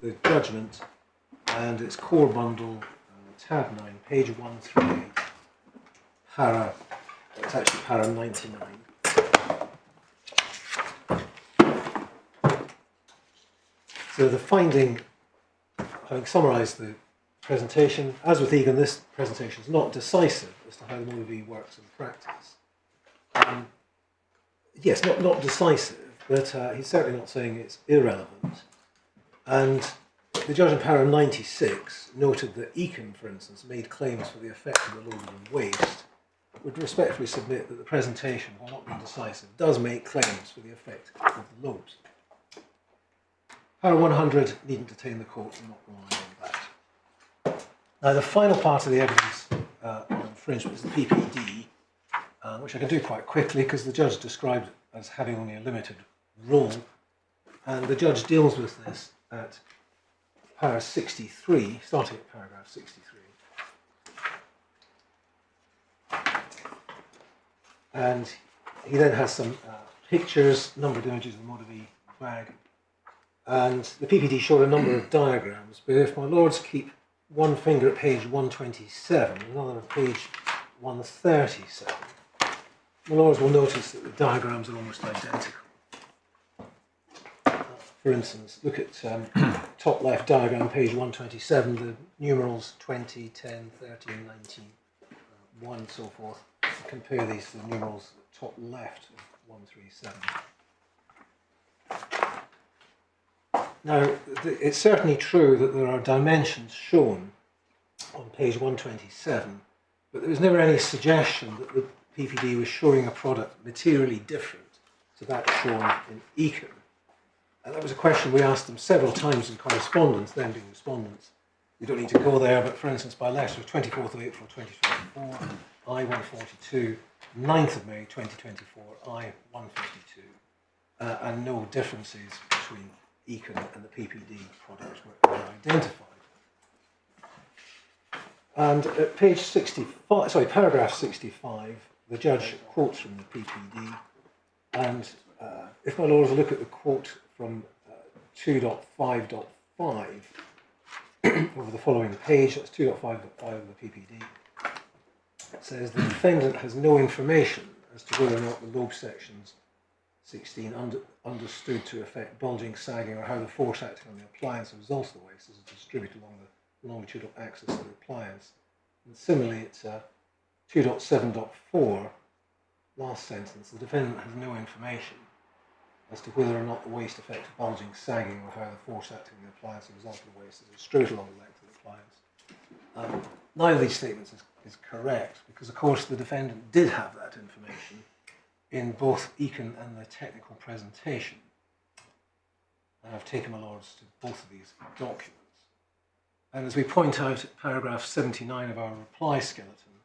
the judgment and its core bundle, tab 9, page 138, para, it's actually para 99. So the finding, having summarised the presentation, as with Egan, this presentation is not decisive as to how the ModaVi works in practice. Yes, not decisive, but he's certainly not saying it's irrelevant. And the judge in para 96 noted that Egan, for instance, made claims for the effect of the load and waste. Would respectfully submit that the presentation, while not being decisive, does make claims for the effect of the lobes. Para 100 needn't detain the court, I'm not relying on that. Now, the final part of the evidence on infringement is the PPD, which I can do quite quickly because the judge described it as having only a limited role, and the judge deals with this at para 63, starting at paragraph 63. And he then has some pictures, number of images of the ModaVi bag, and the PPD showed a number of diagrams, but if my lords keep one finger at page 127, another at page 137, my lords will notice that the diagrams are almost identical. For instance, look at top left diagram, page 127, the numerals 20, 10, 13, 19, 1, and so forth. Compare these to the numerals at the top left of 137. Now, it's certainly true that there are dimensions shown on page 127, but there was never any suggestion that the PPD was showing a product materially different to that shown in Egan. And that was a question we asked them several times in correspondence, them being respondents. We don't need to go there, but for instance, by letter of 24th of April 2024, I-142, 9th of May 2024, I-152, and no differences between Egan and the PPD product were identified. And at page 65, sorry, paragraph 65, the judge quotes from the PPD, and if my lords look at the quote from 2.5.5 over the following page, that's 2.5.5 of the PPD, it says the defendant has no information as to whether or not the lobe sections 16 understood to affect bulging, sagging, or how the force acting on the appliance as a result of the waste is distributed along the longitudinal axis of the appliance. And similarly, it's 2.7.4, last sentence, the defendant has no information as to whether or not the waste affects bulging, sagging, or how the force acting on the appliance as a result of the waste is distributed along the length of the appliance. Neither of these statements is correct, because of course the defendant did have that information in both Egan and the technical presentation. And I've taken my lords to both of these documents. And as we point out at paragraph 79 of our reply skeleton,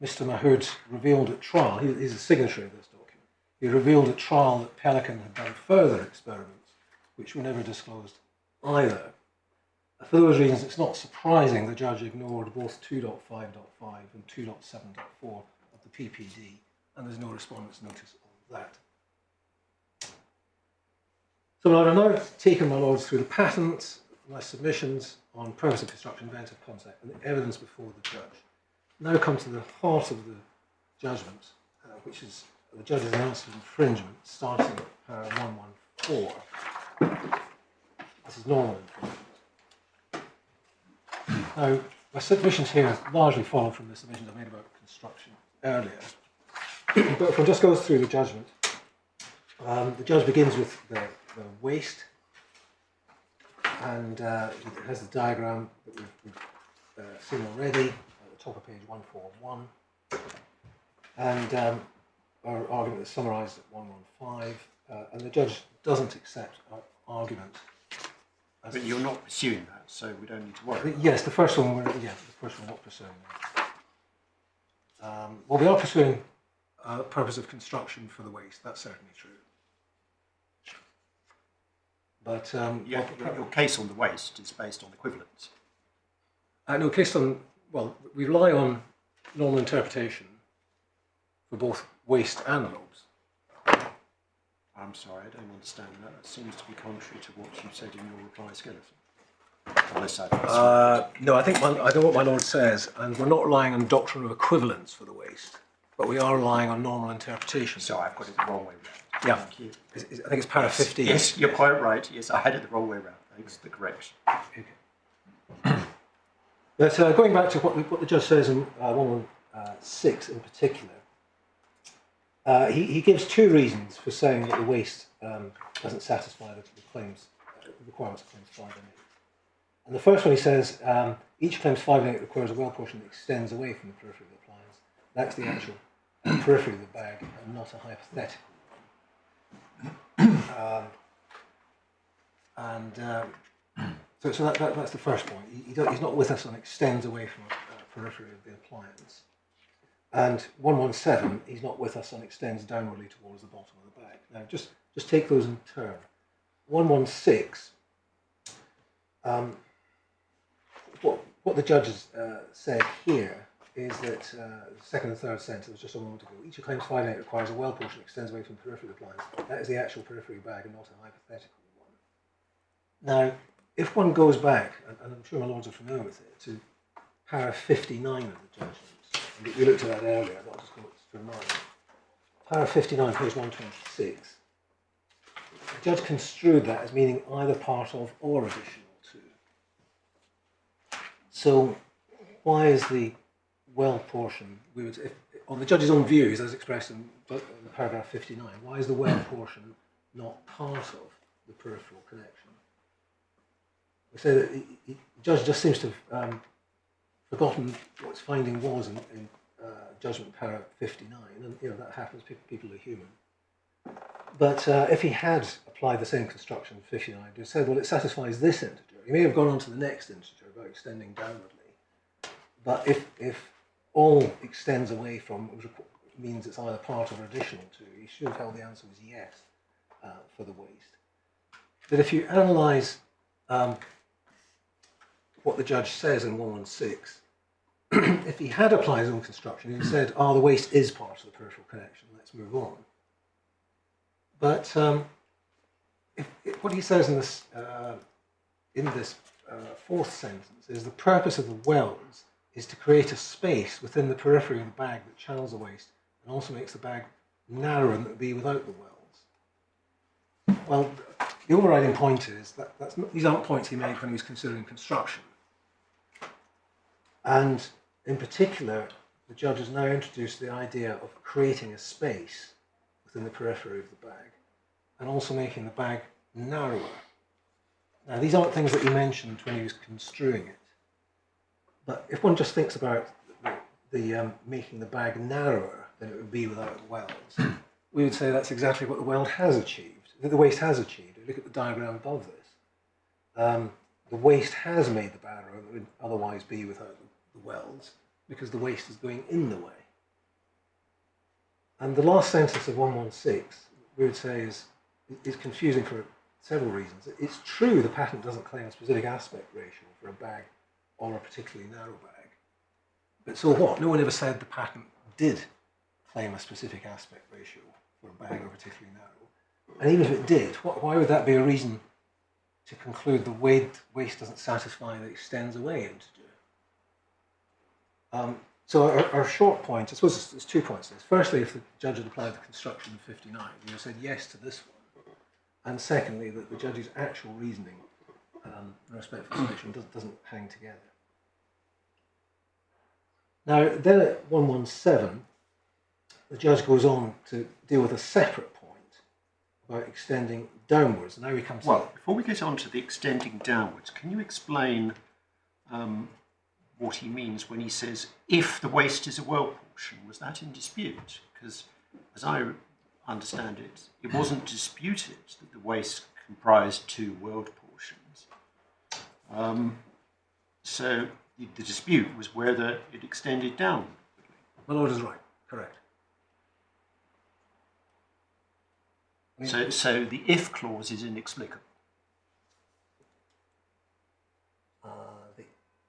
Mr. Mahood revealed at trial, he's a signatory of this document, he revealed at trial that Pelican had done further experiments, which were never disclosed either. For those reasons, it's not surprising the judge ignored both 2.5.5 and 2.7.4 of the PPD, and there's no respondent's notice of that. So I've now taken my lords through the patents, my submissions on purpose of construction, inventive concept, and the evidence before the judge. Now come to the heart of the judgment, which is the judge's analysis of infringement, starting at para 114. This is normal infringement. Now, my submissions here largely follow from the submissions I made about construction earlier. But if one just goes through the judgment, the judge begins with the waste, and it has the diagram that we've seen already at the top of page 141, and our argument is summarised at 115, and the judge doesn't accept our argument. But you're not pursuing that, so we don't need to worry. Yes, the first one we're not pursuing that. Well, we are pursuing purpose of construction for the waste. That's certainly true. But your case on the waste is based on equivalence. No, based on, well, we rely on normal interpretation for both waste and lobes. I'm sorry, I don't understand that. That seems to be contrary to what you said in your reply skeleton. Unless I've No, I know what my Lord says, and we're not relying on doctrine of equivalence for the waste, but we are relying on normal interpretation. So I've got it the wrong way round. Yeah. Thank you. I think it's para 15. Yes, you're quite right. Yes, I had it the wrong way round. Thanks for the correction. Okay. But going back to what the judge says in 116 in particular, he gives two reasons for saying that the waste doesn't satisfy the claims, requirements of claims 5 and 8. And the first one he says, each claims 5 and 8 requires a well portion that extends away from the periphery of the appliance. That's the actual periphery of the bag and not a hypothetical one. So that's the first point. He's not with us on extends away from the periphery of the appliance. And 117, he's not with us on extends downwardly towards the bottom of the bag. Now, just take those in turn. 116, what the judge has said here is that the second and third sentence, just a moment ago, each of claims 5 and 8 requires a well portion that extends away from the periphery of the appliance. That is the actual periphery bag and not a hypothetical one. Now, if one goes back, and I'm sure my lords are familiar with it, to para 59 of the judgment, we looked at that earlier, but I'll just go to remind you. Para 59, page 126, the judge construed that as meaning either part of or additional to. So, why is the well portion, on the judge's own views, as expressed in paragraph 59, why is the well portion not part of the peripheral connection? We say that the judge just seems to have forgotten what his finding was in judgment para 59, and that happens, people are human. But if he had applied the same construction to 59, he'd have said, well, it satisfies this integer. He may have gone on to the next integer about extending downwardly. But if all extends away from means it's either part or additional to, he should have held the answer was yes for the waste. But if you analyse what the judge says in 116, if he had applied his own construction, he said, the waste is part of the peripheral connection, let's move on. But what he says in this fourth sentence is the purpose of the wells is to create a space within the periphery of the bag that channels the waste and also makes the bag narrower than it would be without the wells. Well, the overriding point is that these aren't points he made when he was considering construction. And in particular, the judge has now introduced the idea of creating a space within the periphery of the bag and also making the bag narrower. Now, these aren't things that he mentioned when he was construing it. But if one just thinks about the making the bag narrower than it would be without the wells, we would say that's exactly what the weld has achieved, that the waste has achieved. Look at the diagram above this. The waste has made the bag narrower that would otherwise be without the wells because the waste is going in the way. And the last sentence of 116, we would say is confusing for several reasons. It's true the patent doesn't claim a specific aspect ratio for a bag or a particularly narrow bag. But so what? No one ever said the patent did claim a specific aspect ratio for a bag or particularly narrow. And even if it did, why would that be a reason to conclude the waste doesn't satisfy the extends away integer? So our short point, I suppose there's 2 points to this. Firstly, if the judge had applied the construction of 59, he would have said yes to this one. And secondly, that the judge's actual reasoning in respect for selection doesn't hang together. Now, then at 117, the judge goes on to deal with a separate point about extending downwards. Now we come to... Well, before we get on to the extending downwards, can you explain what he means when he says, if the waste is a well portion? Was that in dispute? Because as I understand it, it wasn't disputed that the waste comprised 2 weld portions. So the dispute was whether it extended downward. My lord is right, correct. So the if clause is inexplicable.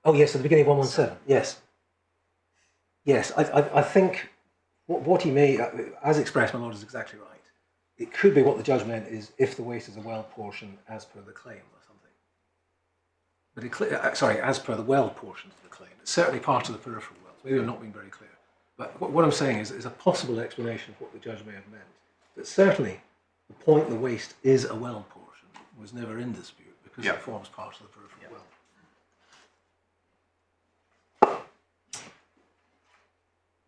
Oh yes, at the beginning of 117, yes. Yes, I think what he may, as expressed, my lord is exactly right. It could be what the judge meant is if the waste is a well portion as per the claim or something. but as per the weld portions of the claim. It's certainly part of the peripheral welds. Maybe I'm not being very clear. But what I'm saying is a possible explanation of what the judge may have meant. But certainly, the point the waist is a weld portion was never in dispute because it forms part of the peripheral weld.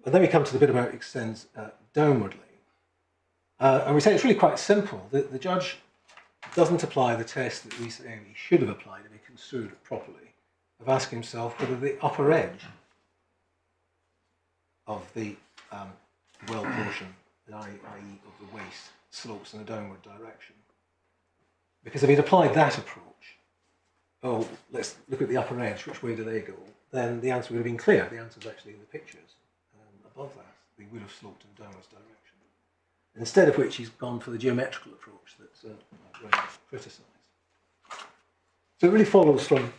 And then we come to the bit about extends downwardly. And we say it's really quite simple. The judge doesn't apply the test that we say he should have applied if he construed it properly, of asking himself whether the upper edge of the weld portion, i.e. of the waist, slopes in a downward direction. Because if he'd applied that approach, let's look at the upper edge, which way do they go, then the answer would have been clear. The answer is actually in the pictures above that. They would have sloped in a downwards direction. Instead of which he's gone for the geometrical approach that's really criticised. So it really follows from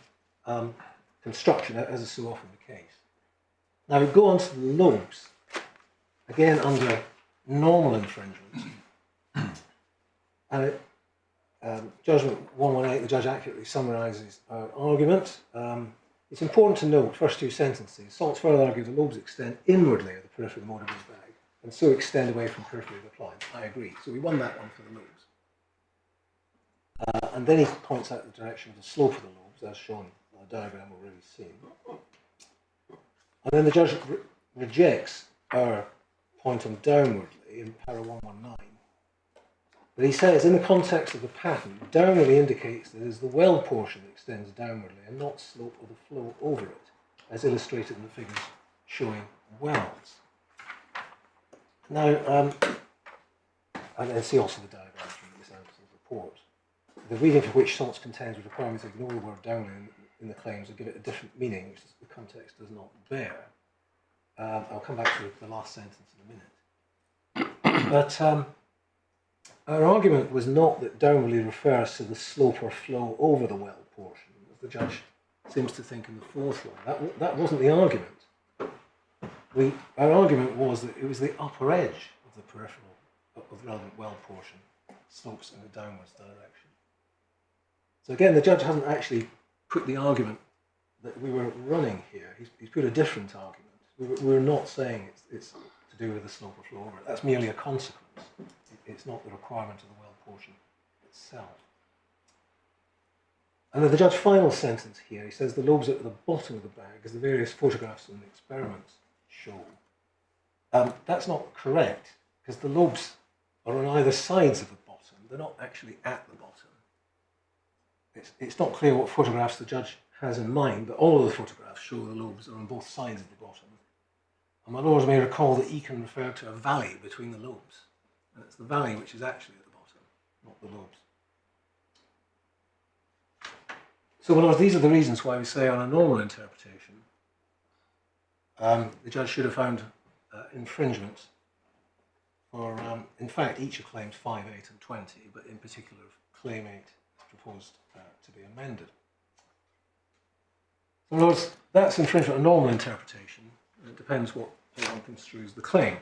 construction, as is so often the case. Now we go on to the lobes, again under normal infringement. And judgment 118, the judge accurately summarises our argument. It's important to note, first two sentences, Salt's further argued the lobes extend inwardly at the periphery of the ModaVi bag, and so extend away from periphery of the appliance. I agree. So we won that one for the lobes. And then he points out the direction of the slope of the lobes, as shown in the diagram already seen. And then the judge rejects our point on downwardly in para 119. But he says, in the context of the patent, downwardly indicates that it is the weld portion that extends downwardly and not slope of the flow over it, as illustrated in the figures showing welds. Now, and then see also the diagram from Miss Anderson's report. The reading for which Saltz contends would require me to ignore the word downwardly in the claims and give it a different meaning, which the context does not bear. I'll come back to the last sentence in a minute. But our argument was not that downwardly refers to the slope or flow over the weld portion, as the judge seems to think in the fourth line. That wasn't the argument. Our argument was that it was the upper edge of the peripheral of the relevant weld portion slopes in a downwards direction. So again, the judge hasn't actually put the argument that we were running here. He's put a different argument. We're not saying it's to do with the slope or flow over it. That's merely a consequence. It's not the requirement of the weld portion itself. And then the judge's final sentence here, he says the lobes are at the bottom of the bag, as the various photographs and experiments show. That's not correct, because the lobes are on either sides of the bottom. They're not actually at the bottom. It's not clear what photographs the judge has in mind, but all of the photographs show the lobes are on both sides of the bottom. And my lords may recall that Eakin referred to a valley between the lobes. And it's the valley which is actually at the bottom, not the lobes. So, my lords, these are the reasons why we say on a normal interpretation, the judge should have found infringement for, in fact, each of claims 5, 8 and 20, but in particular claim 8 is proposed to be amended. So, my lords, that's infringement on normal interpretation. It depends what one construes the claim.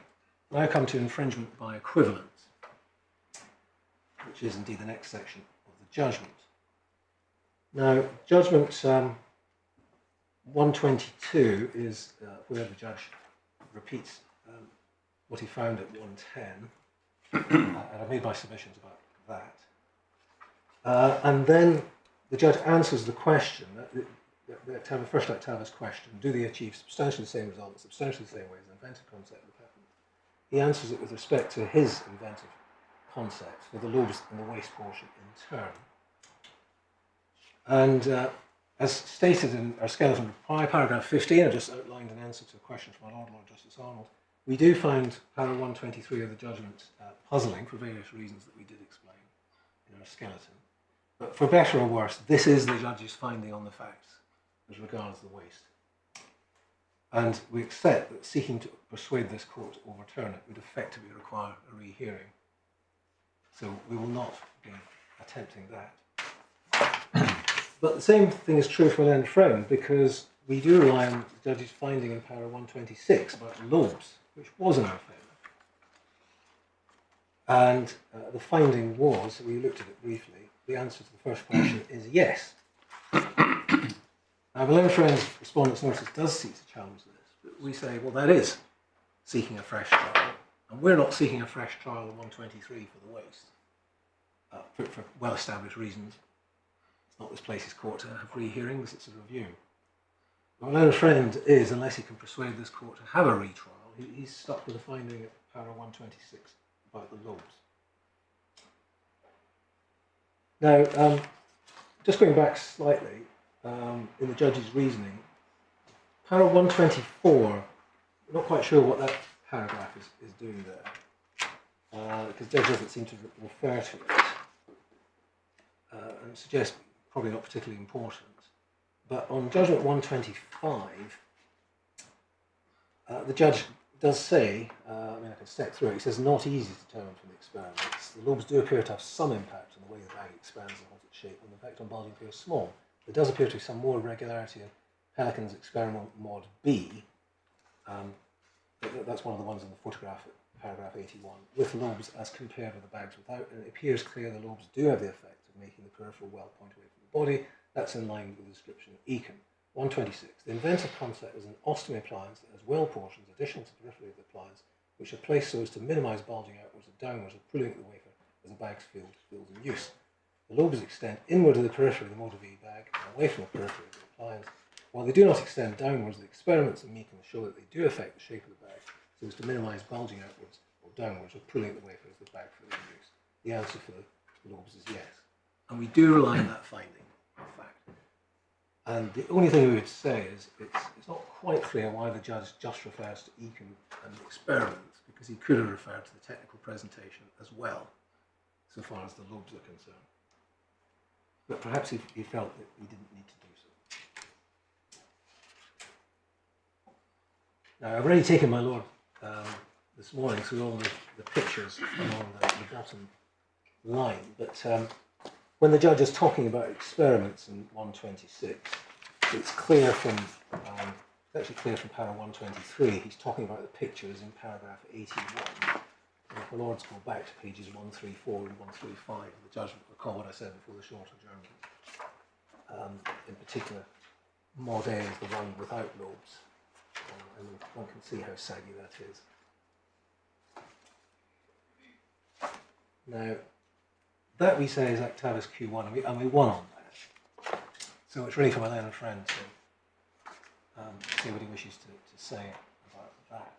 Now I come to infringement by equivalence, which is indeed the next section of the judgment. Now, judgment 122 is where the judge repeats what he found at 110, and I've made my submissions about that. And then the judge answers the question, the first octavus question, do they achieve substantially the same result in substantially the same way as the inventive concept of the patent? He answers it with respect to his inventive concept for the lobes and the waist portion in turn. And as stated in our skeleton reply, paragraph 15, I just outlined an answer to a question from our Lord Justice Arnold. We do find para 123 of the judgment puzzling for various reasons that we did explain in our skeleton. But for better or worse, this is the judge's finding on the facts as regards the waist. And we accept that seeking to persuade this court to overturn it would effectively require a rehearing. So we will not be attempting that. But the same thing is true for Len Frown, because we do rely on the judge's finding in para 126 about lobes, which was in our favour. And the finding was, we looked at it briefly, the answer to the first question is yes. Now, my learned friend's Respondent's notice does seek to challenge this, but we say, well, that is seeking a fresh trial, and we're not seeking a fresh trial of 123 for the waste, for well-established reasons. It's not this place's court to have re-hearings, it's a review. My learned friend is, unless he can persuade this court to have a retrial, he's stuck with a finding at para 126 about the lobes. Now, just going back slightly, in the judge's reasoning, para 124, I'm not quite sure what that paragraph is doing there, because the judge doesn't seem to refer to it, and suggests probably not particularly important. But on judgment 125, the judge does say, I mean, I can step through it, he says, not easy to determine from the experiments. The lobes do appear to have some impact on the way the bag expands and holds its shape, and the effect on bulging appears small. There does appear to be some more irregularity in Pelican's experiment mod B. That's one of the ones in the photograph at paragraph 81, with lobes as compared with the bags without, and it appears clear the lobes do have the effect of making the peripheral well point away from the body. That's in line with the description of Ekin. 126. The inventive concept is an ostomy appliance that has well portions additional to the periphery of the appliance, which are placed so as to minimise bulging outwards or downwards or pulling at the wafer as the bag's field in use. The lobes extend inward to the periphery of the ModaVi bag and away from the periphery of the appliance. While they do not extend downwards, the experiments in Meekin show that they do affect the shape of the bag so as to minimise bulging outwards or downwards or pulling at the wafer as the bag field in use. The answer for the lobes is yes. And we do rely on that finding, in fact. And the only thing we would say is it's not quite clear why the judge just refers to Ekin and the experiments, because he could have referred to the technical presentation as well, so far as the lobes are concerned. But perhaps he felt that he didn't need to do so. Now, I've already taken my lord this morning through all the pictures along the bottom line, but when the judge is talking about experiments in 126, it's clear from, actually clear from para 123, he's talking about the pictures in paragraph 81. And if the lords go back to pages 134 and 135, the judge will recall what I said before the short adjournment. In particular, mod A is the one without lobes, and one can see how saggy that is. Now, that we say is Actavis Q1, and we won on that. So it's really for my learned friend to see what he wishes to say about that.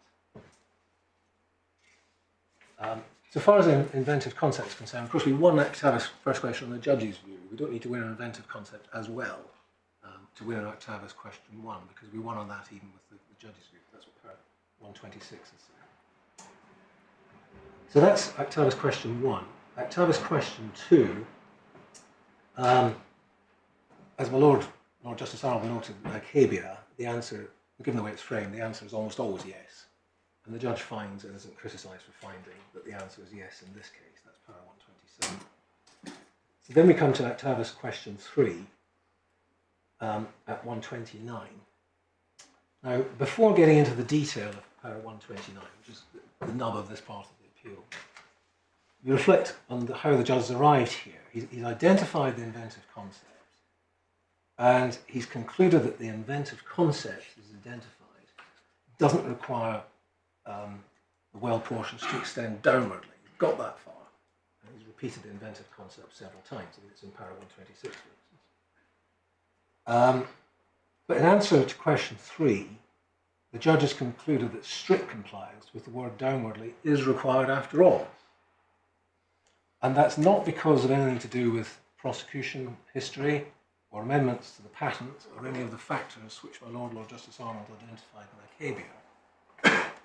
So far as an inventive concept is concerned, of course we won Actavis first question on the judge's view. We don't need to win an inventive concept as well to win an Actavis question 1, because we won on that even with the judge's view. That's what paragraph 126 is saying. So that's Actavis question 1. Actavis question 2, as my Lord Justice Arnold noted in Acabia, the answer, given the way it's framed, the answer is almost always yes. And the judge finds and isn't criticised for finding that the answer is yes in this case. That's para 127. So then we come to Actavis question 3 at 129. Now, before getting into the detail of para 129, which is the nub of this part of the appeal, you reflect on how the judge has arrived here. He's identified the inventive concept, and he's concluded that the inventive concept is identified doesn't require the well portions to extend downwardly. He's got that far. And he's repeated the inventive concept several times. I think it's in para 126, for instance. But in answer to question 3, the judge has concluded that strict compliance with the word downwardly is required after all. And that's not because of anything to do with prosecution history or amendments to the patent or any of the factors which my Lord Justice Arnold identified in Acabia.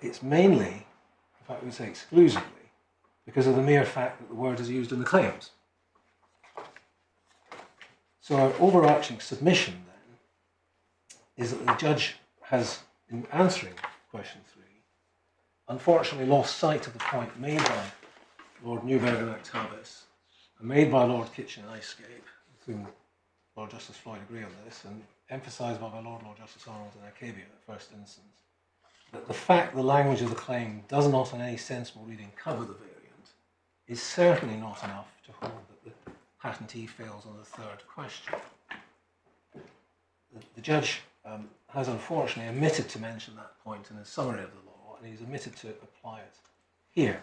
It's mainly, in fact we would say exclusively, because of the mere fact that the word is used in the claims. So our overarching submission then is that the judge has, in answering question 3, unfortunately lost sight of the point made by Lord Newberg and Actavis, and made by Lord Kitchen and Icecape, with whom Lord Justice Floyd agree on this, and emphasised by my Lord Justice Arnold in Acabia in the first instance, that the fact the language of the claim does not in any sensible reading cover the variant is certainly not enough to hold that the patentee fails on the third question. The judge has unfortunately omitted to mention that point in his summary of the law, and he's omitted to apply it here.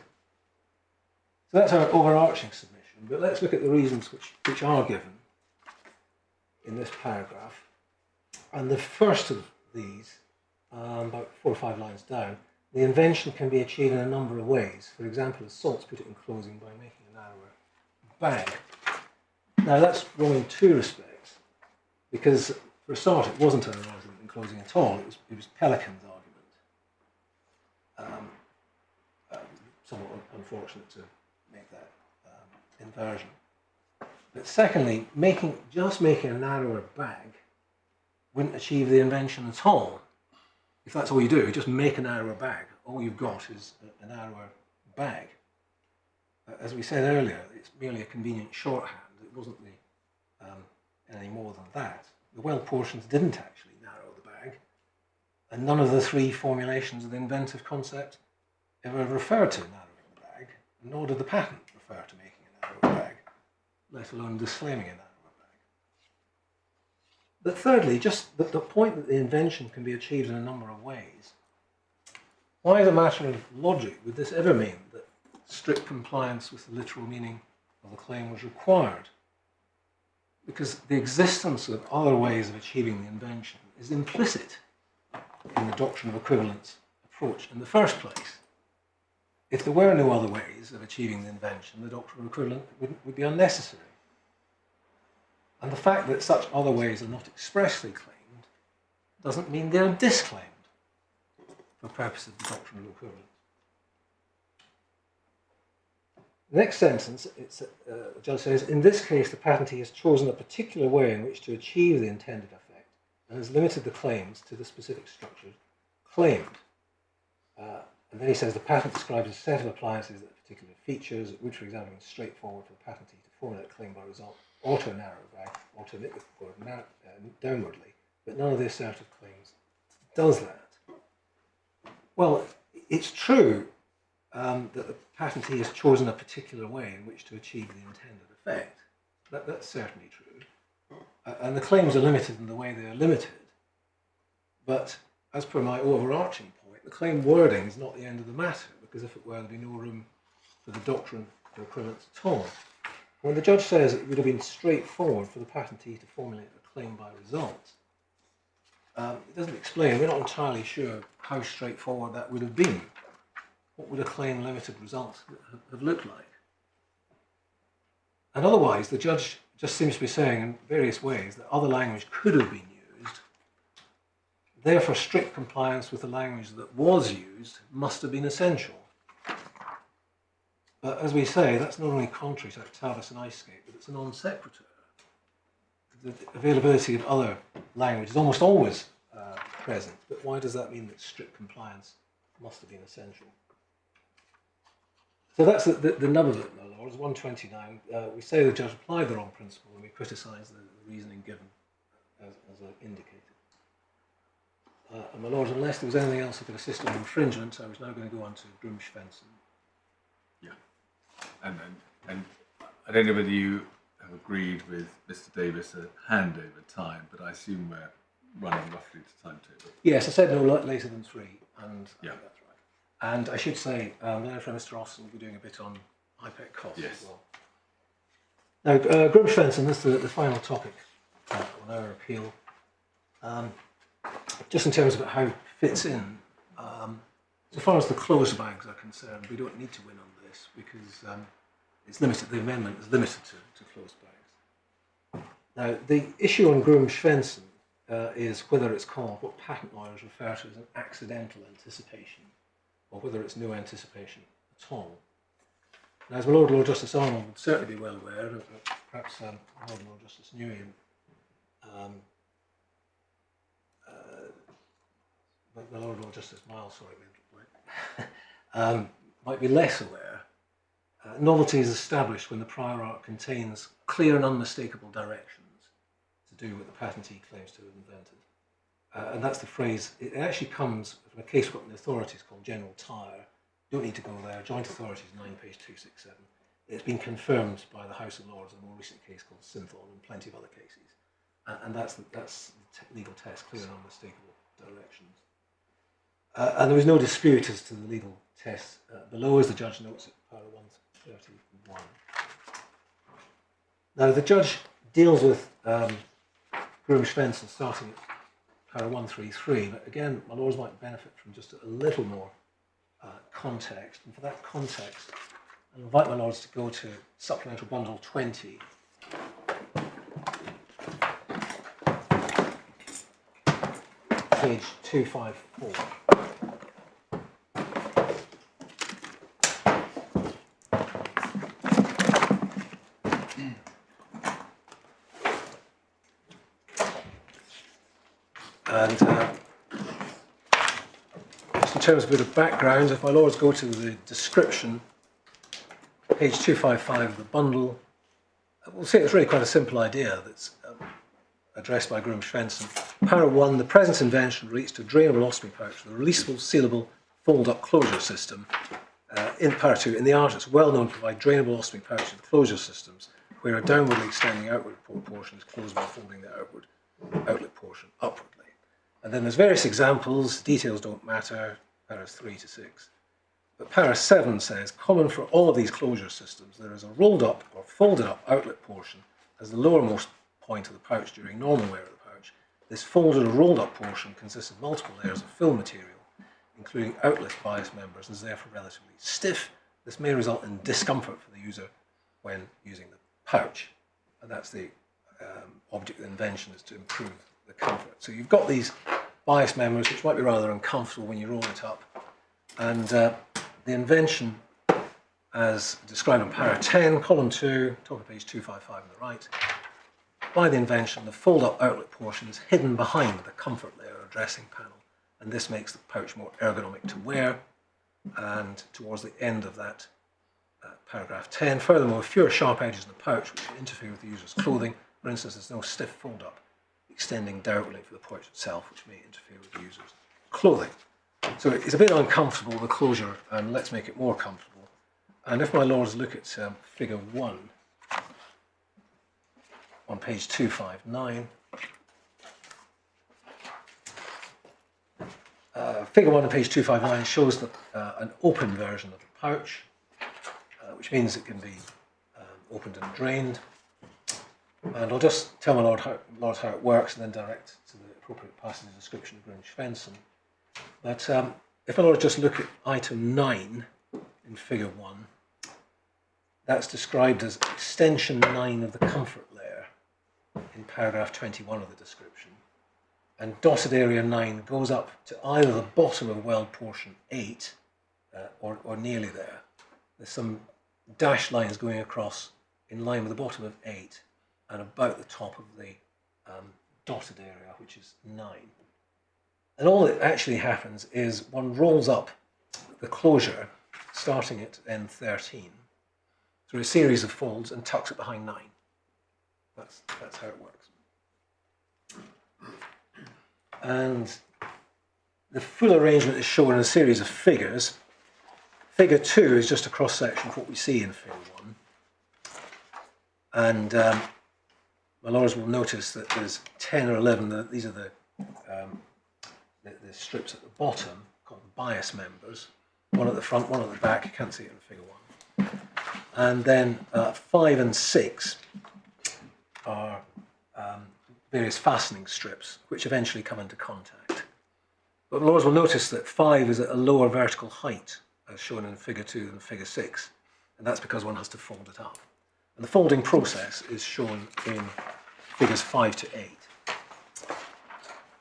So that's our overarching submission, but let's look at the reasons which are given in this paragraph. And the first of these, about 4 or 5 lines down, the invention can be achieved in a number of ways. For example, as Saltz put it in closing, by making a narrower bag. Now that's wrong in 2 respects, because for a start it wasn't an argument in closing at all, it was Pelican's argument. Somewhat unfortunate to make that inversion. But secondly, just making a narrower bag wouldn't achieve the invention at all. If that's all you do, just make a narrower bag. All you've got is a narrower bag. As we said earlier, it's merely a convenient shorthand. It wasn't any more than that. The well portions didn't actually narrow the bag, and none of the 3 formulations of the inventive concept ever referred to narrowing the bag, nor did the patent refer to making a narrower bag, let alone disclaiming a narrower bag. But thirdly, just the point that the invention can be achieved in a number of ways. Why, as a matter of logic, would this ever mean that strict compliance with the literal meaning of the claim was required? Because the existence of other ways of achieving the invention is implicit in the doctrine of equivalence approach in the first place. If there were no other ways of achieving the invention, the doctrine of equivalence would be unnecessary. And the fact that such other ways are not expressly claimed doesn't mean they are disclaimed for purposes of the doctrine of equivalence. The next sentence, the judge says, in this case, the patentee has chosen a particular way in which to achieve the intended effect and has limited the claims to the specific structure claimed. And then he says the patent describes a set of appliances that have particular features. It would, for example, be straightforward for the patentee to formulate a claim by result, or to a narrow bag, or to omit the word downwardly. But none of the assertive claims does that. Well, it's true that the patentee has chosen a particular way in which to achieve the intended effect. That's certainly true. And the claims are limited in the way they are limited. But as per my overarching point, the claim wording is not the end of the matter, because if it were, there'd be no room for the doctrine of equivalence at all. When the judge says it would have been straightforward for the patentee to formulate a claim by result, it doesn't explain. We're not entirely sure how straightforward that would have been. What would a claim limited result have looked like? And otherwise, the judge just seems to be saying in various ways that other language could have been used. Therefore, strict compliance with the language that was used must have been essential. But as we say, that's not only contrary to Octavius and Icecape, but it's a non sequitur. The availability of other language is almost always present, but why does that mean that strict compliance must have been essential? So that's the nub of it, my lords. 129. We say the judge applied the wrong principle, and we criticise the reasoning given as indicated. And my lords, unless there was anything else that could assist on infringement, I was now going to go on to Grundschwänzen. Yeah, and I don't know whether you have agreed with Mr. Davis a handover time, but I assume we're running roughly to timetable. Yes, I said no later than 3, and yeah. that's right. And I should say, learning from Mr. Austin, we'll be doing a bit on IPEC costs as well. Now, Grundschwänzen, this is the final topic on our appeal. Just in terms of how it fits in, so far as the closed bags are concerned, we don't need to win on this because it's limited. The amendment is limited to closed bags. Now, the issue on Grundschwänzen is whether it's called what patent lawyers refer to as an accidental anticipation, or whether it's no anticipation at all. Now, as my Lord Justice Arnold would certainly be well aware, perhaps Lord Justice Newey my Lord Justice Miles, might be less aware. Novelty is established when the prior art contains clear and unmistakable directions to do what the patentee claims to have invented. And that's the phrase. It actually comes from a case book in the authorities called General Tire. Don't need to go there. Joint Authorities 9, page 267. It's been confirmed by the House of Lords in a more recent case called Synthon and plenty of other cases. and that's the legal test, clear and unmistakable directions. And there was no dispute as to the legal test below, as the judge notes at para 131. Now, the judge deals with Groom-Svensson starting at para 133, but again, my lords might benefit from just a little more context. And for that context, I'll invite my lords to go to Supplemental Bundle 20. Page 254. And just in terms of a bit of background, if my lords go to the description, page 255 of the bundle, we'll see it's really quite a simple idea that's addressed by Groom-Svensson. Para 1, the present invention relates to a drainable ostomy pouch with a releasable, sealable, fold-up closure system. In Para 2, in the art, it's well known to provide drainable ostomy pouches with closure systems where a downwardly extending outward portion is closed by folding the outlet portion upwardly. And then there's various examples, details don't matter, Paras 3 to 6. But Para 7 says, common for all of these closure systems, there is a rolled up or folded up outlet portion as the lowermost point of the pouch during normal wear of the pouch. This folded or rolled up portion consists of multiple layers of fill material, including outlet bias members, and is therefore relatively stiff. This may result in discomfort for the user when using the pouch. And that's the object of the invention, is to improve the comfort. So you've got these bias members which might be rather uncomfortable when you roll it up. And the invention, as described in Para 10, column 2, top of page 255 on the right, by the invention, the fold-up outlet portion is hidden behind the comfort layer or dressing panel, and this makes the pouch more ergonomic to wear. And towards the end of that paragraph 10, furthermore, fewer sharp edges in the pouch which can interfere with the user's clothing. For instance, there's no stiff fold-up extending downwardly for the pouch itself, which may interfere with the user's clothing. So it's a bit uncomfortable, the closure, and let's make it more comfortable. And if my lords look at figure 1 on page 259, figure 1 on page 259 shows an open version of the pouch, which means it can be opened and drained. And I'll just tell my lords how it works and then direct to the appropriate passage of description of Groom-Svensson. But if my lords just look at item 9 in figure 1, that's described as extension 9 of the comfort layer in paragraph 21 of the description. And dotted area 9 goes up to either the bottom of weld portion 8 or nearly there. There's some dashed lines going across in line with the bottom of 8 and about the top of the dotted area, which is 9. And all that actually happens is one rolls up the closure, starting at end 13, through a series of folds and tucks it behind 9. That's how it works. And the full arrangement is shown in a series of figures. Figure 2 is just a cross-section of what we see in figure 1. And my lords will notice that there's 10 or 11, these are the strips at the bottom, called the bias members. One at the front, one at the back, you can't see it in figure 1. And then 5 and 6 are various fastening strips, which eventually come into contact. But my lords will notice that 5 is at a lower vertical height, as shown in figure 2 than figure 6, and that's because one has to fold it up. And the folding process is shown in figures 5 to 8.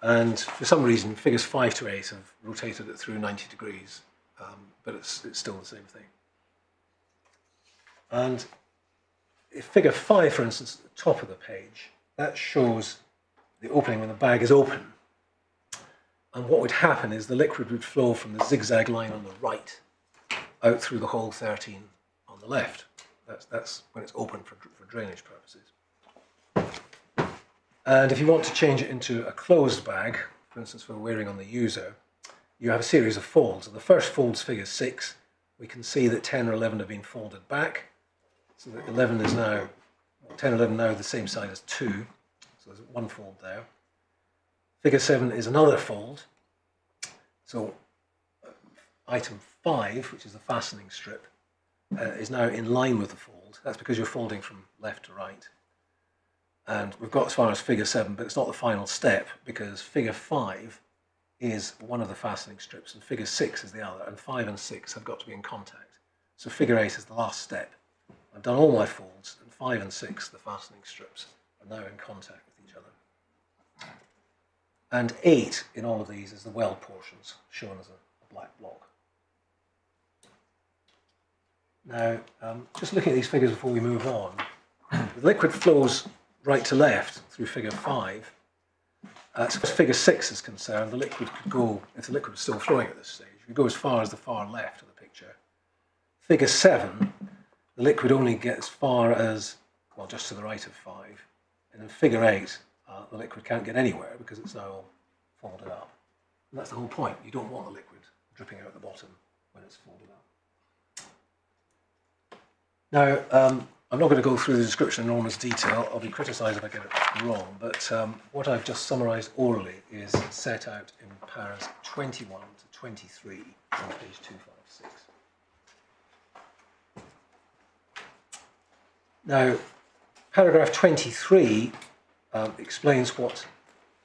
And for some reason, figures 5 to 8 have rotated it through 90 degrees, but it's still the same thing. And if figure 5, for instance, at the top of the page, that shows the opening when the bag is open. And what would happen is the liquid would flow from the zigzag line on the right out through the hole 13 on the left. That's when it's open for drainage purposes. And if you want to change it into a closed bag, for instance for wearing on the user, you have a series of folds. And the first fold's figure 6. We can see that 10 or 11 have been folded back. So that 11 is now, 10 or 11 now the same size as 2. So there's one fold there. Figure 7 is another fold. So item 5, which is the fastening strip, is now in line with the fold. That's because you're folding from left to right. And we've got as far as figure 7, but it's not the final step, because figure 5 is one of the fastening strips and figure 6 is the other, and 5 and 6 have got to be in contact. So figure 8 is the last step. I've done all my folds, and 5 and 6, the fastening strips, are now in contact with each other. And 8 in all of these is the weld portions, shown as a black block. Now, just looking at these figures before we move on, the liquid flows right to left through figure 5. So as figure 6 is concerned, the liquid could go, if the liquid was still flowing at this stage, it could go as far as the far left of the picture. Figure 7, the liquid only gets as far as, well, just to the right of 5. And in figure 8, the liquid can't get anywhere because it's now all folded up. And that's the whole point. You don't want the liquid dripping out the bottom when it's folded up. Now, I'm not going to go through the description in enormous detail. I'll be criticised if I get it wrong, but what I've just summarised orally is set out in paras 21 to 23 on page 256. Now, paragraph 23 explains what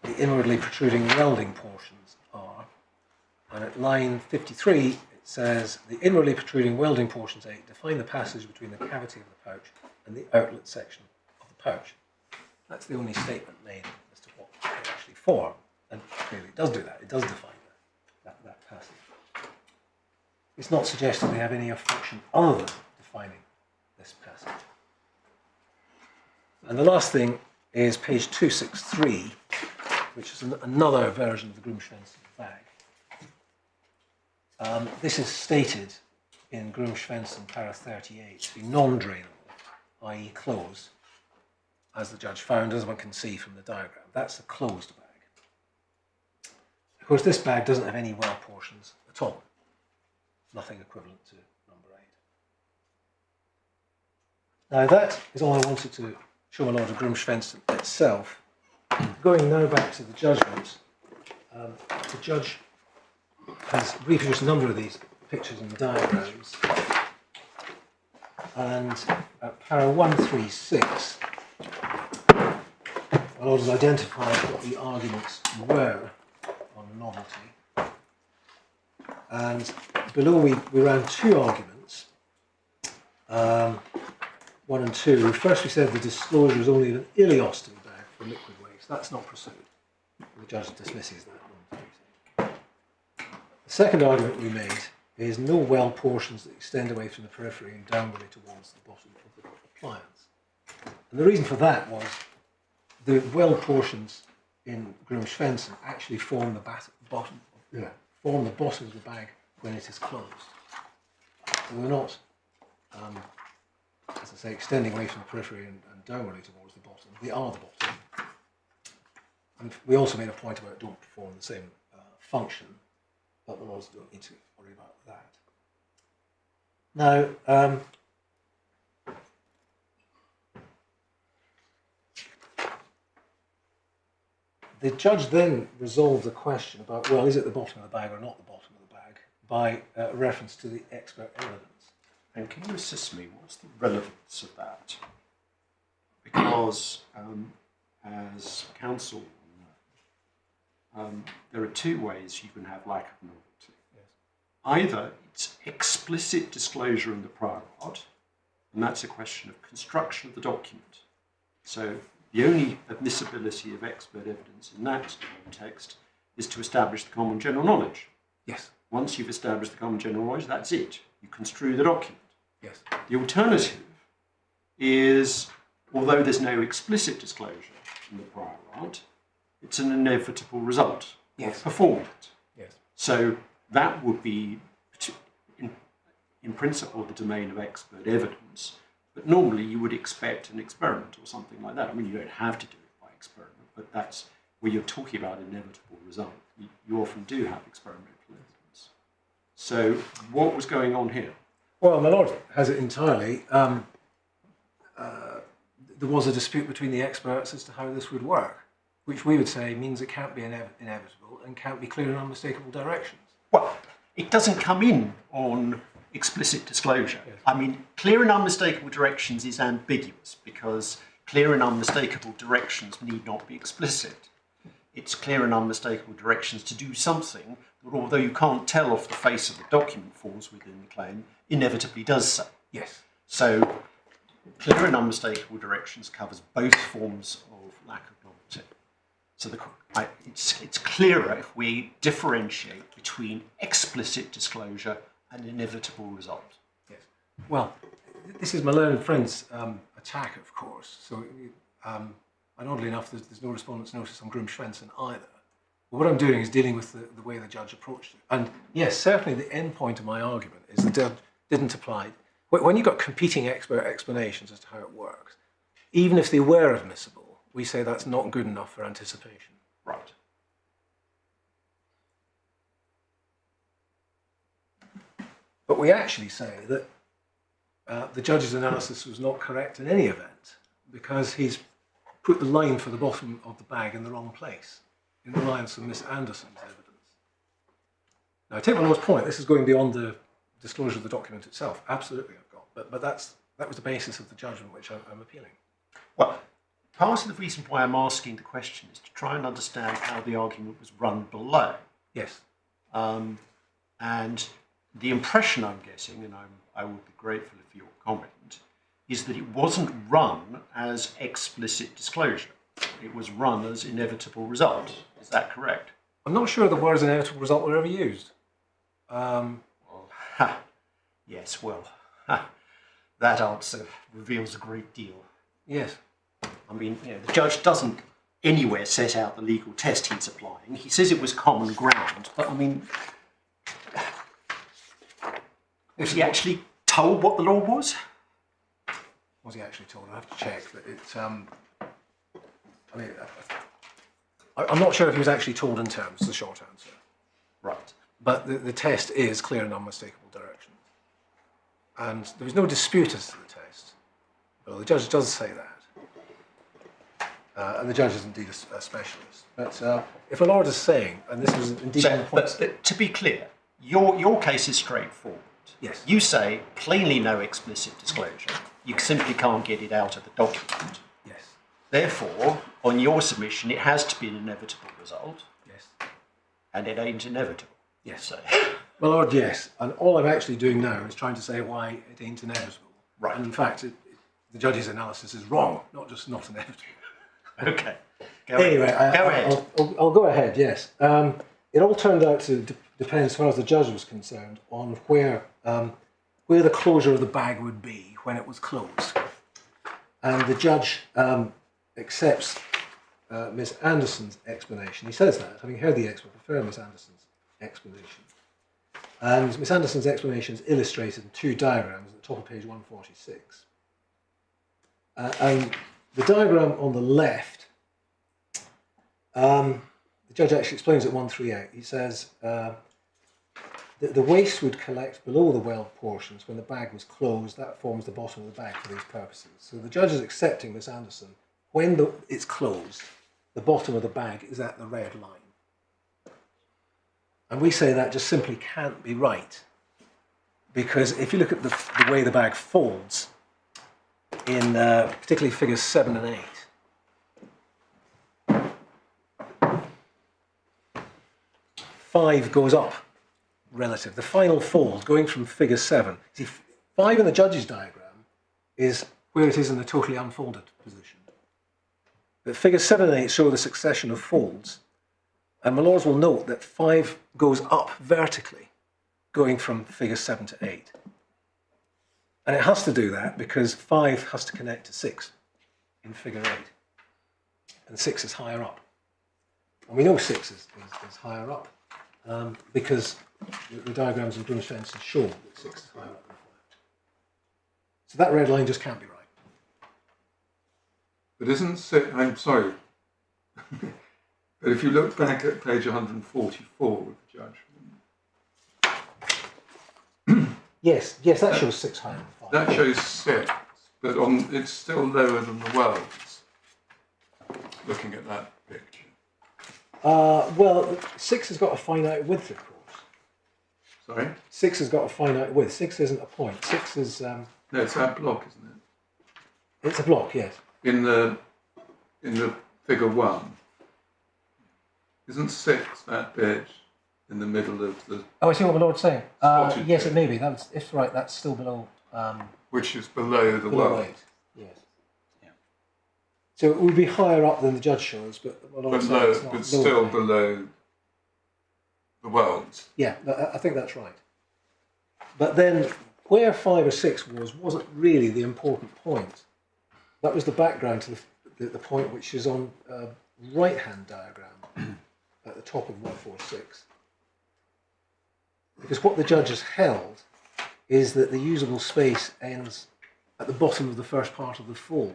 the inwardly protruding welding portions are, and at line 53 it says, the inwardly protruding welding portions 8 define the passage between the cavity of the pouch and the outlet section of the pouch. That's the only statement made as to what they actually form, and clearly it does do that. It does define that passage. It's not suggested they have any function other than defining this passage. And the last thing is page 263, which is another version of the Grumschwensen bag. This is stated in Grumschwensen para 38 to be non-drainable, i.e. closed, as the judge found, as one can see from the diagram. That's a closed bag. Of course, this bag doesn't have any weld portions at all. Nothing equivalent to number 8. Now that is all I wanted to show my Lord of Grumschwensen itself. Going now back to the judgment, the judge has reproduced a number of these pictures and diagrams, and at para 136, my Lord has identified what the arguments were on novelty, and below we ran two arguments, 1 and 2. First we said the disclosure is only an ileostomy bag for liquid waste. That's not pursued. The judge dismisses that. The second argument we made is no weld portions that extend away from the periphery and downwardly towards the bottom of the appliance. And the reason for that was the weld portions in Grumschwensen actually form the bottom of the bag when it is closed. So they're not, as I say, extending away from the periphery and downwardly towards the bottom. They are the bottom. And we also made a point about it don't perform the same function, but the laws don't need to worry about that. Now, the judge then resolved the question about, well, is it the bottom of the bag or not the bottom of the bag, by reference to the expert evidence. And can you assist me? What's the relevance of that? Because, as counsel, there are two ways you can have lack of novelty. Yes. Either it's explicit disclosure in the prior art, and that's a question of construction of the document. So the only admissibility of expert evidence in that context is to establish the common general knowledge. Yes. Once you've established the common general knowledge, that's it. You construe the document. Yes. The alternative is, although there's no explicit disclosure in the prior art, it's an inevitable result Yes. of performance. Yes. So that would be, in principle, the domain of expert evidence. But normally you would expect an experiment or something like that. I mean, you don't have to do it by experiment, but that's where you're talking about inevitable result. You often do have experimental evidence. So what was going on here? Well, my Lord has it entirely. there was a dispute between the experts as to how this would work, which we would say means it can't be inevitable and can't be clear and unmistakable directions. Well, it doesn't come in on explicit disclosure. Yes. I mean, clear and unmistakable directions is ambiguous because clear and unmistakable directions need not be explicit. It's clear and unmistakable directions to do something that, although you can't tell off the face of the document falls within the claim, inevitably does so. Yes. So, clear and unmistakable directions covers both forms of lack of novelty. So it's clearer if we differentiate between explicit disclosure and inevitable result. Yes. Well, this is my learned friend's attack, of course. So, and oddly enough, there's no respondent's notice on Grimm-Schwensen either. But what I'm doing is dealing with the way the judge approached it. And yes, certainly the end point of my argument is the judge didn't apply. When you've got competing expert explanations as to how it works, even if they were admissible, we say that's not good enough for anticipation. Right. But we actually say that the judge's analysis was not correct in any event because he's put the line for the bottom of the bag in the wrong place in reliance on Miss Anderson's evidence. Now, I take my lord's point. This is going beyond the disclosure of the document itself. Absolutely, I've got. But that was the basis of the judgment which I'm appealing. Well, part of the reason why I'm asking the question is to try and understand how the argument was run below. Yes. And the impression I'm getting, and I would be grateful for your comment, is that it wasn't run as explicit disclosure. It was run as inevitable result. Is that correct? I'm not sure the words inevitable result were ever used. Yes, well, that answer reveals a great deal. Yes. I mean, the judge doesn't anywhere set out the legal test he's applying. He says it was common ground, but I mean, was he actually told what the law was? Was he actually told? I have to check. But it's, I mean, I'm not sure if he was actually told in terms, the short answer. Right. But the test is clear and unmistakable directions. And there was no dispute as to the test. Well, the judge does say that. And the judge is indeed a specialist. But if a lord is saying, and this was indeed one of the points... But to be clear, your case is straightforward. Yes. You say plainly no explicit disclosure. You simply can't get it out of the document. Yes. Therefore, on your submission, it has to be an inevitable result. Yes. And it ain't inevitable. Yes. So. My lord, yes. And all I'm actually doing now is trying to say why it ain't inevitable. Right. And in fact, the judge's analysis is wrong, not just not inevitable. Okay. Anyway, go ahead. I'll go ahead, yes. It all turned out to depend, as far as the judge was concerned, on where the closure of the bag would be when it was closed. And the judge accepts Miss Anderson's explanation. He says that, having heard the expert, prefer Miss Anderson's explanation. And Miss Anderson's explanation is illustrated in two diagrams at the top of page 146. And the diagram on the left, the judge actually explains at 138. He says the waste would collect below the weld portions when the bag was closed. That forms the bottom of the bag for these purposes. So the judge is accepting Miss Anderson. When it's closed, the bottom of the bag is at the red line. And we say that just simply can't be right. Because if you look at the way the bag folds, in particularly figures 7 and 8, 5 goes up relative. The final fold going from figure 7. See, 5 in the judge's diagram is where it is in the totally unfolded position. But figures 7 and 8 show the succession of folds. And my lords will note that 5 goes up vertically, going from figure 7 to 8. And it has to do that because 5 has to connect to 6 in figure 8. And 6 is higher up. And we know 6 is higher up because the diagrams in Grimm-Schwensen show that 6 is higher up than 5. So that red line just can't be right. But I'm sorry, but if you look back at page 144 with the judge. Yes, that shows 6 higher than 5. That shows 6, but it's still lower than the world's. Looking at that picture. Well, 6 has got a finite width, of course. Sorry? 6 has got a finite width. 6 isn't a point. 6 is... No, it's that block, isn't it? It's a block, yes. In the figure 1, isn't 6 that bit in the middle of the... Oh, I see what my lord's saying. Spotted Yes, bit. it may be. If right, that's still below... which is below the below world. 8, yes. Yeah. So it would be higher up than the judge shows, but my lord's saying it's not But lower still than 8. below the world's. Yeah, I think that's right. But then, where 5 or 6 wasn't really the important point. That was the background to the point which is on a right-hand diagram at the top of 146. Because what the judge has held is that the usable space ends at the bottom of the first part of the fold.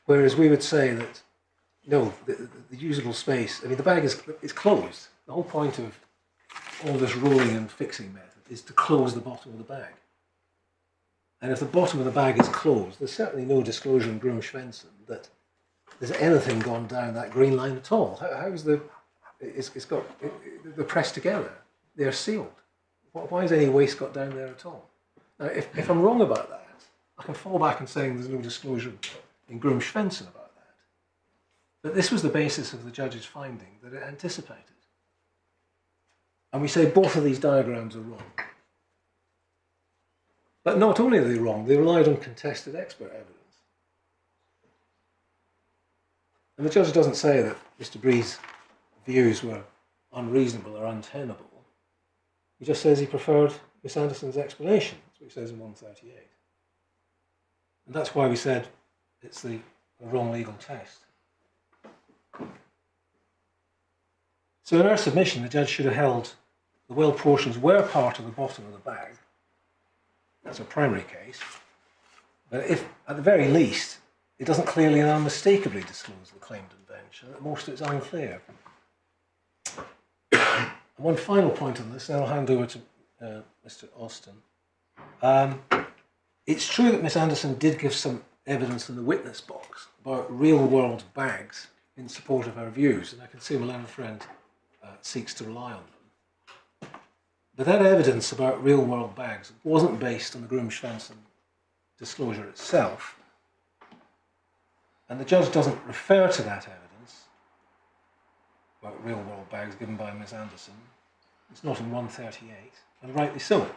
Whereas we would say that, no, the usable space, I mean, the bag is closed. The whole point of all this rolling and fixing method is to close the bottom of the bag. And if the bottom of the bag is closed, there's certainly no disclosure in Grum-Svensson that there's anything gone down that green line at all. How is they're pressed together. They're sealed. Why has any waste got down there at all? Now, if I'm wrong about that, I can fall back and saying there's no disclosure in Grum-Svensson about that. But this was the basis of the judge's finding that it anticipated. And we say both of these diagrams are wrong. But not only are they wrong, they relied on contested expert evidence. And the judge doesn't say that Mr. Bree's views were unreasonable or untenable. He just says he preferred Miss Anderson's explanation. That's what he says in 138. And that's why we said it's the wrong legal test. So in our submission, the judge should have held the well portions were part of the bottom of the bag. That's a primary case. But if, at the very least, it doesn't clearly and unmistakably disclose the claimed invention, at most it's unclear. And one final point on this, then I'll hand over to Mr. Austin. It's true that Miss Anderson did give some evidence in the witness box about real-world bags in support of her views, and I can see my learned friend seeks to rely on them. But that evidence about real-world bags wasn't based on the Grum-Svensson disclosure itself, and the judge doesn't refer to that evidence about real-world bags given by Miss Anderson. It's not in 138, and rightly so.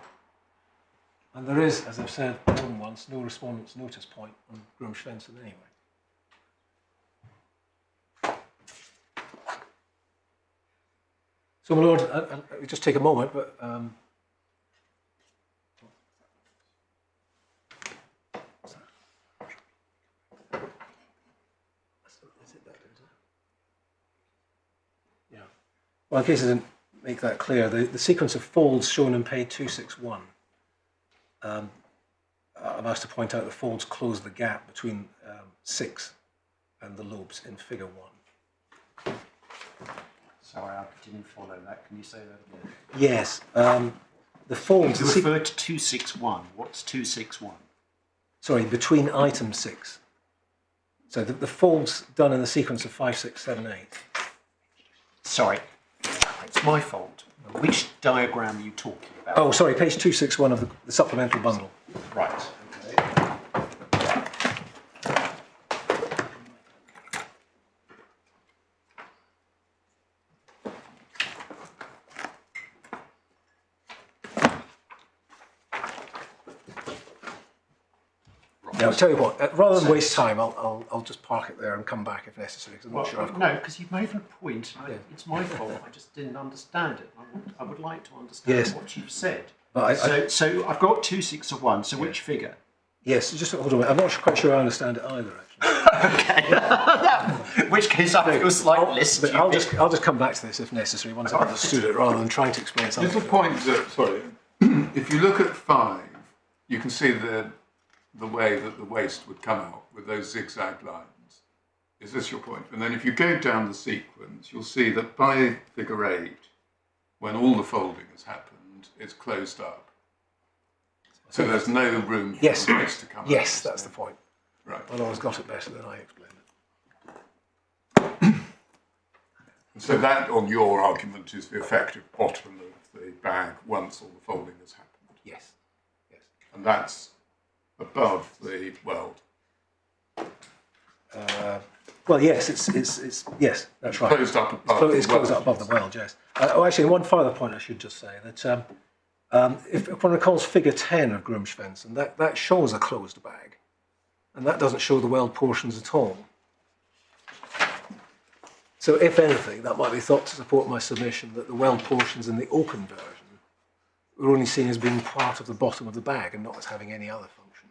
And there is, as I've said more than once, no respondent's notice point on Grum-Svensson anyway. So, my lord, I'll just take a moment, but yeah. Well, in case I didn't make that clear, the sequence of folds shown in page 261. I'm asked to point out the folds close the gap between 6 and the lobes in figure 1. Sorry, I didn't follow that. Can you say that again? Yes, the folds... You referred to 261. What's 261? Sorry, between item 6. So the folds done in the sequence of 5, 6, 7, 8. Sorry, it's my fault. Which diagram are you talking about? Oh, sorry, page 261 of the supplemental bundle. Right. Okay. Now, I'll tell you what, rather than waste time, I'll just park it there and come back if necessary, because I'm not sure I've got... No, because you've made a point. Yeah. It's my fault. I just didn't understand it. I would like to understand Yes. what you've said. But So I've got 261. So which figure? Yes, just hold on a minute. I'm not quite sure I understand it either, actually. Okay. In which case I feel slightly less But stupid. I'll just come back to this if necessary once I've understood it, rather than trying to explain something. Little point that, sorry, if you look at 5, you can see the way that the waste would come out with those zigzag lines. Is this your point? And then if you go down the sequence, you'll see that by figure 8, when all the folding has happened, and it's closed up. So there's no room for Yes. the waste to come out. Yes, that's the point. Right. My lawyer's got it better than I explained it. So that, on your argument, is the effective bottom of the bag once all the folding has happened. Yes. Yes. And that's above the weld. Well, yes, it's yes, that's right. Closed up above It's the closed weld. up above the weld, yes. Actually, one further point I should just say that if one recalls figure 10 of Grumschvensen, that shows a closed bag, and that doesn't show the weld portions at all. So, if anything, that might be thought to support my submission that the weld portions in the open version were only seen as being part of the bottom of the bag and not as having any other function.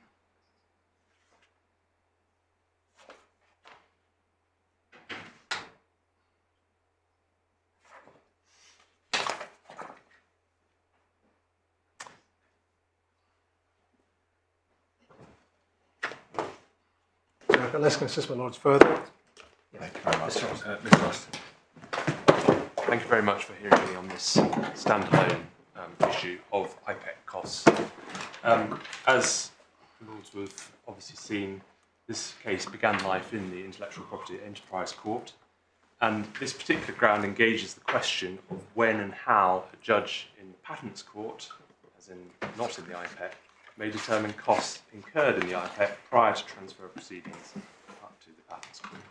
Unless consist my lords further. Thank you very much. Mr. Austin. Thank you very much for hearing me on this standalone issue of IPEC costs. As the Lords will have obviously seen, this case began life in the Intellectual Property Enterprise Court, and this particular ground engages the question of when and how a judge in the Patents Court, as in not in the IPEC, may determine costs incurred in the IPEC prior to transfer proceedings up to the Patents Court.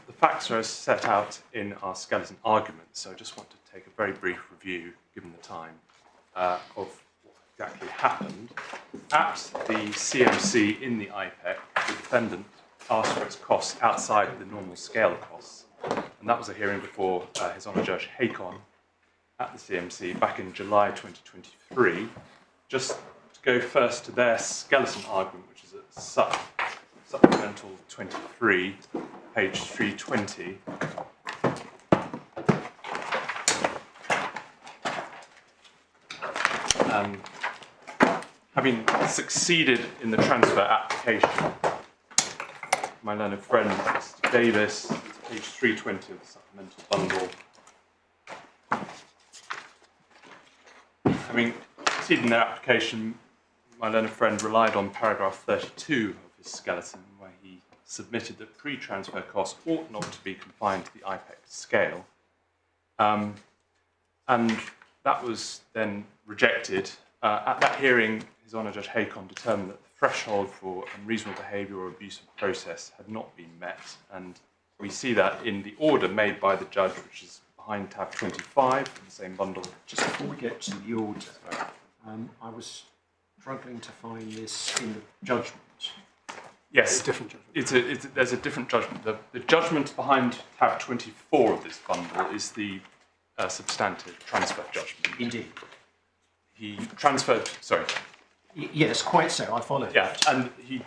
The facts are as set out in our skeleton argument, so I just want to take a very brief review, given the time, of what exactly happened. At the CMC in the IPEC, the defendant asked for its costs outside the normal scale costs, and that was a hearing before His Honour Judge Hakon at the CMC back in July 2023. Just to go first to their skeleton argument, which is at supplemental 23, page 320. Having succeeded in the transfer application, my learned friend, Mr. Davis, page 320 of the supplemental bundle. Having succeeded in their application, my learned friend relied on paragraph 32 of his skeleton, where he submitted that pre-transfer costs ought not to be confined to the IPEC scale. And that was then rejected. At that hearing, His Honour Judge Hakon determined that the threshold for unreasonable behaviour or abuse of process had not been met. And we see that in the order made by the judge, which is behind tab 25 in the same bundle. Just before we get to the order, I was struggling to find this in the judgment. Yes, Different judgment. there's a different judgment. The judgment behind tab 24 of this bundle is the substantive transfer judgment. Indeed. He transferred, sorry, Yes, quite so. I follow. yeah,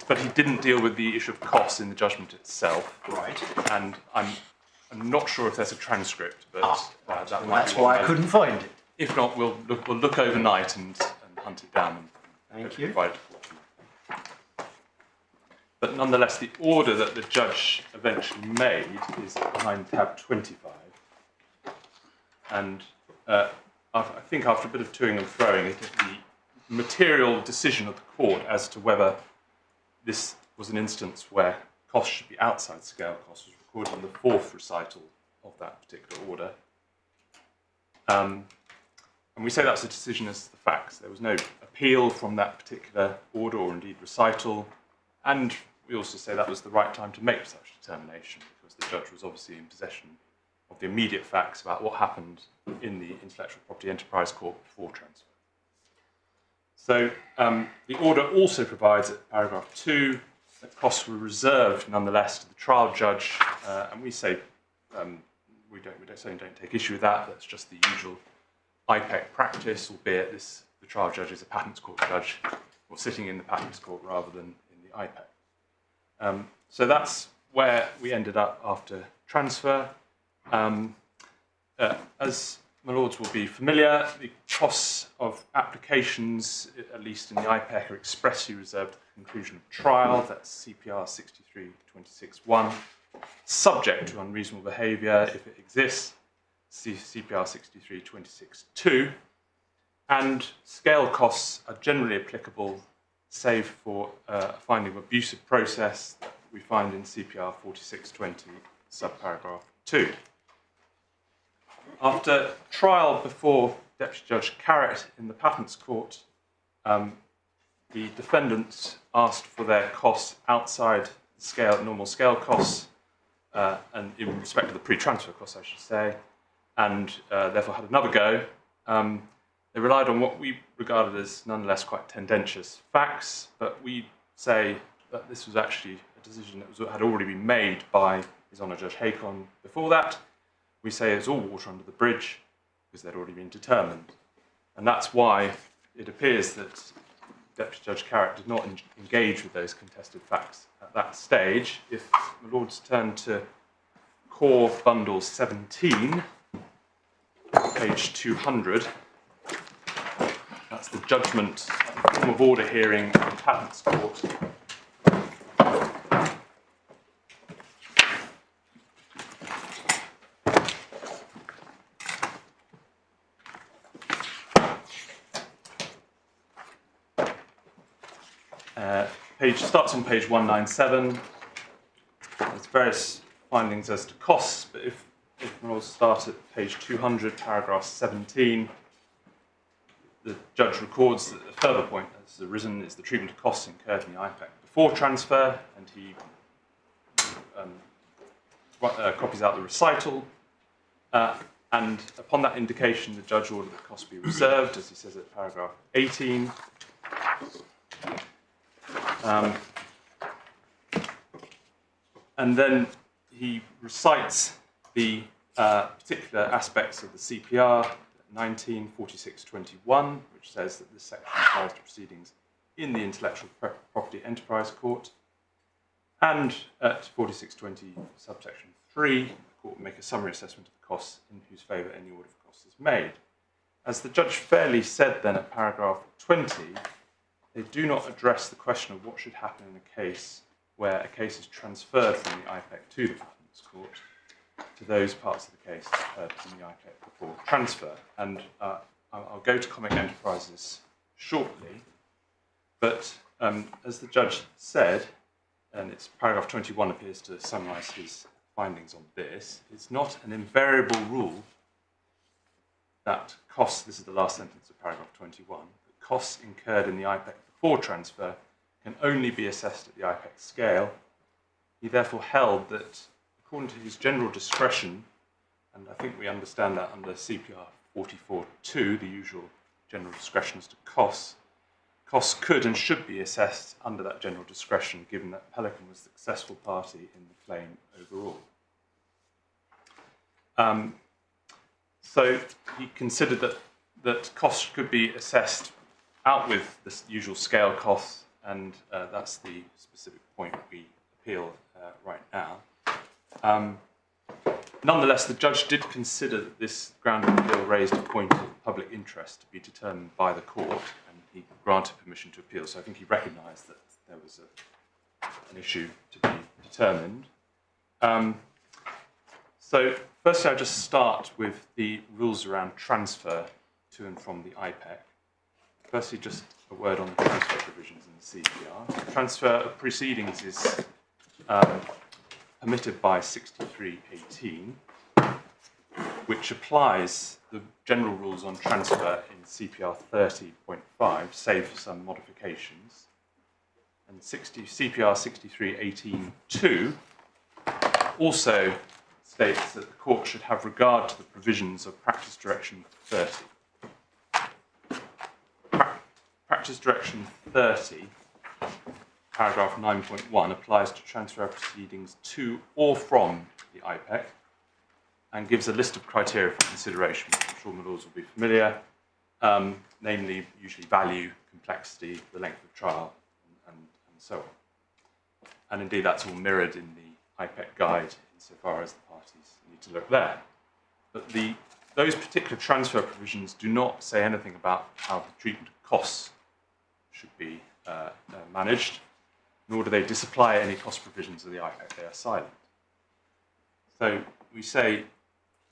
but he didn't deal with the issue of costs in the judgment itself. Right. And I'm not sure if there's a transcript, but that might That's be why what I couldn't find it. If not, we'll look overnight and hunt it down. Thank you. Provide it for you. But nonetheless, the order that the judge eventually made is behind tab 25. And I think after a bit of toing and throwing, the material decision of the court as to whether this was an instance where costs should be outside scale costs was recorded in the fourth recital of that particular order. And we say that's a decision as to the facts. There was no appeal from that particular order or indeed recital. And we also say that was the right time to make such determination because the judge was obviously in possession of the immediate facts about what happened in the Intellectual Property Enterprise Court before transfer. So the order also provides at paragraph 2 that costs were reserved nonetheless to the trial judge, and we say we certainly don't take issue with that. That's just the usual IPEC practice, albeit the trial judge is a patents court judge, or sitting in the patents court rather than in the IPEC. So that's where we ended up after transfer. As my lords will be familiar, the costs of applications, at least in the IPEC, are expressly reserved at the conclusion of trial. That's CPR 63.26.1, subject to unreasonable behaviour if it exists, CPR 63.26.2. And scale costs are generally applicable, save for a finding of abusive process that we find in CPR 4620, subparagraph 2. After trial before Deputy Judge Carrott in the Patents Court, the defendants asked for their costs outside the normal scale costs, and in respect of the pre-transfer costs, I should say, and therefore had another go. They relied on what we regarded as nonetheless quite tendentious facts, but we say that this was actually a decision that had already been made by His Honour Judge Hakon before that. We say it's all water under the bridge because they'd already been determined. And that's why it appears that Deputy Judge Carrott did not engage with those contested facts at that stage. If the Lords turn to Core Bundle 17, page 200, that's the judgment form of order hearing in the Patents Court. Starts on page 197. There's various findings as to costs, but if we'll start at page 200, paragraph 17, the judge records that a further point that's arisen is the treatment of costs incurred in the IPEC before transfer, and he copies out the recital. And upon that indication, the judge ordered that costs be reserved, as he says at paragraph 18. And then he recites the particular aspects of the CPR, 194621, which says that this section applies to proceedings in the Intellectual Property Enterprise Court. And at 4620, subsection 3, the court will make a summary assessment of the costs in whose favour any order for costs is made. As the judge fairly said then at paragraph 20, they do not address the question of what should happen in a case where a case is transferred from the IPEC to the Patents Court to those parts of the case heard from the IPEC before transfer. And I'll go to Comic Enterprises shortly, but as the judge said, and it's paragraph 21 appears to summarise his findings on this, it's not an invariable rule that costs, this is the last sentence of paragraph 21, that costs incurred in the IPEC before transfer can only be assessed at the IPEC scale. He therefore held that, according to his general discretion, and I think we understand that under CPR 44.2, the usual general discretion as to costs, costs could and should be assessed under that general discretion, given that Pelican was the successful party in the claim overall. So he considered that costs could be assessed out with the usual scale costs, and that's the specific point we appeal right now. Nonetheless, the judge did consider that this ground of appeal raised a point of public interest to be determined by the court, and he granted permission to appeal. So I think he recognised that there was an issue to be determined. So firstly, I'll just start with the rules around transfer to and from the IPEC. Firstly, just a word on the transfer provisions in the CPR. Transfer of proceedings is permitted by 6318, which applies the general rules on transfer in CPR 30.5, save for some modifications. And CPR 6318.2 also states that the court should have regard to the provisions of Practice Direction 30. Practice Direction 30, paragraph 9.1, applies to transfer proceedings to or from the IPEC and gives a list of criteria for consideration, which I'm sure my laws will be familiar, namely usually value, complexity, the length of trial, and so on. And indeed, that's all mirrored in the IPEC guide insofar as the parties need to look there. But those particular transfer provisions do not say anything about how the treatment of costs should be managed, nor do they disapply any cost provisions of the IPEC. They are silent. So we say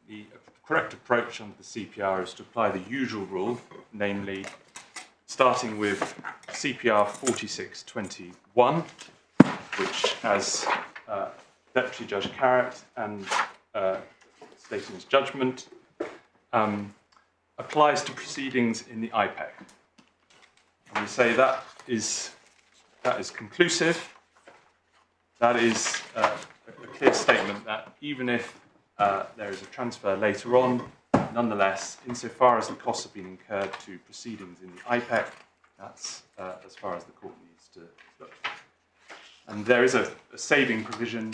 the correct approach under the CPR is to apply the usual rule, namely starting with CPR 4621, which, as Deputy Judge Carrott and stating his judgment, applies to proceedings in the IPEC. And we say that is conclusive. That is a clear statement that even if there is a transfer later on, nonetheless, insofar as the costs have been incurred to proceedings in the IPEC, that's as far as the court needs to look. And there is a saving provision,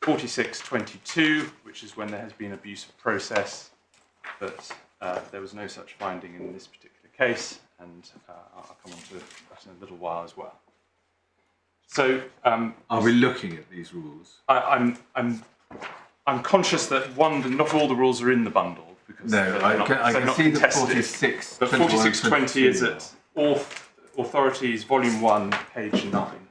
4622, which is when there has been abuse of process, but there was no such finding in this particular case, and I'll come on to that in a little while as well. So, are we looking at these rules? I'm conscious that not all the rules are in the bundle because No, I can see the 46. But 4620 is at Authorities, Volume 1, page 9,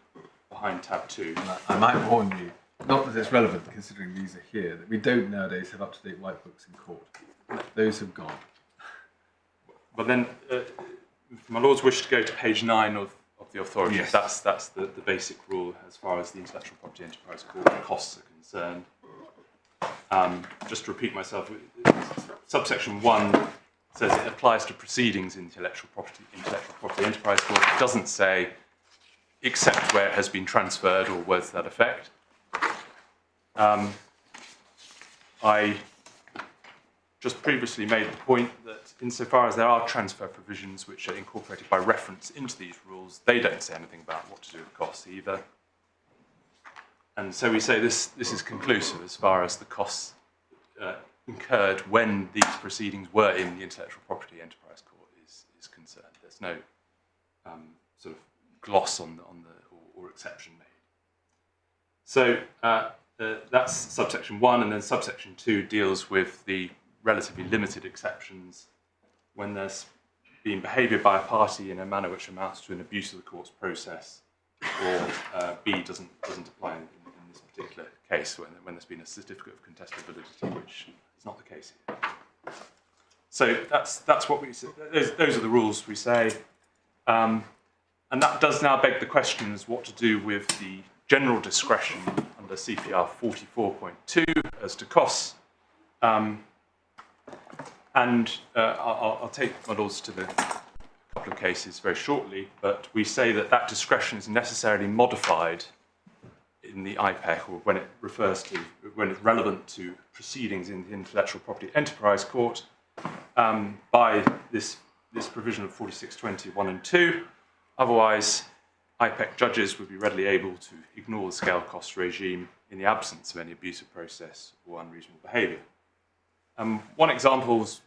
behind tab 2. I might warn you, not that it's relevant considering these are here, that we don't nowadays have up-to-date white books in court. Those have gone. But then, my Lord's wish to go to page 9 of the Authorities. Yes. That's the basic rule as far as the Intellectual Property Enterprise Court costs are concerned. Just to repeat myself, subsection 1 says it applies to proceedings in Intellectual Property Enterprise Court. It doesn't say except where it has been transferred or words to that effect. I just previously made the point that insofar as there are transfer provisions which are incorporated by reference into these rules, they don't say anything about what to do with costs either. And so we say this is conclusive as far as the costs incurred when these proceedings were in the Intellectual Property Enterprise Court is concerned. There's no sort of gloss on the or exception made. So that's subsection 1, and then subsection 2 deals with the relatively limited exceptions when there's been behaviour by a party in a manner which amounts to an abuse of the court's process, or B doesn't apply in this particular case when there's been a certificate of contestability, which is not the case here. So that's what we say. Those are the rules we say, and that does now beg the question as what to do with the general discretion under CPR 44.2 as to costs. And I'll take my lords to the couple of cases very shortly, but we say that discretion is necessarily modified in the IPEC, or when it's relevant to proceedings in the Intellectual Property Enterprise Court, by this provision of 4621 and 2. Otherwise, IPEC judges would be readily able to ignore the scale cost regime in the absence of any abusive process or unreasonable behaviour. One example as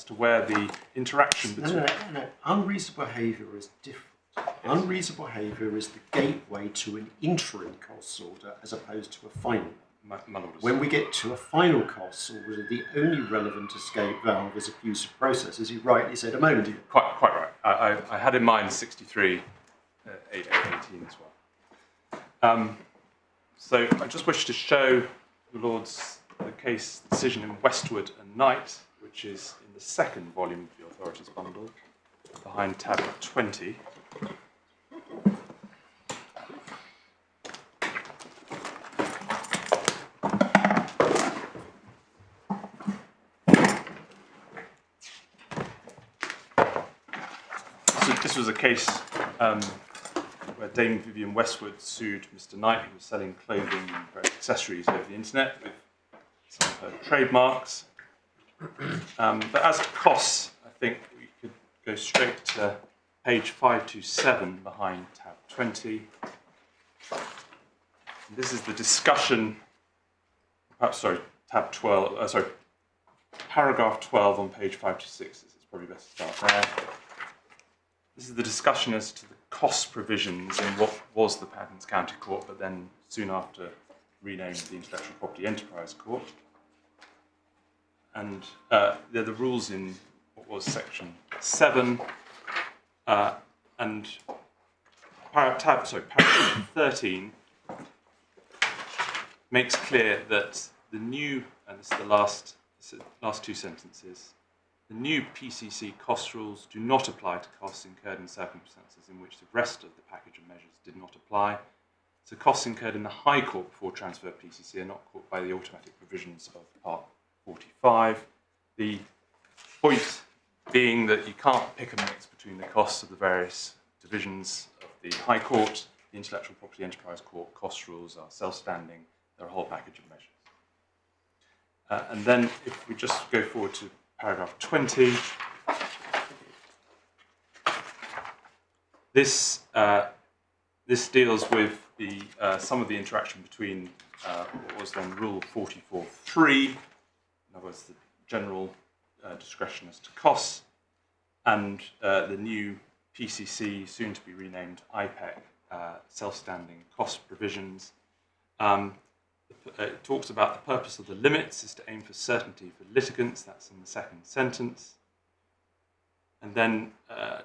to where the interaction between... No. Unreasonable behaviour is different. Yes. Unreasonable behaviour is the gateway to an interim costs order as opposed to a final. When we get to a final costs order, the only relevant escape valve is abusive process, as you rightly said a moment ago. Quite right. I had in mind 63, 18 as well. So I just wish to show the Lords the case decision in Westwood and Knight, which is in the second volume of the Authorities Bundle, behind tab 20. So this was a case where Dame Vivian Westwood sued Mr. Knight, who was selling clothing and various accessories over the internet with some of her trademarks. But as to costs, I think we could go straight to page 527 behind tab 20. And this is the discussion, tab 12, paragraph 12 on page 526. It's probably best to start there. This is the discussion as to the cost provisions in what was the Patents County Court, but then soon after renamed the Intellectual Property Enterprise Court. And they're the rules in what was section 7, and paragraph 13 makes clear that the new and this is the last two sentences. The new PCC cost rules do not apply to costs incurred in circumstances in which the rest of the package of measures did not apply. So costs incurred in the High Court before transfer of PCC are not caught by the automatic provisions of Part 45. The point being that you can't pick and mix between the costs of the various divisions of the High Court. The Intellectual Property Enterprise Court cost rules are self-standing. They're a whole package of measures. And then if we just go forward to paragraph 20, this deals with some of the interaction between what was then Rule 44.3, in other words, the general discretion as to costs, and the new PCC, soon to be renamed IPEC, self-standing cost provisions. It talks about the purpose of the limits is to aim for certainty for litigants. That's in the second sentence. And then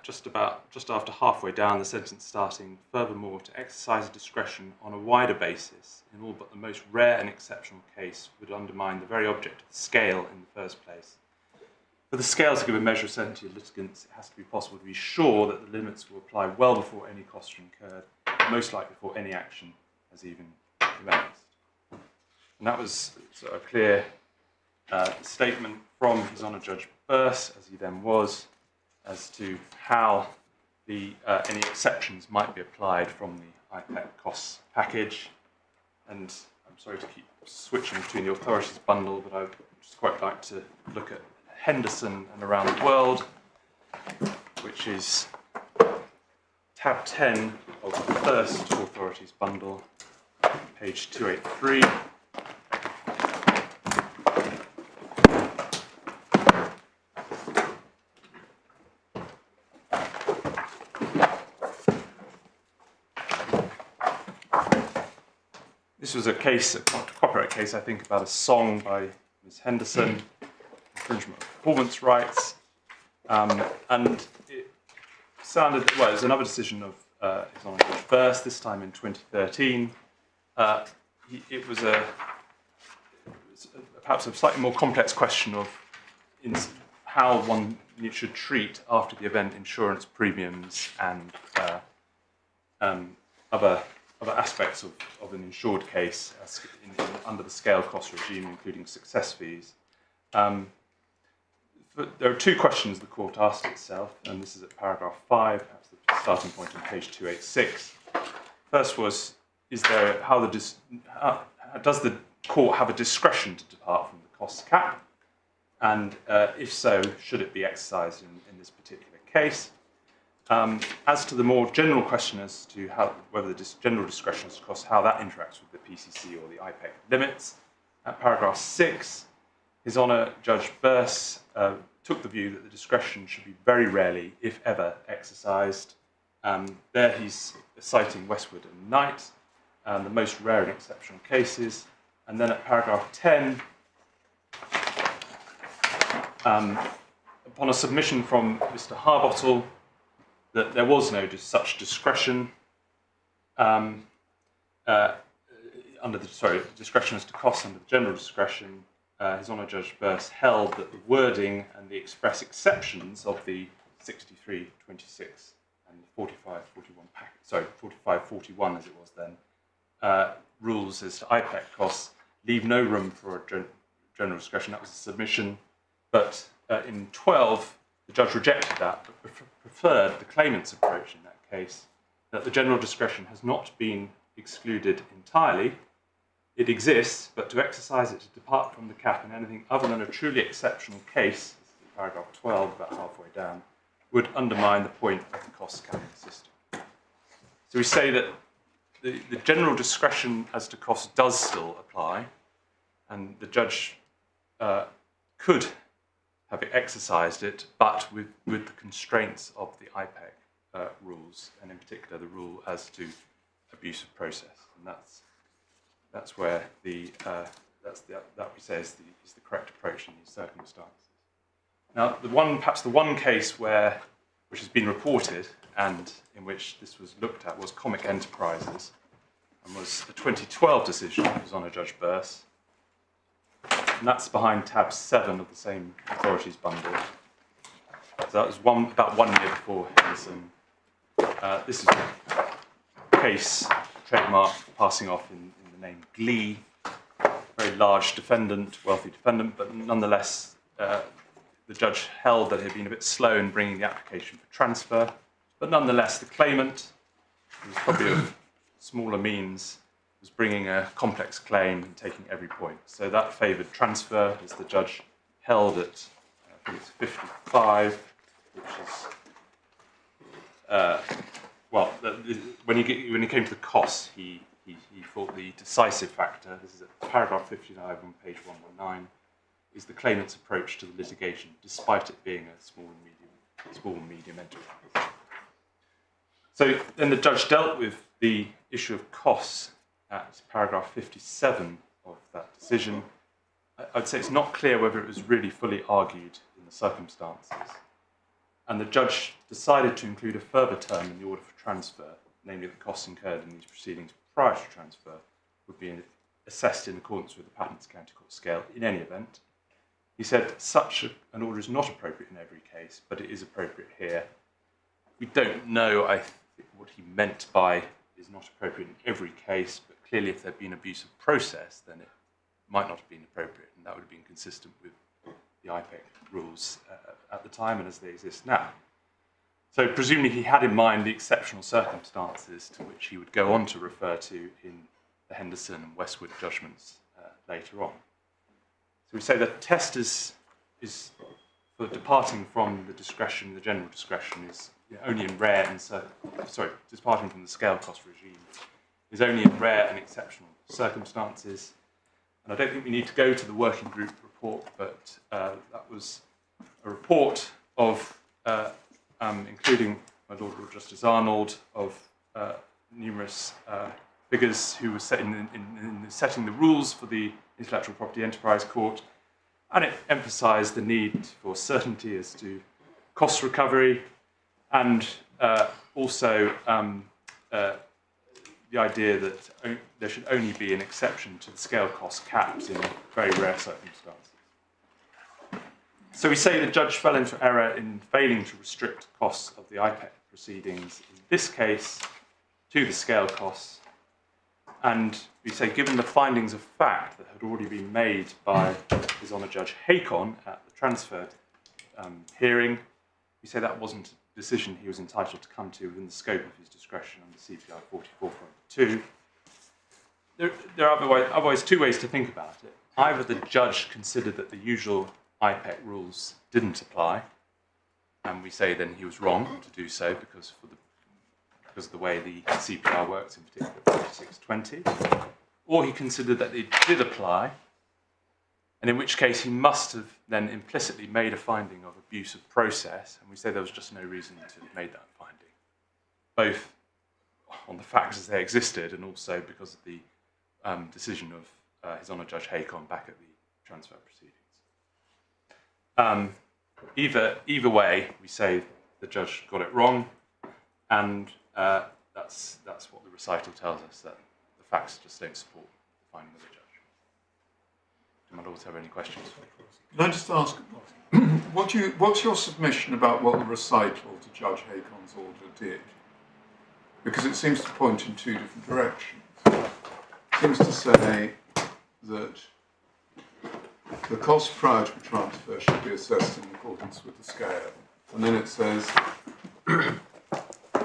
just after halfway down the sentence starting, furthermore, to exercise discretion on a wider basis in all but the most rare and exceptional case would undermine the very object of the scale in the first place. For the scale to give a measure of certainty of litigants, it has to be possible to be sure that the limits will apply well before any costs are incurred, most likely before any action has even commenced. And that was sort of a clear statement from His Honour Judge Burse, as he then was, as to how any exceptions might be applied from the IPEC costs package. And I'm sorry to keep switching between the authorities bundle, but I'd just quite like to look at Henderson and Around the World, which is tab 10 of the first authorities bundle, page 283. This was a case, a copyright case, I think, about a song by Ms. Henderson, infringement of performance rights, and it sounded, well, it was another decision of His Honour Judge Burse, this time in 2013. It was perhaps a slightly more complex question of how one should treat, after the event, insurance premiums and other aspects of an insured case under the scale cost regime, including success fees. There are two questions the court asked itself, and this is at paragraph 5, perhaps the starting point on page 286. First was, does the court have a discretion to depart from the cost cap? And if so, should it be exercised in this particular case? As to the more general question as to whether the general discretion as to cost, how that interacts with the PCC or the IPEC limits, at paragraph 6, His Honour Judge Burse took the view that the discretion should be very rarely, if ever, exercised. There he's citing Westwood and Knight, the most rare and exceptional cases. And then at paragraph 10, upon a submission from Mr. Harbottle that there was no such discretion discretion as to costs under the general discretion, His Honour Judge Burse held that the wording and the express exceptions of the 6326 and 4541 as it was then, rules as to IPEC costs leave no room for a general discretion. That was a submission, but in 12 the judge rejected that, but preferred the claimant's approach in that case, that the general discretion has not been excluded entirely. It exists, but to exercise it to depart from the cap in anything other than a truly exceptional case, paragraph 12, about halfway down, would undermine the point of the cost capping system. So we say that the general discretion as to cost does still apply, and the judge could have exercised it, but with the constraints of the IPEC rules, and in particular the rule as to abuse of process, and that's where that we say is the correct approach in these circumstances. Now, perhaps the one case which has been reported and in which this was looked at was Comic Enterprises, and was a 2012 decision of His Honour Judge Burse. and that's behind tab 7 of the same authorities bundle. So that was about 1 year before Henderson. This is a case, trademark, passing off in the name Glee. Very large defendant, wealthy defendant, but nonetheless, the judge held that he had been a bit slow in bringing the application for transfer. But nonetheless, the claimant, who was probably of smaller means, was bringing a complex claim and taking every point. So that favoured transfer, as the judge held at, I think it's 55, which is, when he came to the costs, he thought the decisive factor, this is at paragraph 59 on page 119, is the claimant's approach to the litigation, despite it being a small and medium enterprise. So then the judge dealt with the issue of costs at paragraph 57 of that decision. I'd say it's not clear whether it was really fully argued in the circumstances. And the judge decided to include a further term in the order for transfer, namely that costs incurred in these proceedings prior to transfer would be assessed in accordance with the Patents County Court scale in any event. He said such an order is not appropriate in every case, but it is appropriate here. We don't know, I think, what he meant by is not appropriate in every case, but clearly if there had been abuse of process, then it might not have been appropriate, and that would have been consistent with the IPEC rules at the time and as they exist now. So presumably he had in mind the exceptional circumstances to which he would go on to refer to in the Henderson and Westwood judgments later on. So we say the test is for departing from the discretion, the general discretion, is only in rare and departing from the scale cost regime is only in rare and exceptional circumstances. And I don't think we need to go to the working group report, but that was a report of including my Lord Justice Arnold, of numerous figures who were setting the rules for the Intellectual Property Enterprise Court, and it emphasised the need for certainty as to cost recovery, and also the idea that there should only be an exception to the scale cost caps in very rare circumstances. So we say the judge fell into error in failing to restrict costs of the IPEC proceedings, in this case, to the scale costs. And we say, given the findings of fact that had already been made by His Honour Judge Hakon at the transfer hearing, we say that wasn't a decision he was entitled to come to within the scope of his discretion under CPI 44.2. There are otherwise two ways to think about it. Either the judge considered that the usual IPEC rules didn't apply, and we say then he was wrong to do so because of the way the CPR works, in particular 4620, or he considered that it did apply, and in which case he must have then implicitly made a finding of abuse of process, and we say there was just no reason to have made that finding, both on the facts as they existed and also because of the decision of His Honour Judge Hakon back at the transfer proceedings. Either way, we say the judge got it wrong, and that's what the recital tells us, that the facts just don't support the finding of the judge. Do my lords have any questions? Can I just ask, what's your submission about what the recital to Judge Hakon's order did? Because it seems to point in two different directions. It seems to say that the cost prior to transfer should be assessed in accordance with the scale. And then it says,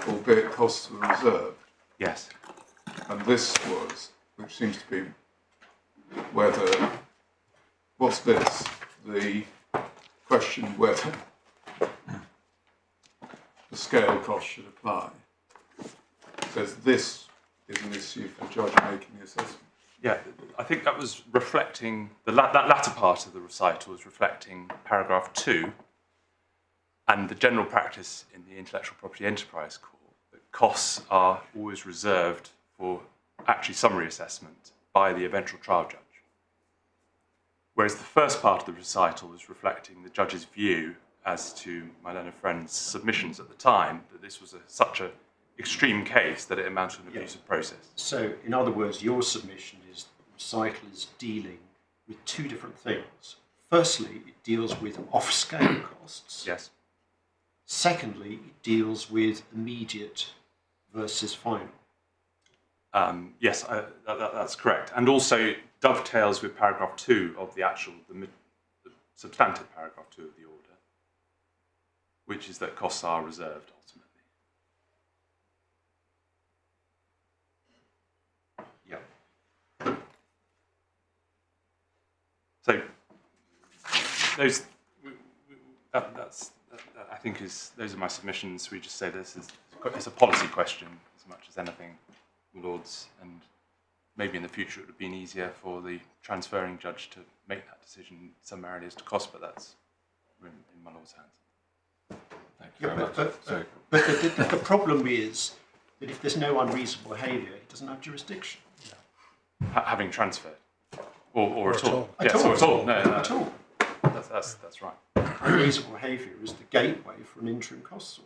albeit costs were reserved. Yes. And this was, which seems to be whether, what's this? The question whether the scale cost should apply. It says this is an issue for the judge making the assessment. Yeah, I think that was reflecting, that latter part of the recital was reflecting paragraph 2 and the general practice in the Intellectual Property Enterprise Court that costs are always reserved for actually summary assessment by the eventual trial judge. Whereas the first part of the recital was reflecting the judge's view as to my learned friend's submissions at the time, that this was such an extreme case that it amounted to an abusive process. So, in other words, your submission is the recital is dealing with two different things. Firstly, it deals with off-scale costs. Yes. Secondly, it deals with immediate versus final. Yes, that's correct. And also dovetails with paragraph 2 of the substantive paragraph 2 of the order, which is that costs are reserved ultimately. Yeah. So those, I think those are my submissions. We just say it's a policy question as much as anything, Lords, and maybe in the future it would have been easier for the transferring judge to make that decision summarily as to cost, but that's in my Lord's hands. Thank you very much. But the problem is that if there's no unreasonable behaviour, he doesn't have jurisdiction. Having transferred, or at all. At Yes, all. or at all. No, At all. That's right. Unreasonable behaviour is the gateway for an interim cost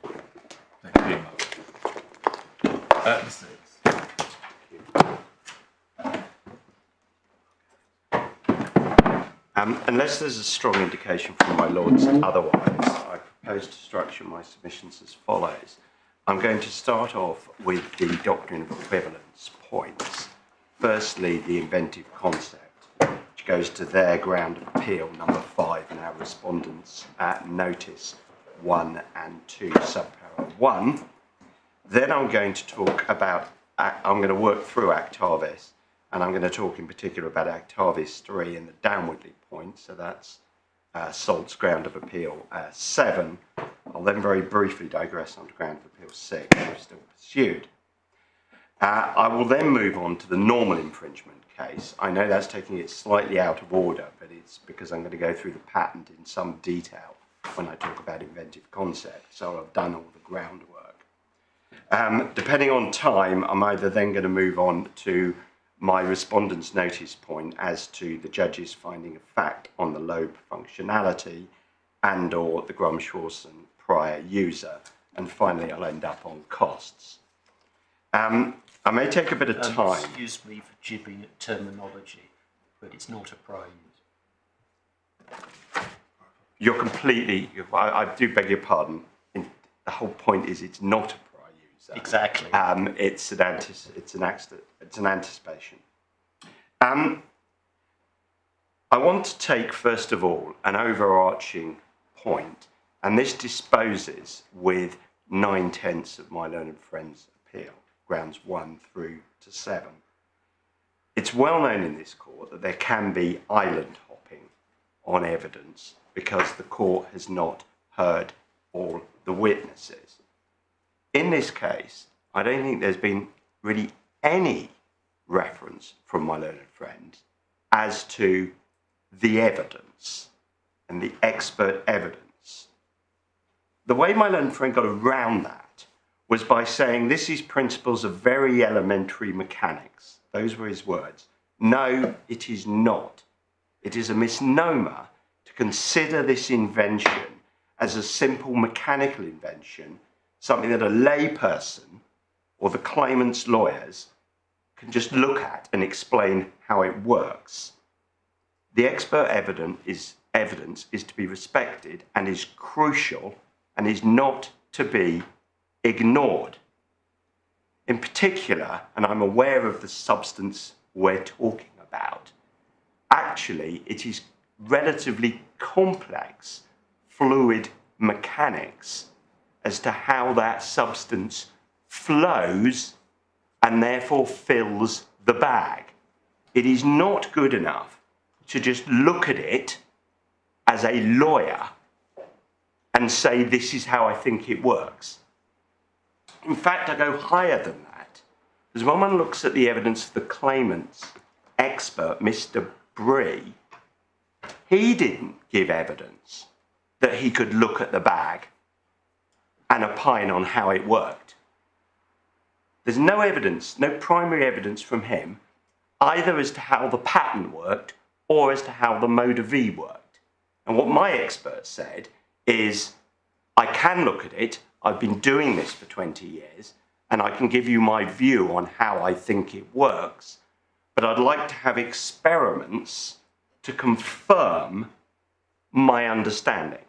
order. Thank you. Mr. Davis. Unless there's a strong indication from my lords otherwise, I propose to structure my submissions as follows. I'm going to start off with the doctrine of equivalence points. Firstly, the inventive concept, which goes to their ground of appeal, number 5, in our respondents' notice 1 and 2, subparagraph 1. Then I'm going to talk about, I'm going to work through Actavis, and I'm going to talk in particular about Actavis 3 and the downwardly point, so that's Salt's ground of appeal 7. I'll then very briefly digress onto ground of appeal 6, which is still pursued. I will then move on to the normal infringement case. I know that's taking it slightly out of order, but it's because I'm going to go through the patent in some detail when I talk about inventive concept, so I've done all the groundwork. Depending on time, I'm either then going to move on to my respondent's notice point as to the judge's finding of fact on the lobe functionality and or the Grum-Schwarzen prior user, and finally I'll end up on costs. I may take a bit of time. Excuse me for jibbing at terminology, but it's not a prior user. You're completely, I do beg your pardon, the whole point is it's not a prior user. Exactly. It's an anticipation. I want to take, first of all, an overarching point, and this disposes with 9/10 of my learned friend's appeal, grounds 1 through to 7. It's well known in this court that there can be island hopping on evidence because the court has not heard all the witnesses. In this case, I don't think there's been really any reference from my learned friend as to the evidence and the expert evidence. The way my learned friend got around that was by saying this is principles of very elementary mechanics. Those were his words. No, it is not. It is a misnomer to consider this invention as a simple mechanical invention, something that a layperson or the claimant's lawyers can just look at and explain how it works. The expert evidence is to be respected and is crucial and is not to be ignored. In particular, and I'm aware of the substance we're talking about, actually it is relatively complex fluid mechanics as to how that substance flows and therefore fills the bag. It is not good enough to just look at it as a lawyer and say this is how I think it works. In fact, I go higher than that, because when one looks at the evidence of the claimant's expert, Mr. Bree, he didn't give evidence that he could look at the bag and opine on how it worked. There's no evidence, no primary evidence from him, either as to how the patent worked or as to how the ModaVi worked. And what my expert said is, I can look at it, I've been doing this for 20 years, and I can give you my view on how I think it works, but I'd like to have experiments to confirm my understanding.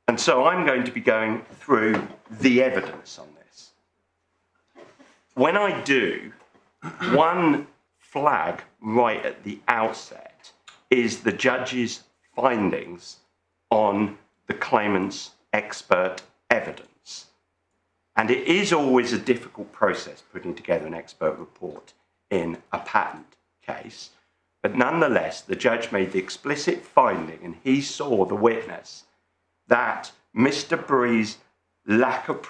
And so I'm going to be going through the evidence on this. When I do, one flag right at the outset is the judge's findings on the claimant's expert evidence. And it is always a difficult process putting together an expert report in a patent case, but nonetheless, the judge made the explicit finding, and he saw the witness, that Mr. Bree's lack of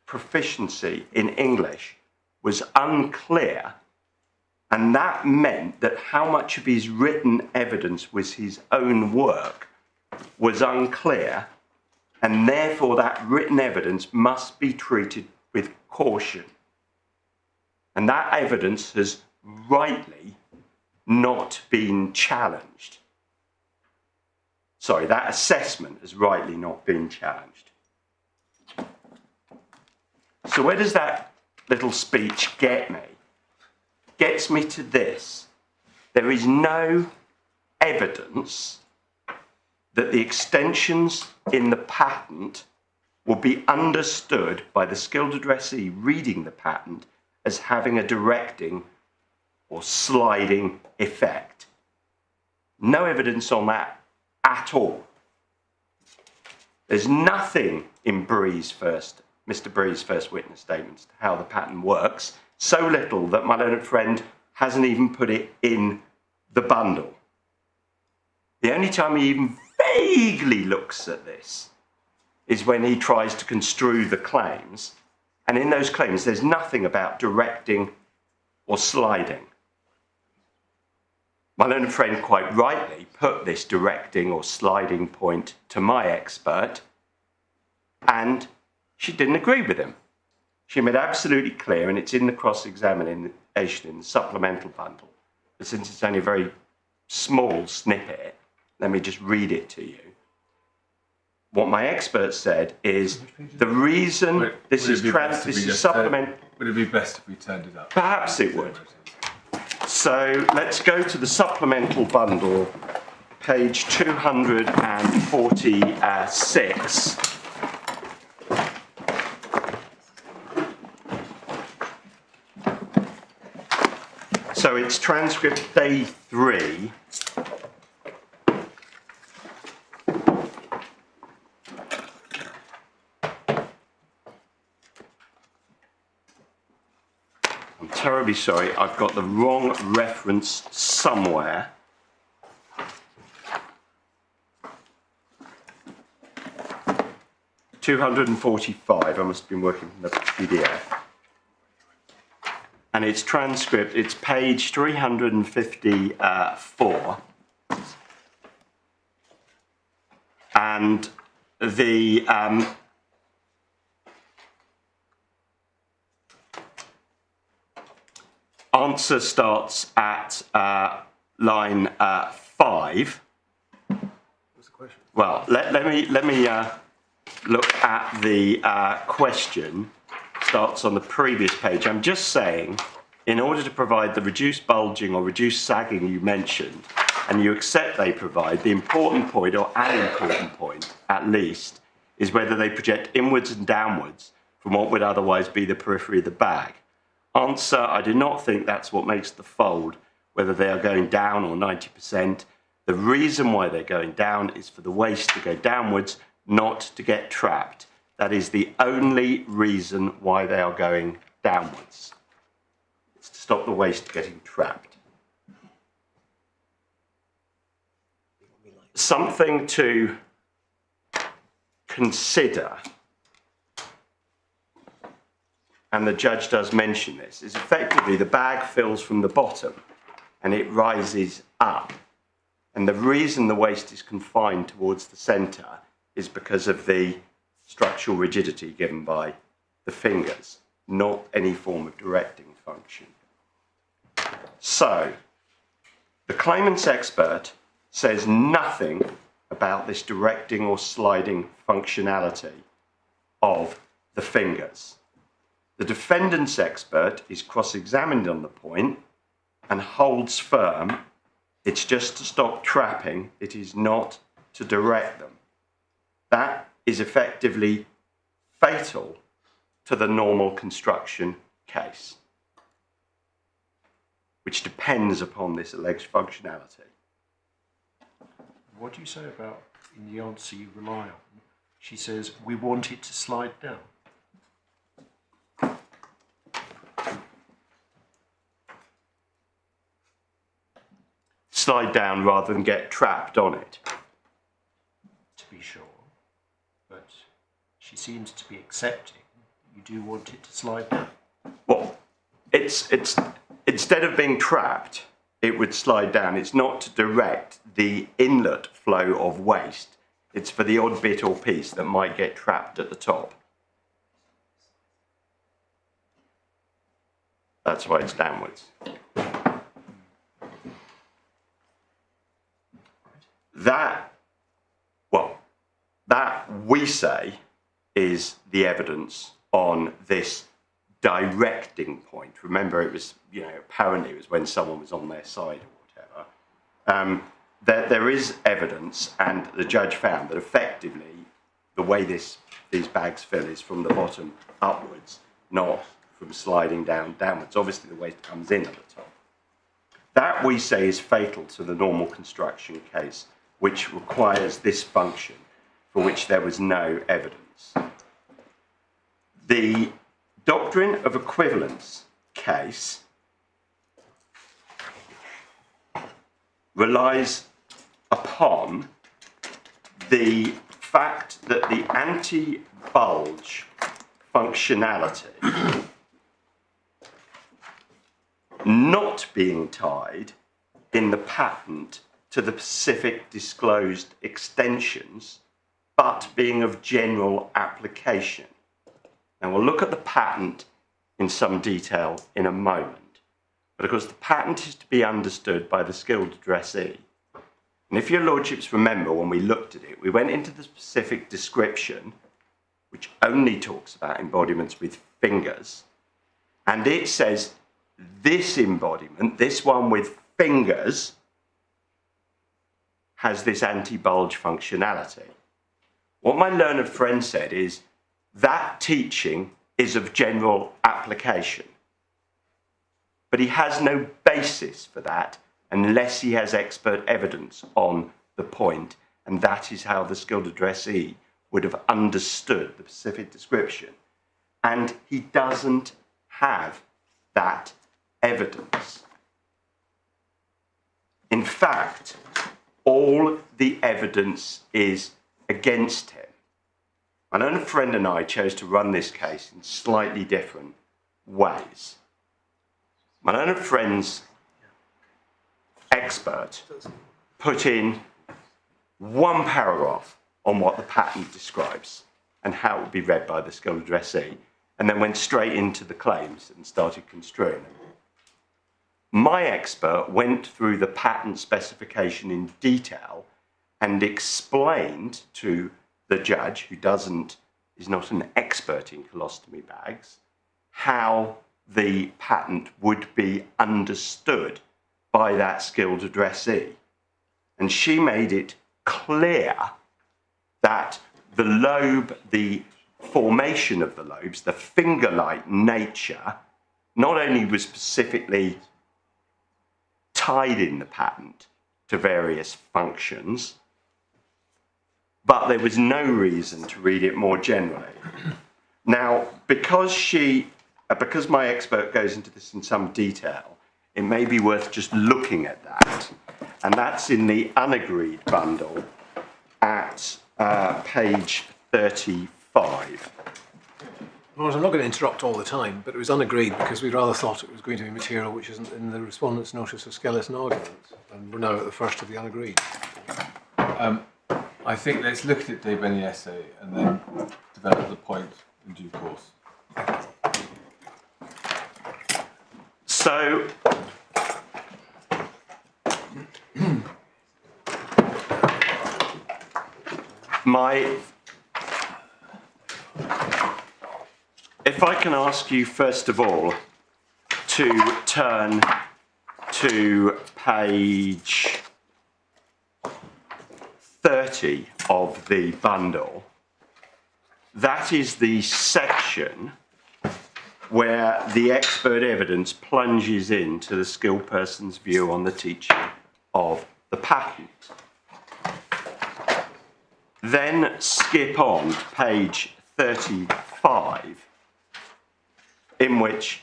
proficiency in English was unclear, and that meant that how much of his written evidence was his own work was unclear, and therefore that written evidence must be treated with caution. And that evidence has rightly not been challenged. Sorry, that assessment has rightly not been challenged. So where does that little speech get me? Gets me to this. There is no evidence that the extensions in the patent will be understood by the skilled addressee reading the patent as having a directing or sliding effect. No evidence on that at all. There's nothing in Mr. Bree's first witness statements to how the patent works, so little that my learned friend hasn't even put it in the bundle. The only time he even vaguely looks at this is when he tries to construe the claims, and in those claims there's nothing about directing or sliding. My learned friend quite rightly put this directing or sliding point to my expert, and she didn't agree with him. She made absolutely clear, and it's in the cross-examination in the supplemental bundle, but since it's only a very small snippet, let me just read it to you. What my expert said is the reason this is supplemental. Would it be best if we turned it up? Perhaps it would. So let's go to the supplemental bundle, page 246. So it's transcript day 3. I'm terribly sorry, I've got the wrong reference somewhere. $245, I must have been working from the PDF. And it's transcript, it's page 354. And the answer starts at line 5. What's the question? Well, let me look at the question. Starts on the previous page. I'm just saying, in order to provide the reduced bulging or reduced sagging you mentioned, and you accept they provide, the important point, or an important point at least, is whether they project inwards and downwards from what would otherwise be the periphery of the bag. Answer, I do not think that's what makes the fold, whether they are going down or 90%. The reason why they're going down is for the waste to go downwards, not to get trapped. That is the only reason why they are going downwards. It's to stop the waste getting trapped. Something to consider, and the judge does mention this, is effectively the bag fills from the bottom and it rises up. And the reason the waste is confined towards the centre is because of the structural rigidity given by the fingers, not any form of directing function. So, the claimant's expert says nothing about this directing or sliding functionality of the fingers. The defendant's expert is cross-examined on the point and holds firm it's just to stop trapping, it is not to direct them. That is effectively fatal to the normal construction case, which depends upon this alleged functionality. What do you say about, in the answer you rely on, she says, we want it to slide down? Slide down rather than get trapped on it. To be sure, but she seems to be accepting you do want it to slide down. Well, it's instead of being trapped, it would slide down. It's not to direct the inlet flow of waste. It's for the odd bit or piece that might get trapped at the top. That's why it's downwards. That we say is the evidence on this directing point. Remember, it was, apparently it was when someone was on their side or whatever. There is evidence, and the judge found that effectively the way these bags fill is from the bottom upwards, not from sliding downwards. Obviously, the waste comes in at the top. That, we say, is fatal to the normal construction case, which requires this function, for which there was no evidence. The doctrine of equivalence case relies upon the fact that the anti-bulge functionality not being tied in the patent to the specific disclosed extensions, but being of general application. Now, we'll look at the patent in some detail in a moment, but of course the patent is to be understood by the skilled addressee. And if your lordships remember, when we looked at it, we went into the specific description, which only talks about embodiments with fingers, and it says this embodiment, this one with fingers, has this anti-bulge functionality. What my learned friend said is that teaching is of general application, but he has no basis for that unless he has expert evidence on the point, and that is how the skilled addressee would have understood the specific description. And he doesn't have that evidence. In fact, all the evidence is against him. My learned friend and I chose to run this case in slightly different ways. My learned friend's expert put in one paragraph on what the patent describes and how it would be read by the skilled addressee, and then went straight into the claims and started construing them. My expert went through the patent specification in detail and explained to the judge, who is not an expert in colostomy bags, how the patent would be understood by that skilled addressee. And she made it clear that the lobe, the formation of the lobes, the finger-like nature, not only was specifically tied in the patent to various functions, but there was no reason to read it more generally. Now, because my expert goes into this in some detail, it may be worth just looking at that. And that's in the unagreed bundle at page 35. Lawrence, I'm not going to interrupt all the time, but it was unagreed because we rather thought it was going to be material which isn't in the Respondent's notice of skeleton arguments. And we're now at the first of the unagreed. I think let's look at it, Dave, any essay, and then develop the point in due course. So, if I can ask you first of all to turn to page 30 of the bundle. That is the section where the expert evidence plunges into the skilled person's view on the teaching of the patent. Then skip on to page 35, in which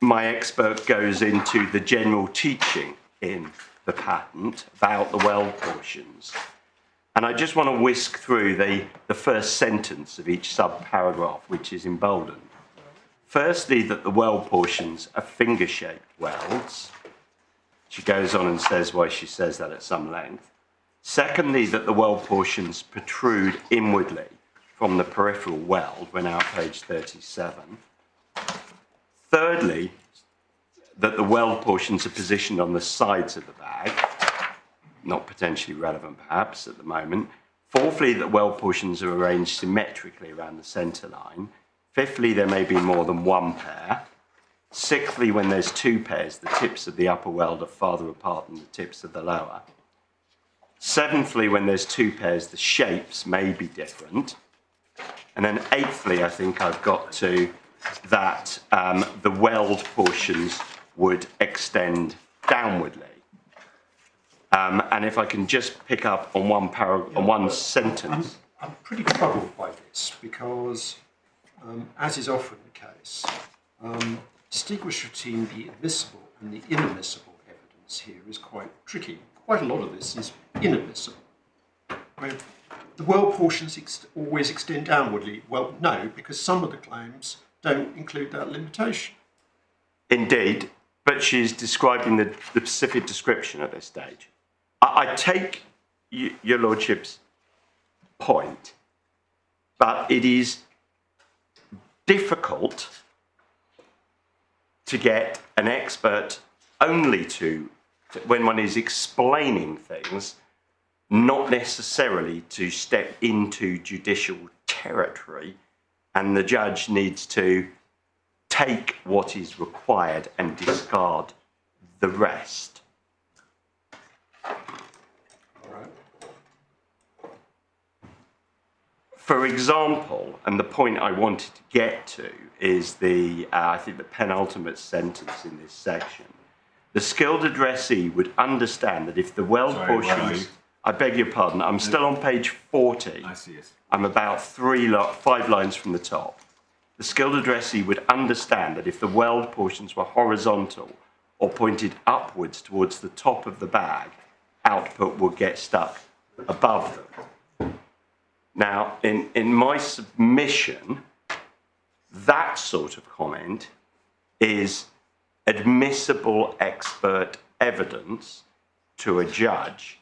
my expert goes into the general teaching in the patent about the weld portions. And I just want to whisk through the first sentence of each sub-paragraph, which is emboldened. Firstly, that the weld portions are finger-shaped welds. She goes on and says why she says that at some length. Secondly, that the weld portions protrude inwardly from the peripheral weld, we're now at page 37. Thirdly, that the weld portions are positioned on the sides of the bag, not potentially relevant perhaps at the moment. Fourthly, that weld portions are arranged symmetrically around the centre line. Fifthly, there may be more than one pair. Sixthly, when there's two pairs, the tips of the upper weld are farther apart than the tips of the lower. Seventhly, when there's two pairs, the shapes may be different. And then eighthly, I think I've got to that the weld portions would extend downwardly. And if I can just pick up on one sentence. I'm pretty troubled by this because, as is often the case, distinguish between the admissible and the inadmissible evidence here is quite tricky. Quite a lot of this is inadmissible. I mean, the weld portions always extend downwardly. Well, no, because some of the claims don't include that limitation. Indeed, but she's describing the specific description at this stage. I take your lordship's point, but it is difficult to get an expert only to, when one is explaining things, not necessarily to step into judicial territory, and the judge needs to take what is required and discard the rest. For example, and the point I wanted to get to is I think the penultimate sentence in this section. The skilled addressee would understand that if the weld portions... I beg your pardon, I'm still on page 40. I see it. I'm about 5 lines from the top. The skilled addressee would understand that if the weld portions were horizontal or pointed upwards towards the top of the bag, output would get stuck above them. Now, in my submission, that sort of comment is admissible expert evidence to a judge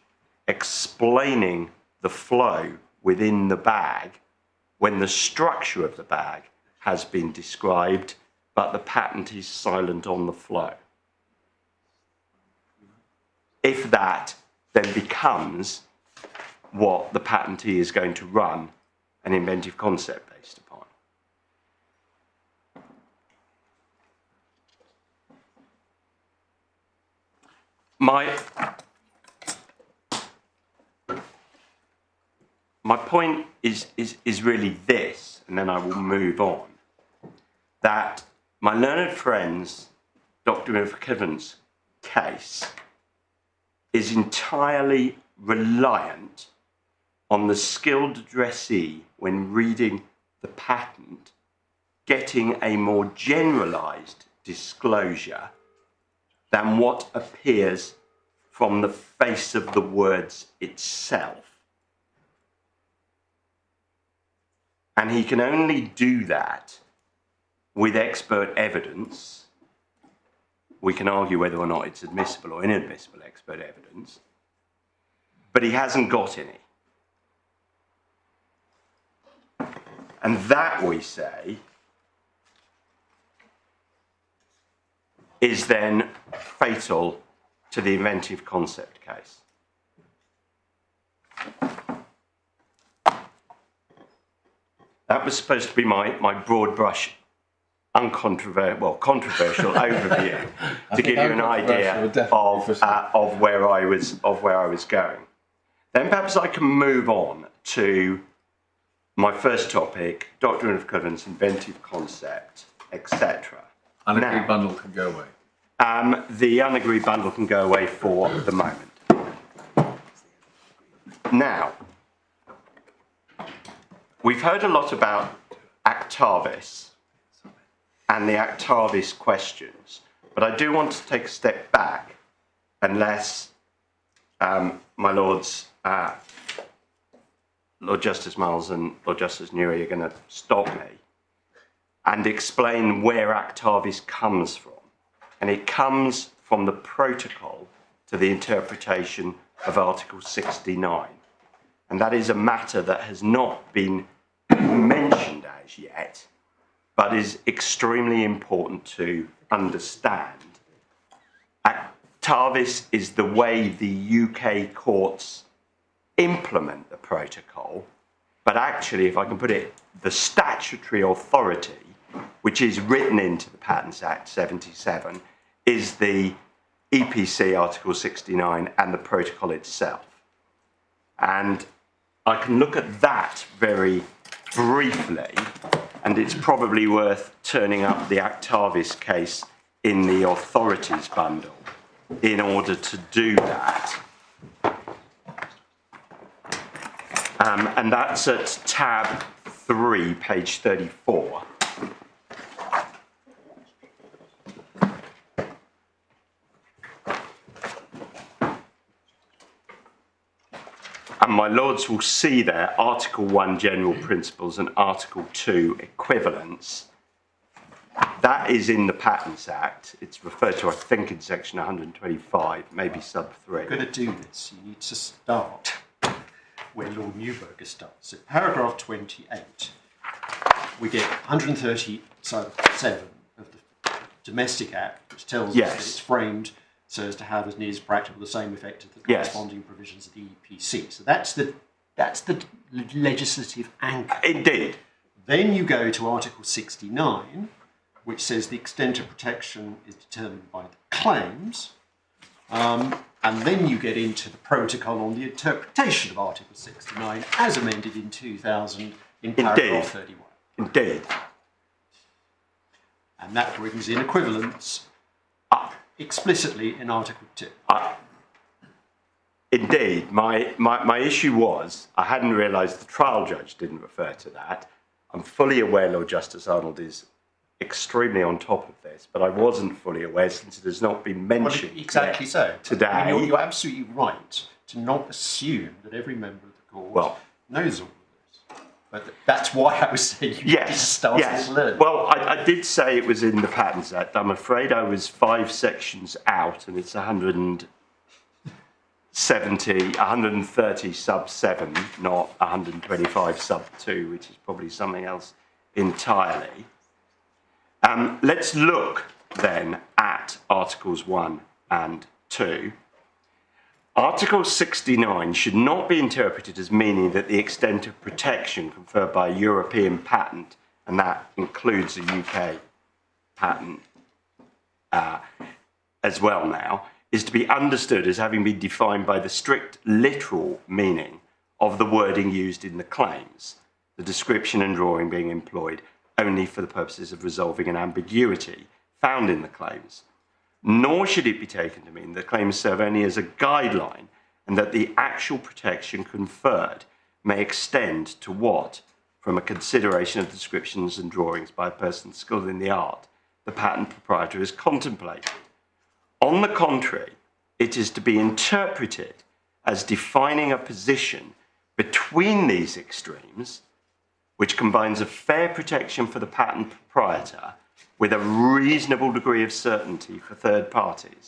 explaining the flow within the bag when the structure of the bag has been described, but the patent is silent on the flow. If that then becomes what the patentee is going to run an inventive concept based upon. My point is really this, and then I will move on, that my learned friend's Dr. McKibben's case is entirely reliant on the skilled addressee, when reading the patent, getting a more generalized disclosure than what appears from the face of the words itself. And he can only do that with expert evidence. We can argue whether or not it's admissible or inadmissible expert evidence, but he hasn't got any. And that, we say, is then fatal to the inventive concept case. That was supposed to be my broad brush controversial overview to give you an idea of where I was going. Then perhaps I can move on to my first topic: doctrine of equivalence, inventive concept, etc. Unagreed bundle can go away. The unagreed bundle can go away for the moment. Now, we've heard a lot about Actavis and the Actavis questions, but I do want to take a step back, unless my lords, Lord Justice Miles and Lord Justice Newey, are going to stop me and explain where Actavis comes from. And it comes from the protocol to the interpretation of Article 69. And that is a matter that has not been mentioned as yet, but is extremely important to understand. Actavis is the way the UK courts implement the protocol, but actually, if I can put it, the statutory authority, which is written into the Patents Act 77, is the EPC Article 69 and the protocol itself. And I can look at that very briefly, and it's probably worth turning up the Actavis case in the authorities bundle in order to do that. And that's at tab 3, page 34. And my lords will see there Article 1 general principles and Article 2 equivalence. That is in the Patents Act. It's referred to, I think, in section 125, maybe sub 3. If you're going to do this, you need to start where Lord Newberger starts. So paragraph 28, we get 137 of the Domestic Act, which tells us that it's framed so as to have as near as practical the same effect as the corresponding provisions of the EPC. So that's the legislative anchor. Indeed. Then you go to Article 69, which says the extent of protection is determined by the claims. And then you get into the protocol on the interpretation of Article 69 as amended in 2000 in paragraph 31. Indeed. And that brings in equivalence explicitly in Article 2. Indeed. My issue was, I hadn't realised the trial judge didn't refer to that. I'm fully aware Lord Justice Arnold is extremely on top of this, but I wasn't fully aware since it has not been mentioned exactly so. Today. I mean, you're absolutely right to not assume that every member of the court knows all of this. But that's why I was saying you need to start to learn. Well, I did say it was in the Patents Act. I'm afraid I was 5 sections out, and it's 130 sub 7, not 125 sub 2, which is probably something else entirely. Let's look then at Articles 1 and 2. Article 69 should not be interpreted as meaning that the extent of protection conferred by a European patent, and that includes a UK patent as well now, is to be understood as having been defined by the strict literal meaning of the wording used in the claims, the description and drawing being employed only for the purposes of resolving an ambiguity found in the claims. Nor should it be taken to mean that claims serve only as a guideline and that the actual protection conferred may extend to what, from a consideration of descriptions and drawings by a person skilled in the art, the patent proprietor has contemplated. On the contrary, it is to be interpreted as defining a position between these extremes, which combines a fair protection for the patent proprietor with a reasonable degree of certainty for third parties.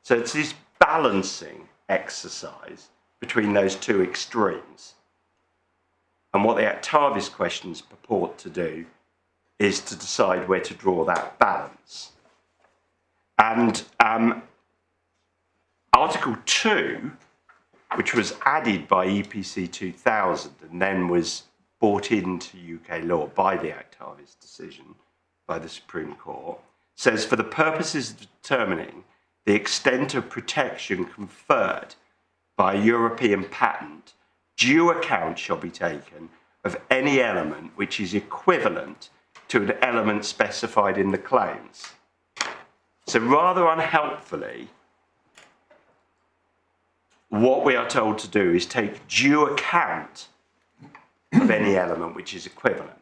So it's this balancing exercise between those two extremes. And what the Actavis questions purport to do is to decide where to draw that balance. And Article 2, which was added by EPC 2000 and then was brought into UK law by the Actavis decision, by the Supreme Court, says for the purposes of determining the extent of protection conferred by a European patent, due account shall be taken of any element which is equivalent to an element specified in the claims. So rather unhelpfully, what we are told to do is take due account of any element which is equivalent.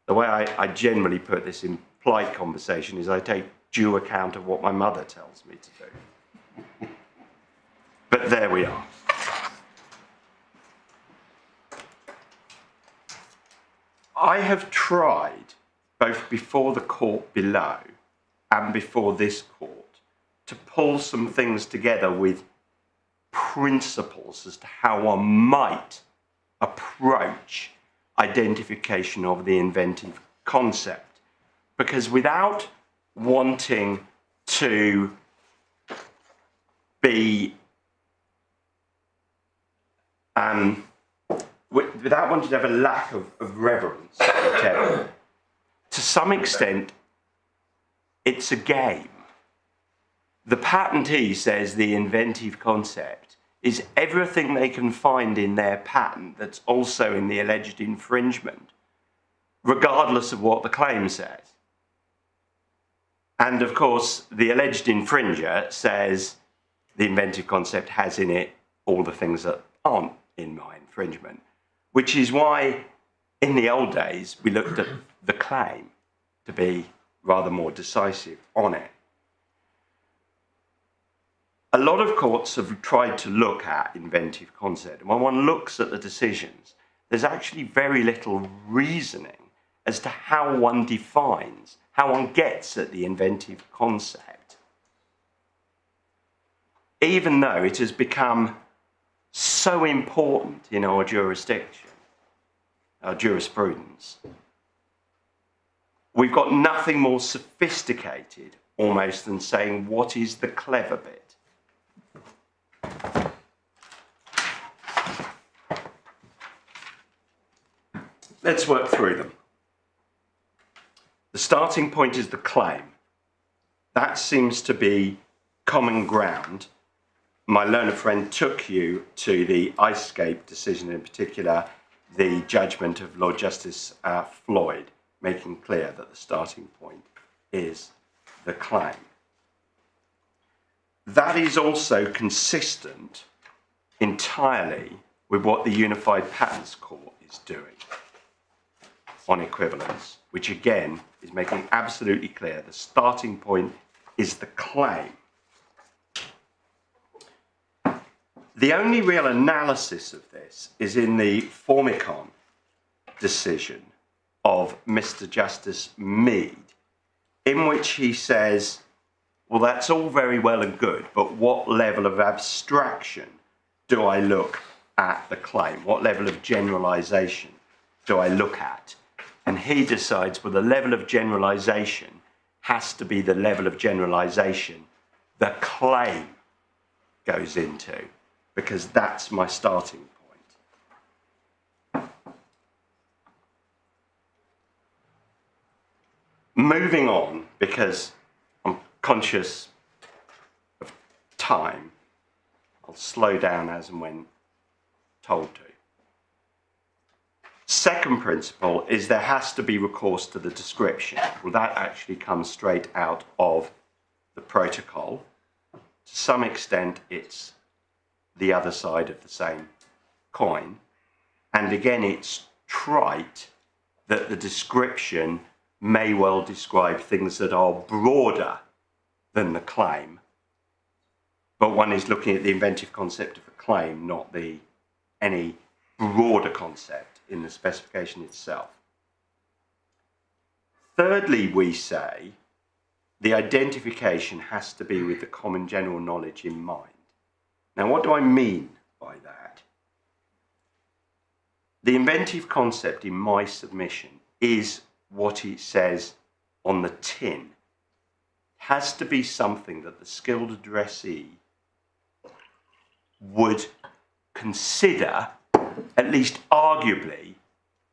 The way I generally put this in polite conversation is I take due account of what my mother tells me to do. But there we are. I have tried, both before the court below and before this court, to pull some things together with principles as to how one might approach identification of the inventive concept. Because without wanting to be without wanting to have a lack of reverence or whatever, to some extent it's a game. The patentee says the inventive concept is everything they can find in their patent that's also in the alleged infringement, regardless of what the claim says. And of course, the alleged infringer says the inventive concept has in it all the things that aren't in my infringement, which is why in the old days we looked at the claim to be rather more decisive on it. A lot of courts have tried to look at inventive concept, and when one looks at the decisions, there's actually very little reasoning as to how one defines, how one gets at the inventive concept, even though it has become so important in our jurisdiction, our jurisprudence. We've got nothing more sophisticated almost than saying what is the clever bit. Let's work through them. The starting point is the claim. That seems to be common ground. My learned friend took you to the Icescape decision, in particular the judgment of Lord Justice Floyd, making clear that the starting point is the claim. That is also consistent entirely with what the Unified Patents Court is doing on equivalence, which again is making absolutely clear the starting point is the claim. The only real analysis of this is in the Formicon decision of Mr. Justice Mead, in which he says, well, that's all very well and good, but what level of abstraction do I look at the claim? What level of generalization do I look at? And he decides, well, the level of generalization has to be the level of generalization the claim goes into, because that's my starting point. Moving on, because I'm conscious of time, I'll slow down as and when told to. Second principle is there has to be recourse to the description. Well, that actually comes straight out of the protocol. To some extent, it's the other side of the same coin. And again, it's trite that the description may well describe things that are broader than the claim, but one is looking at the inventive concept of the claim, not any broader concept in the specification itself. Thirdly, we say the identification has to be with the common general knowledge in mind. Now, what do I mean by that? The inventive concept in my submission is what it says on the tin. It has to be something that the skilled addressee would consider, at least arguably,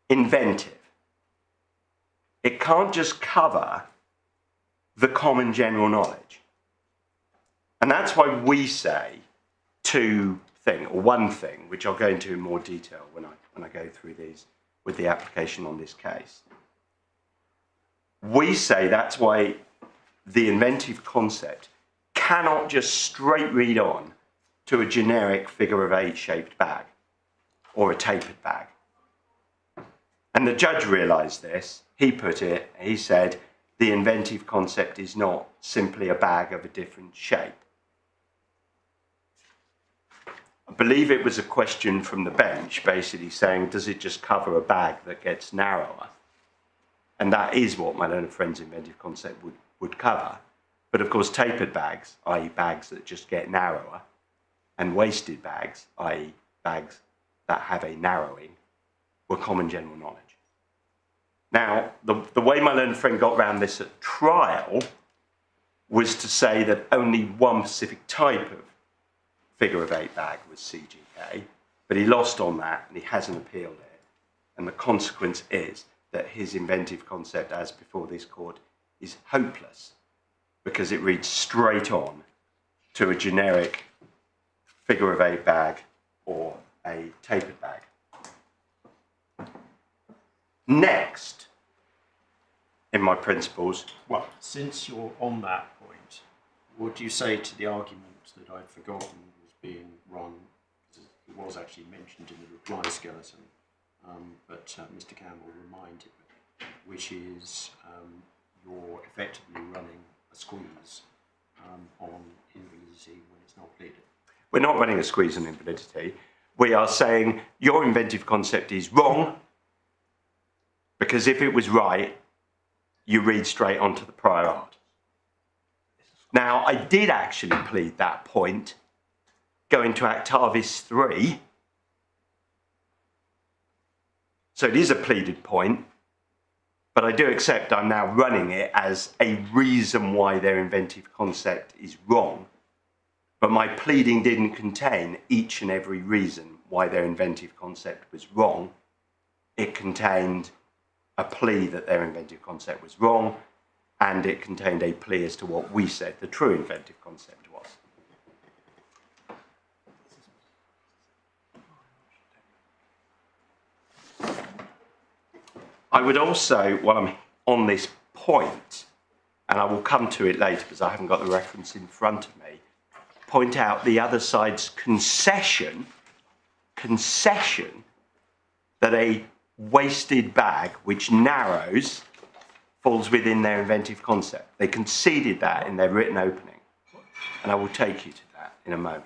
inventive. it can't just cover the common general knowledge. And that's why we say one thing, which I'll go into in more detail when I go through these with the application on this case. We say that's why the inventive concept cannot just straight read on to a generic figure of 8 shaped bag or a tapered bag. And the judge realised this. He put it, he said, the inventive concept is not simply a bag of a different shape. I believe it was a question from the bench basically saying, does it just cover a bag that gets narrower? And that is what my learned friend's inventive concept would cover. But of course, tapered bags, i.e. bags that just get narrower, and waisted bags, i.e. bags that have a narrowing, were common general knowledge. Now, the way my learned friend got around this at trial was to say that only one specific type of figure of 8 bag was CGK, but he lost on that and he hasn't appealed it. And the consequence is that his inventive concept, as before this court, is hopeless because it reads straight on to a generic figure of 8 bag or a tapered bag. Next, in my principles. Well, since you're on that point, what do you say to the argument that I'd forgotten was being run? It was actually mentioned in the reply skeleton, but Mr. Campbell reminded me, which is you're effectively running a squeeze on invalidity when it's not pleaded. We're not running a squeeze on invalidity. We are saying your inventive concept is wrong, because if it was right, you read straight onto the prior art. Now, I did actually plead that point going to Actavis 3. So it is a pleaded point, but I do accept I'm now running it as a reason why their inventive concept is wrong. But my pleading didn't contain each and every reason why their inventive concept was wrong. It contained a plea that their inventive concept was wrong, and it contained a plea as to what we said the true inventive concept was. I would also, while I'm on this point, and I will come to it later because I haven't got the reference in front of me, point out the other side's concession that a waisted bag which narrows falls within their inventive concept. They conceded that in their written opening, and I will take you to that in a moment.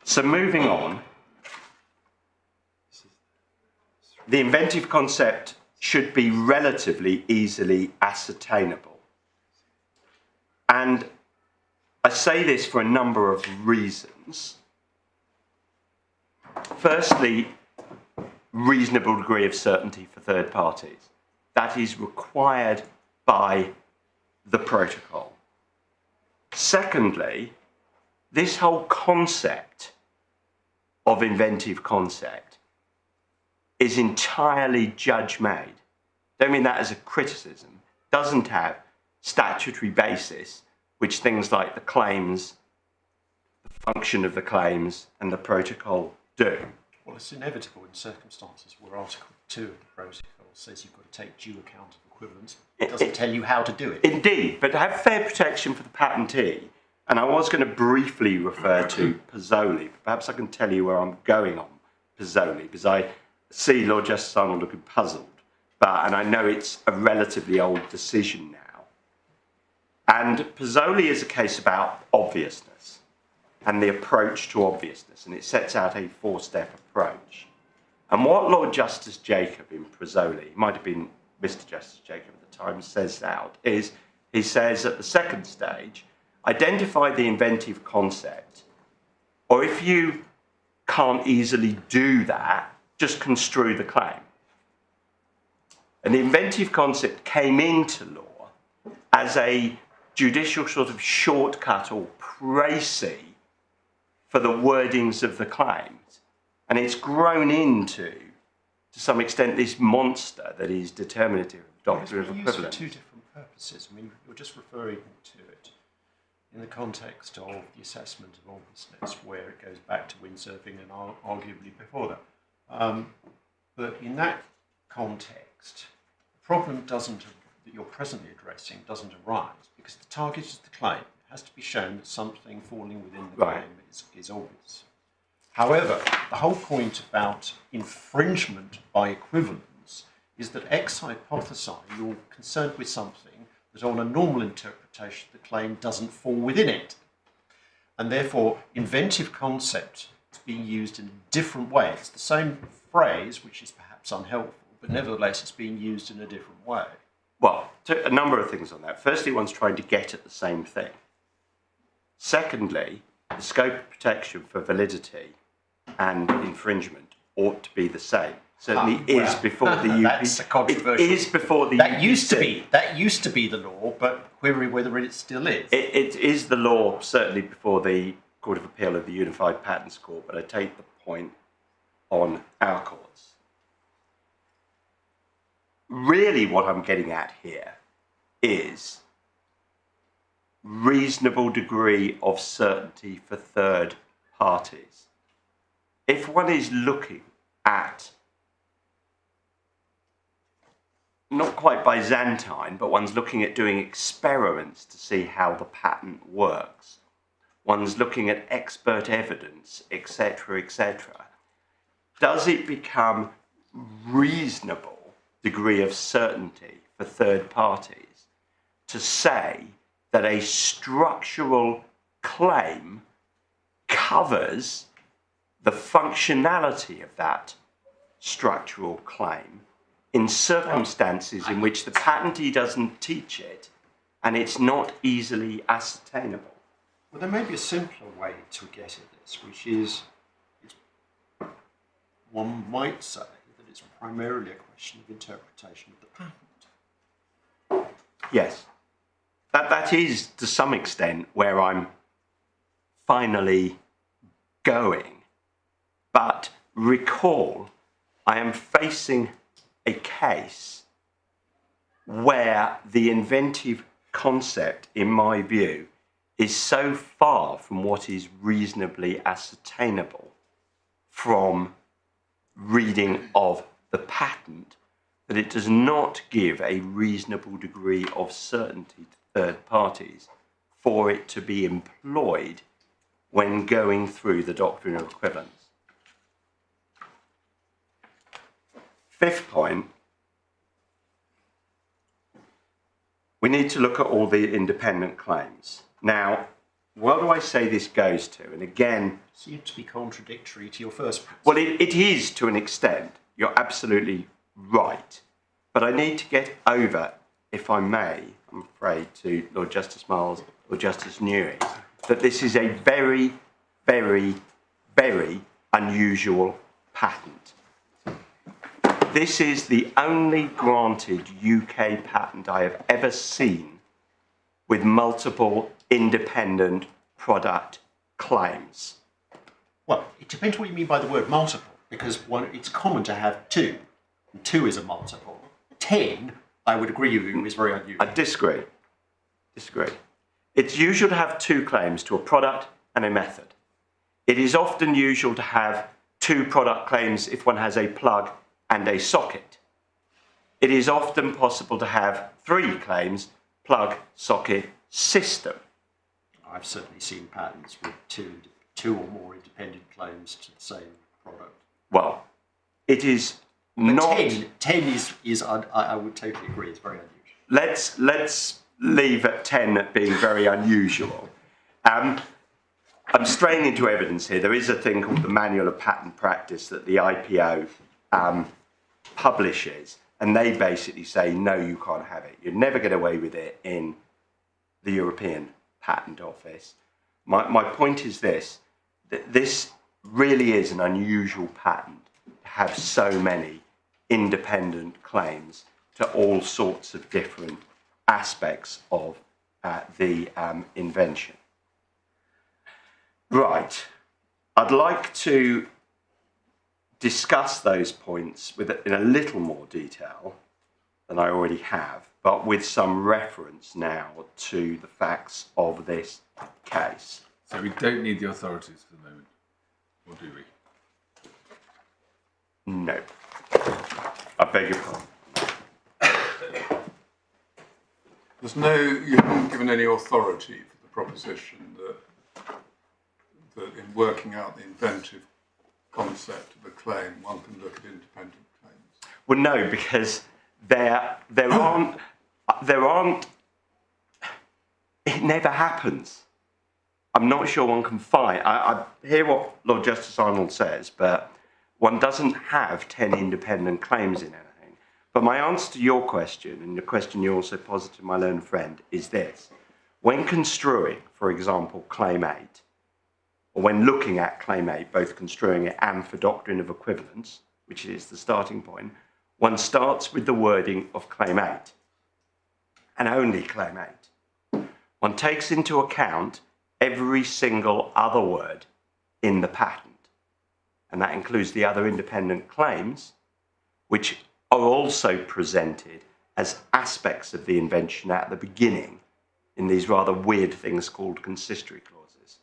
So moving on, the inventive concept should be relatively easily ascertainable. And I say this for a number of reasons. Firstly, reasonable degree of certainty for third parties. That is required by the protocol. Secondly, this whole concept of inventive concept is entirely judge-made. Don't mean that as a criticism. Doesn't have statutory basis, which things like the claims, the function of the claims, and the protocol do. Well, it's inevitable in circumstances where Article 2 of the protocol says you've got to take due account of equivalence. It doesn't tell you how to do it. Indeed, but to have fair protection for the patentee, and I was going to briefly refer to Pozzoli, but perhaps I can tell you where I'm going on Pozzoli, because I see Lord Justice Arnold looking puzzled, and I know it's a relatively old decision now. And Pozzoli is a case about obviousness and the approach to obviousness, and it sets out a 4-step approach. And what Lord Justice Jacob in Pozzoli, he might have been Mr. Justice Jacob at the time, says out is, he says at the second stage, identify the inventive concept, or if you can't easily do that, just construe the claim. And the inventive concept came into law as a judicial sort of shortcut or précis for the wordings of the claims. And it's grown into, to some extent, this monster that is determinative of doctrine of It's equivalence. used for two different purposes. I mean, you're just referring to it in the context of the assessment of obviousness, where it goes back to windsurfing and arguably before that. But in that context, the problem that you're presently addressing doesn't arise because the target is the claim. It has to be shown that something falling within the Right. claim is obvious. However, the whole point about infringement by equivalence is that ex hypothesi you're concerned with something that on a normal interpretation the claim doesn't fall within it. And therefore, inventive concept is being used in a different way. It's the same phrase, which is perhaps unhelpful, but nevertheless it's being used in a different way. Well, a number of things on that. Firstly, one's trying to get at the same thing. Secondly, the scope of protection for validity and infringement ought to be the same. Certainly is before the UP. That's a controversial. It is before the That UPC. used to be the law, but query whether it still is. It is the law, certainly before the Court of Appeal of the Unified Patents Court, but I take the point on our courts. Really what I'm getting at here is reasonable degree of certainty for third parties. If one is looking at, not quite Byzantine, but one's looking at doing experiments to see how the patent works, one's looking at expert evidence, etc., etc., does it become reasonable degree of certainty for third parties to say that a structural claim covers the functionality of that structural claim in circumstances in which the patentee doesn't teach it and it's not easily ascertainable? Well, there may be a simpler way to get at this, which is one might say that it's primarily a question of interpretation of the patent. Yes. That is, to some extent, where I'm finally going. But recall, I am facing a case where the inventive concept, in my view, is so far from what is reasonably ascertainable from reading of the patent that it does not give a reasonable degree of certainty to third parties for it to be employed when going through the doctrine of equivalence. Fifth point, we need to look at all the independent claims. Now, what do I say this goes to? And again, Seems to be contradictory to your first principle. well, it is to an extent. You're absolutely right. But I need to get over, if I may, I'm afraid, to Lord Justice Miles or Justice Newey, that this is a very, very, very unusual patent. This is the only granted UK patent I have ever seen with multiple independent product claims. Well, it depends what you mean by the word multiple, because it's common to have two, and two is a multiple. 10, I would agree with you, is very unusual. I disagree. It's usual to have two claims to a product and a method. It is often usual to have two product claims if one has a plug and a socket. It is often possible to have three claims, plug, socket, system. I've certainly seen patents with two or more independent claims to the same product. Well, it is But not... 10 is I would totally agree, it's very unusual. Let's leave at 10 being very unusual. I'm straying into evidence here. There is a thing called the Manual of Patent Practice that the IPO publishes, and they basically say, no, you can't have it. You'd never get away with it in the European Patent Office. My point is this, that this really is an unusual patent to have so many independent claims to all sorts of different aspects of the invention. Right, I'd like to discuss those points in a little more detail than I already have, but with some reference now to the facts of this case. So we don't need the authorities for the moment, or do we? No. I beg your pardon. You haven't given any authority for the proposition that in working out the inventive concept of a claim, one can look at independent claims. Well, no, because there aren't. It never happens. I'm not sure one can find. I hear what Lord Justice Arnold says, but one doesn't have 10 independent claims in anything. But my answer to your question, and the question you also posited, my learned friend, is this. When construing, for example, Claim 8, or when looking at Claim 8, both construing it and for doctrine of equivalence, which is the starting point, one starts with the wording of Claim 8, and only Claim 8. One takes into account every single other word in the patent, and that includes the other independent claims, which are also presented as aspects of the invention at the beginning in these rather weird things called consistory clauses.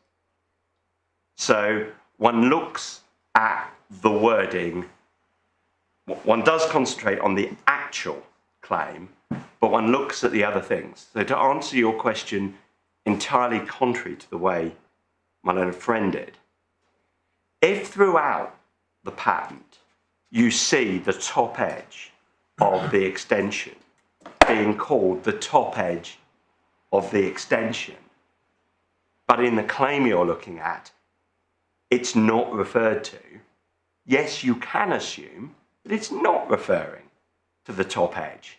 So one looks at the wording, one does concentrate on the actual claim, but one looks at the other things. So to answer your question entirely contrary to the way my learned friend did, if throughout the patent you see the top edge of the extension being called the top edge of the extension, but in the claim you're looking at, it's not referred to, yes, you can assume that it's not referring to the top edge,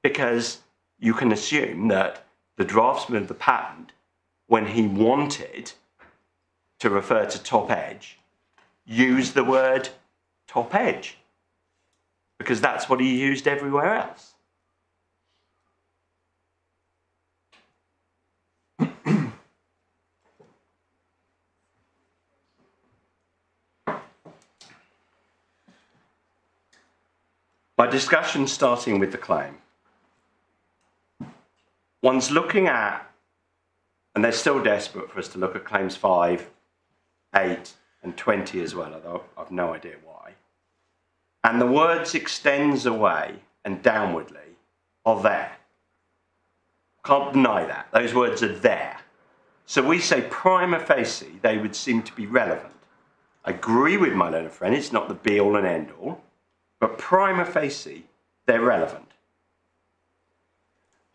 because you can assume that the draftsman of the patent, when he wanted to refer to top edge, used the word top edge, because that's what he used everywhere else. My discussion starting with the claim. One's looking at, and they're still desperate for us to look at claims 5, 8, and 20 as well, although I've no idea why. And the words extends away and downwardly are there. Can't deny that. Those words are there. So we say prima facie, they would seem to be relevant. I agree with my learned friend, it's not the be all and end all, but prima facie, they're relevant.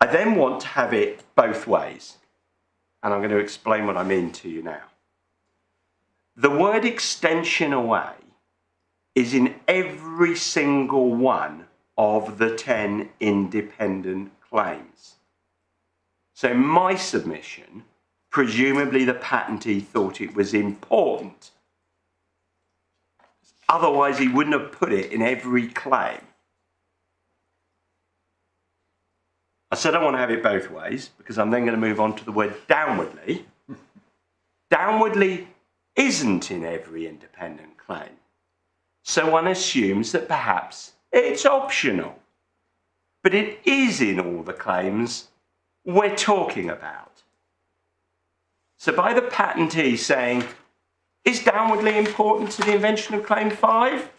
I then want to have it both ways, and I'm going to explain what I mean to you now. The word extension away is in every single one of the 10 independent claims. So my submission, presumably the patentee thought it was important. Otherwise, he wouldn't have put it in every claim. I said I want to have it both ways, because I'm then going to move on to the word downwardly. Downwardly isn't in every independent claim. So one assumes that perhaps it's optional. But it is in all the claims we're talking about. So by the patentee saying, is downwardly important to the invention of claim 5?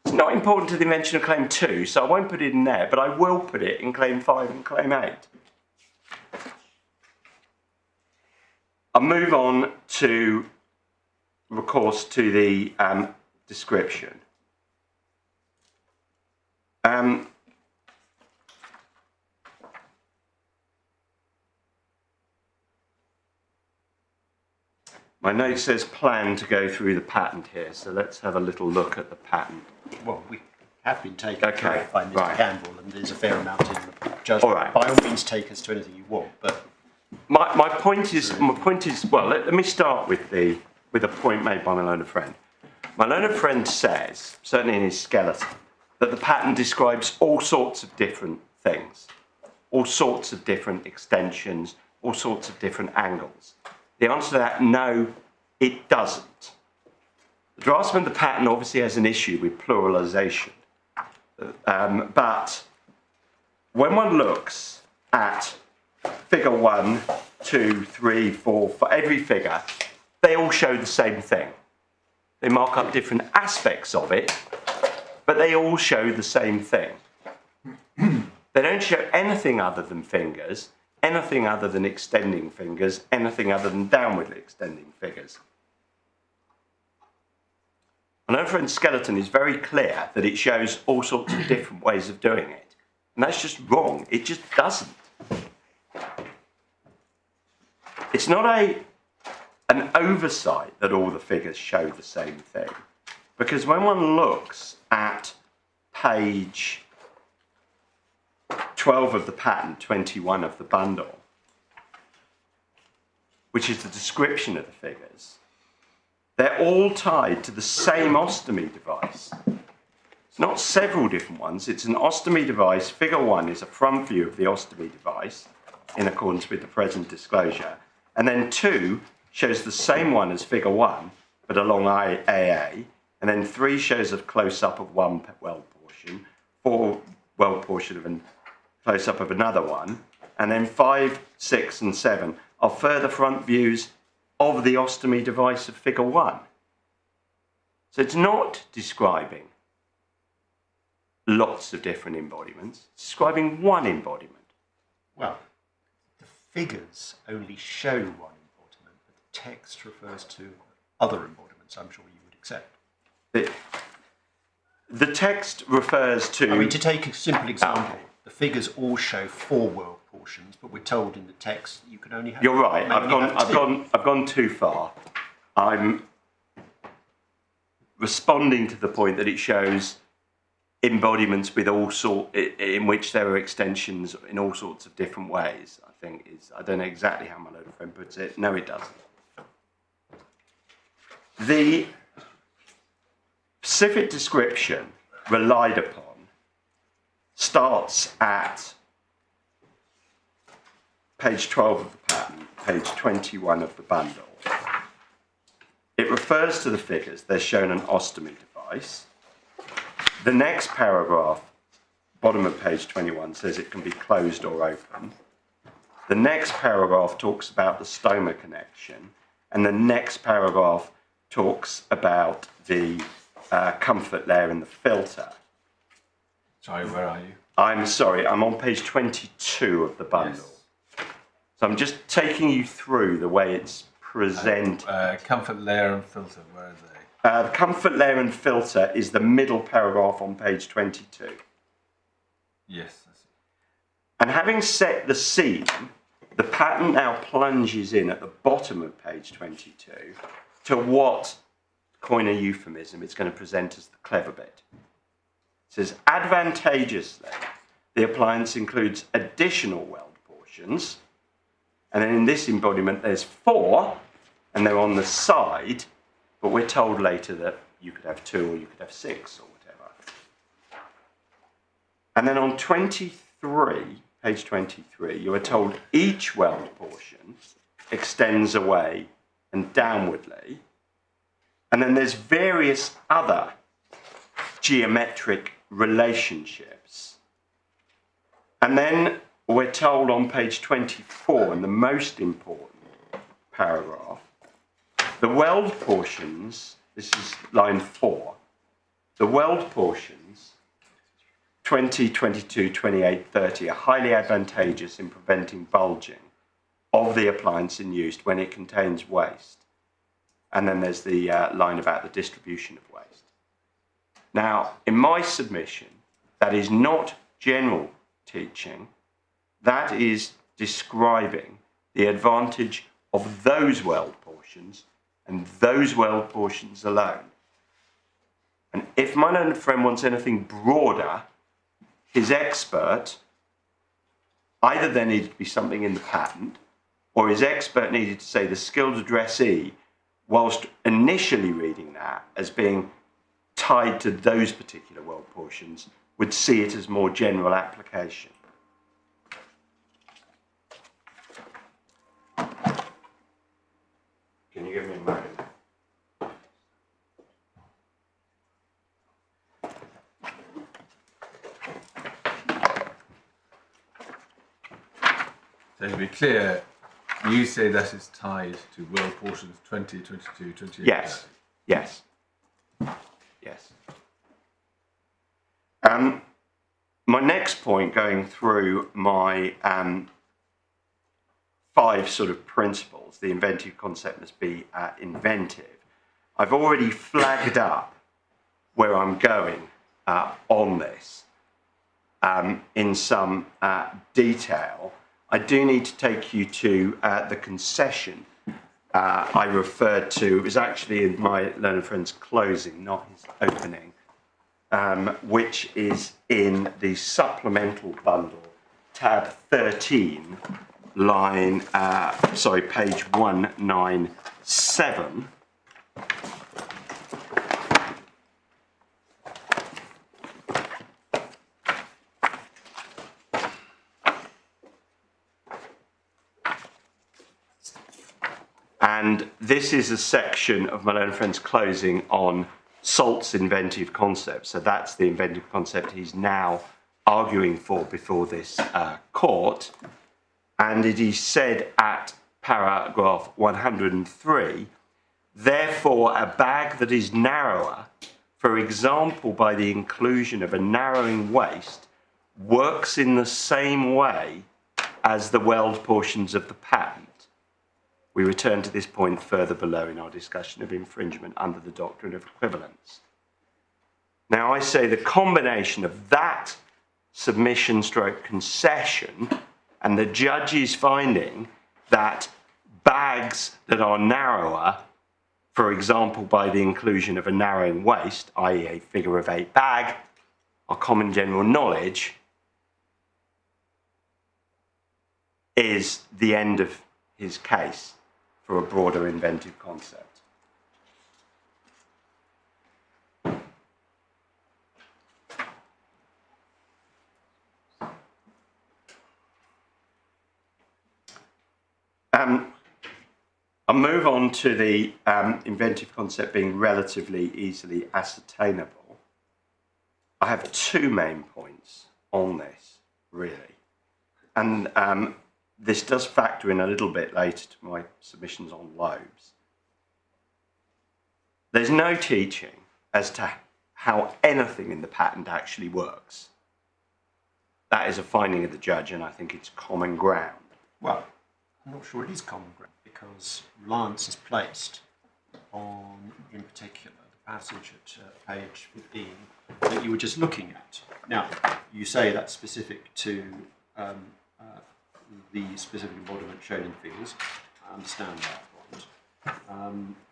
It's not important to the invention of claim 2, so I won't put it in there, but I will put it in claim 5 and claim 8. I'll move on to, of course, to the description. My note says plan to go through the patent here, so let's have a little look at the patent. Well, we have been taken Okay, through it by Mr. right. Campbell, and there's a fair amount in the judgment. All right. By all means, take us to anything you want, but My point is, well, let me start with the point made by my learned friend. My learned friend says, certainly in his skeleton, that the patent describes all sorts of different things, all sorts of different extensions, all sorts of different angles. The answer to that, no, it doesn't. The draftsman of the pattern obviously has an issue with pluralisation. But when one looks at figure 1, 2, 3, 4, for every figure, they all show the same thing. They mark up different aspects of it, but they all show the same thing. They don't show anything other than fingers, anything other than extending fingers, anything other than downwardly extending fingers. An unfriend skeleton is very clear that it shows all sorts of different ways of doing it. And that's just wrong. It just doesn't. It's not an oversight that all the figures show the same thing. Because when one looks at page 12 of the pattern, 21 of the bundle, which is the description of the figures, they're all tied to the same ostomy device. It's not several different ones, it's an ostomy device. Figure 1 is a front view of the ostomy device in accordance with the present disclosure. And then 2 shows the same one as figure 1, but along AA. And then 3 shows a close-up of one weld portion, 4 weld portion of a close-up of another one. And then 5, 6, and 7 are further front views of the ostomy device of figure 1. So it's not describing lots of different embodiments, it's describing one embodiment. Well, the figures only show one embodiment, but the text refers to other embodiments, I'm sure you would accept. The text refers to... I mean, to take a simple example, the figures all show 4 weld portions, but we're told in the text you can only have... You're right, I've gone too far. I'm responding to the point that it shows embodiments with in which there are extensions in all sorts of different ways, I think is... I don't know exactly how my little friend puts it. No, it doesn't. The specific description relied upon starts at page 12 of the pattern, page 21 of the bundle. It refers to the figures. They're shown an ostomy device. The next paragraph, bottom of page 21, says it can be closed or open. The next paragraph talks about the stoma connection, and the next paragraph talks about the comfort layer and the filter. Sorry, where are you? I'm sorry, I'm on page 22 of the bundle. Yes. So I'm just taking you through the way it's presented. Comfort layer and filter, where are they? The comfort layer and filter is the middle paragraph on page 22. Yes. I see. And having set the scene, the pattern now plunges in at the bottom of page 22 to what, coin a euphemism, it's going to present as the clever bit. It says, advantageously, the appliance includes additional weld portions. And then in this embodiment, there's 4, and they're on the side, but we're told later that you could have 2 or you could have 6 or whatever. And then on 23, page 23, you are told each weld portion extends away and downwardly. And then there's various other geometric relationships. And then we're told on page 24, in the most important paragraph, the weld portions, this is line 4, the weld portions, 20, 22, 28, 30, are highly advantageous in preventing bulging of the appliance in use when it contains waste. And then there's the line about the distribution of waste. Now, in my submission, that is not general teaching, that is describing the advantage of those weld portions and those weld portions alone. And if my learned friend wants anything broader, his expert, either there needed to be something in the patent, or his expert needed to say the skilled addressee, whilst initially reading that as being tied to those particular weld portions, would see it as more general application. Can you give me a moment? So to be clear, you say that is tied to world portions 20, 22, 28. Yes, yes, yes. My next point, going through my 5 sort of principles, the inventive concept must be inventive. I've already flagged up where I'm going on this in some detail. I do need to take you to the concession I referred to. It was actually in my learned friend's closing, not his opening, which is in the supplemental bundle, tab 13, page 197. And this is a section of my learned friend's closing on Salt's inventive concept. So that's the inventive concept he's now arguing for before this court. And it is said at paragraph 103, therefore a bag that is narrower, for example by the inclusion of a narrowing waist, works in the same way as the weld portions of the patent. We return to this point further below in our discussion of infringement under the doctrine of equivalence. Now I say the combination of that submission stroke concession and the judge's finding that bags that are narrower, for example by the inclusion of a narrowing waist, i.e. a figure of 8 bag, are common general knowledge, is the end of his case for a broader inventive concept. I'll move on to the inventive concept being relatively easily ascertainable. I have 2 main points on this, really. And this does factor in a little bit later to my submissions on lobes. There's no teaching as to how anything in the patent actually works. That is a finding of the judge, and I think it's common ground. Well, I'm not sure it is common ground, because reliance is placed on, in particular, the passage at page 15 that you were just looking at. Now, you say that's specific to the specific embodiment shown in figures. I understand that point.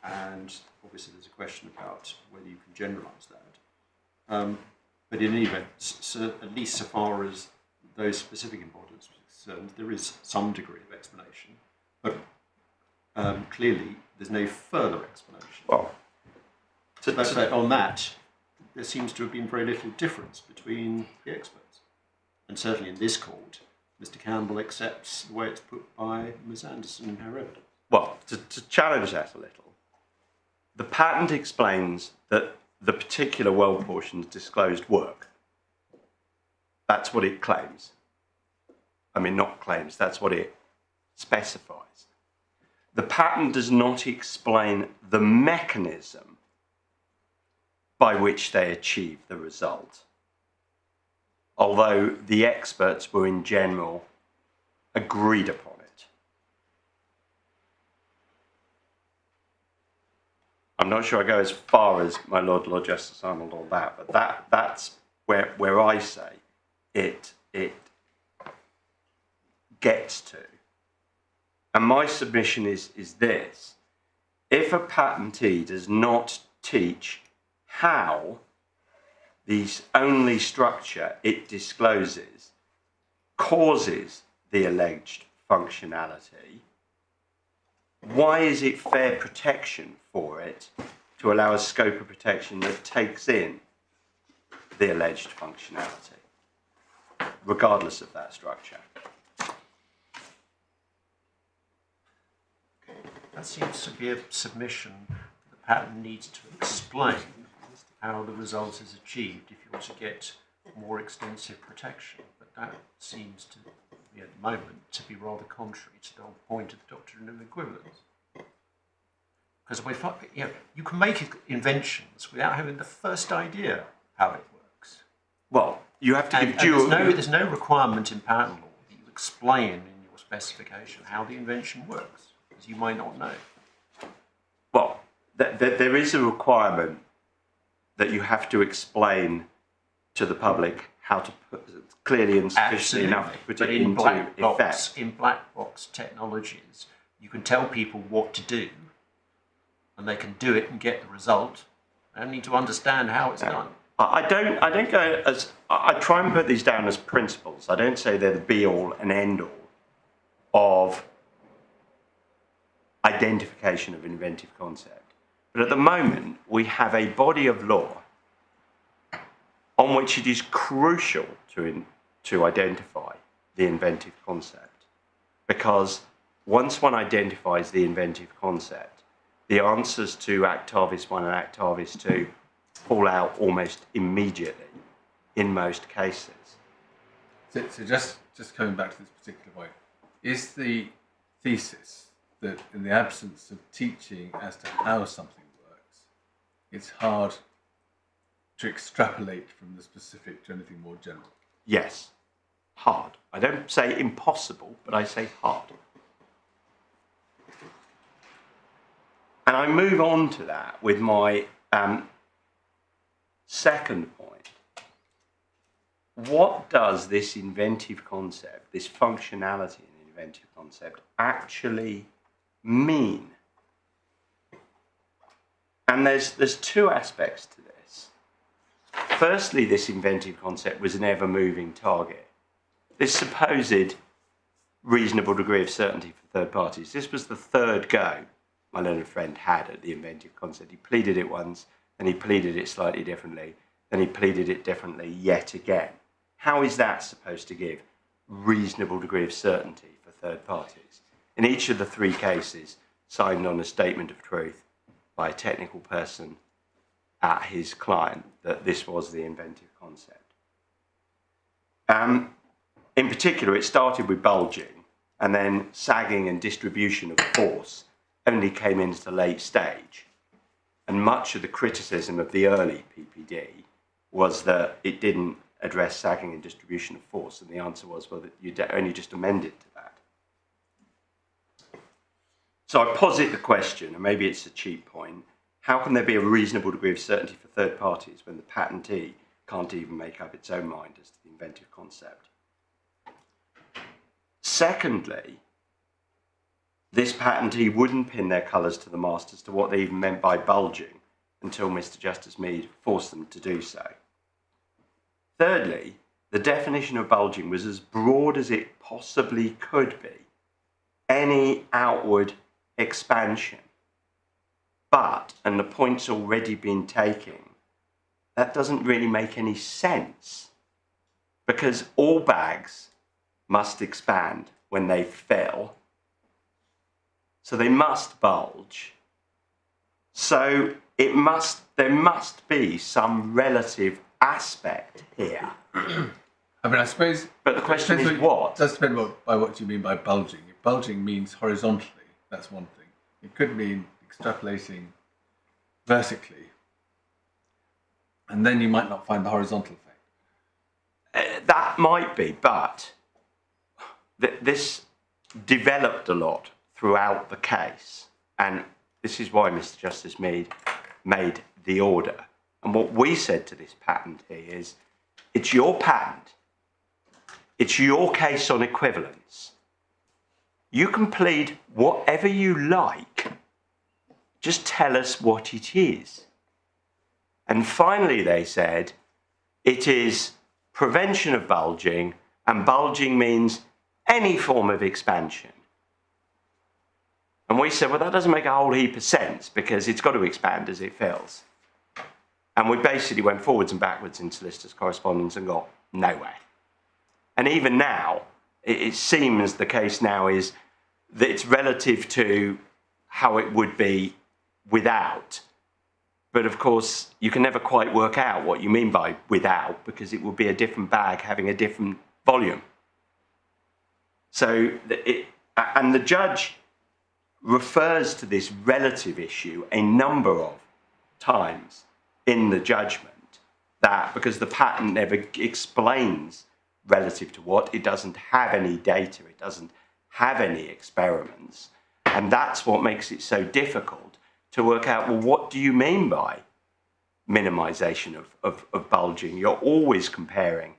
And obviously there's a question about whether you can generalise that. But in any event, so at least so far as those specific embodiments are concerned, there is some degree of explanation. But clearly there's no further explanation. Well, but on that, there seems to have been very little difference between the experts. And certainly in this court, Mr. Campbell accepts the way it's put by Ms. Anderson in her evidence. well, to challenge that a little, the patent explains that the particular weld portions disclosed work. That's what it claims. I mean, not claims, that's what it specifies. The patent does not explain the mechanism by which they achieve the result, although the experts were in general agreed upon it. I'm not sure I go as far as my Lord Justice Arnold on that, but that's where I say it gets to. And my submission is this: if a patentee does not teach how the only structure it discloses causes the alleged functionality, why is it fair protection for it to allow a scope of protection that takes in the alleged functionality, regardless of that structure? That seems to be a submission that the patent needs to explain how the result is achieved if you want to get more extensive protection. But that seems to me at the moment to be rather contrary to the whole point of the doctrine of equivalence. Because you can make inventions without having the first idea how it works. Well, you have to give And due. there's no requirement in patent law that you explain in your specification how the invention works, because you might not know. Well, there is a requirement that you have to explain to the public how to put clearly and sufficiently enough to put But it in into black box, effect. in black box technologies, you can tell people what to do, and they can do it and get the result. They don't need to understand how it's done. I don't go as I try and put these down as principles. I don't say they're the be all and end all of identification of inventive concept. But at the moment, we have a body of law on which it is crucial to identify the inventive concept. Because once one identifies the inventive concept, the answers to Actavis 1 and Actavis 2 fall out almost immediately in most cases. So just coming back to this particular point, is the thesis that in the absence of teaching as to how something works, it's hard to extrapolate from the specific to anything more general? Yes, hard. I don't say impossible, but I say hard. And I move on to that with my second point. What does this inventive concept, this functionality in inventive concept, actually mean? And there's two aspects to this. Firstly, this inventive concept was an ever-moving target. This supposed reasonable degree of certainty for third parties. This was the third go my learned friend had at the inventive concept. He pleaded it once, then he pleaded it slightly differently, then he pleaded it differently yet again. How is that supposed to give reasonable degree of certainty for third parties? In each of the three cases, signed on a statement of truth by a technical person at his client that this was the inventive concept. In particular, it started with bulging, and then sagging and distribution of force only came into late stage. And much of the criticism of the early PPD was that it didn't address sagging and distribution of force, and the answer was, well, that you only just amended to that. So I posit the question, and maybe it's a cheap point, how can there be a reasonable degree of certainty for third parties when the patentee can't even make up its own mind as to the inventive concept? Secondly, this patentee wouldn't pin their colours to the mast as to what they even meant by bulging until Mr. Justice Mead forced them to do so. Thirdly, the definition of bulging was as broad as it possibly could be. Any outward expansion. But, and the point's already been taken, that doesn't really make any sense, because all bags must expand when they fill. So they must bulge. So there must be some relative aspect here. I mean, I suppose. But the question is what? It does depend by what you mean by bulging. If bulging means horizontally, that's one thing. It could mean extrapolating vertically, and then you might not find the horizontal effect. That might be, but this developed a lot throughout the case, and this is why Mr. Justice Mead made the order. And what we said to this patentee is, it's your patent, it's your case on equivalence. You can plead whatever you like, just tell us what it is. And finally they said, it is prevention of bulging, and bulging means any form of expansion. And we said, well, that doesn't make a whole heap of sense, because it's got to expand as it fills. And we basically went forwards and backwards in solicitors' correspondence and got nowhere. And even now, it seems the case now is that it's relative to how it would be without. But of course, you can never quite work out what you mean by without, because it would be a different bag having a different volume. So, and the judge refers to this relative issue a number of times in the judgment, that because the patent never explains relative to what, it doesn't have any data, it doesn't have any experiments, and that's what makes it so difficult to work out, well, what do you mean by minimization of bulging? You're always comparing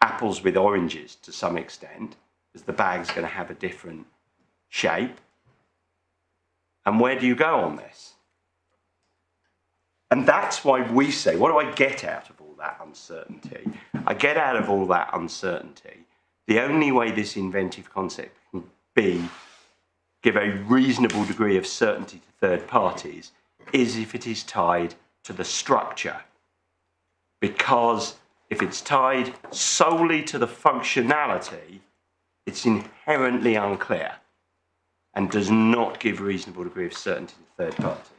apples with oranges to some extent, because the bag's going to have a different shape. And where do you go on this? And that's why we say, what do I get out of all that uncertainty? I get out of all that uncertainty, the only way this inventive concept can give a reasonable degree of certainty to third parties is if it is tied to the structure. Because if it's tied solely to the functionality, it's inherently unclear and does not give a reasonable degree of certainty to third parties.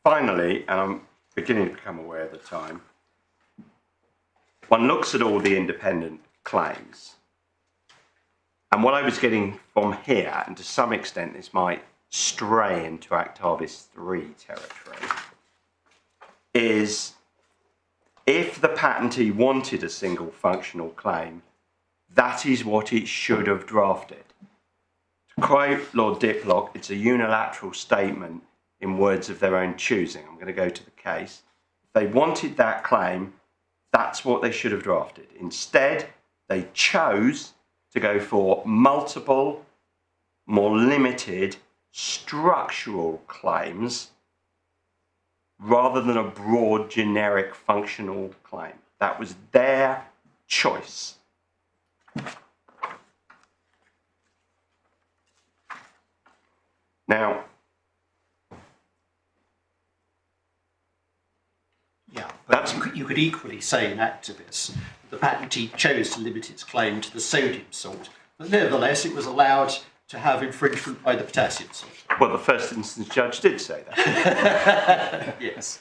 Finally, and I'm beginning to become aware of the time, one looks at all the independent claims. And what I was getting from here, and to some extent this might stray into Actavis 3 territory, is if the patentee wanted a single functional claim, that is what it should have drafted. To quote Lord Diplock, it's a unilateral statement in words of their own choosing. I'm going to go to the case. If they wanted that claim, that's what they should have drafted. Instead, they chose to go for multiple, more limited, structural claims rather than a broad, generic, functional claim. That was their choice. Now, yeah, but you could equally say in Actavis that the patentee chose to limit its claim to the sodium salt, but nevertheless it was allowed to have infringement by the potassium salt. well, the first instance judge did say that. Yes.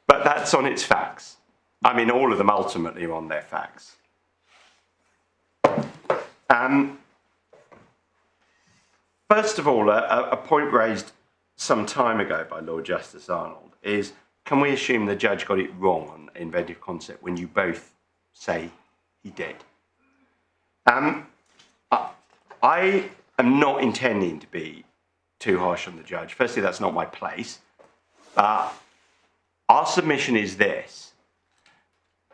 But that's on its facts. I mean, all of them ultimately are on their facts. First of all, a point raised some time ago by Lord Justice Arnold is, can we assume the judge got it wrong on inventive concept when you both say he did? I am not intending to be too harsh on the judge. Firstly, that's not my place. Our submission is this.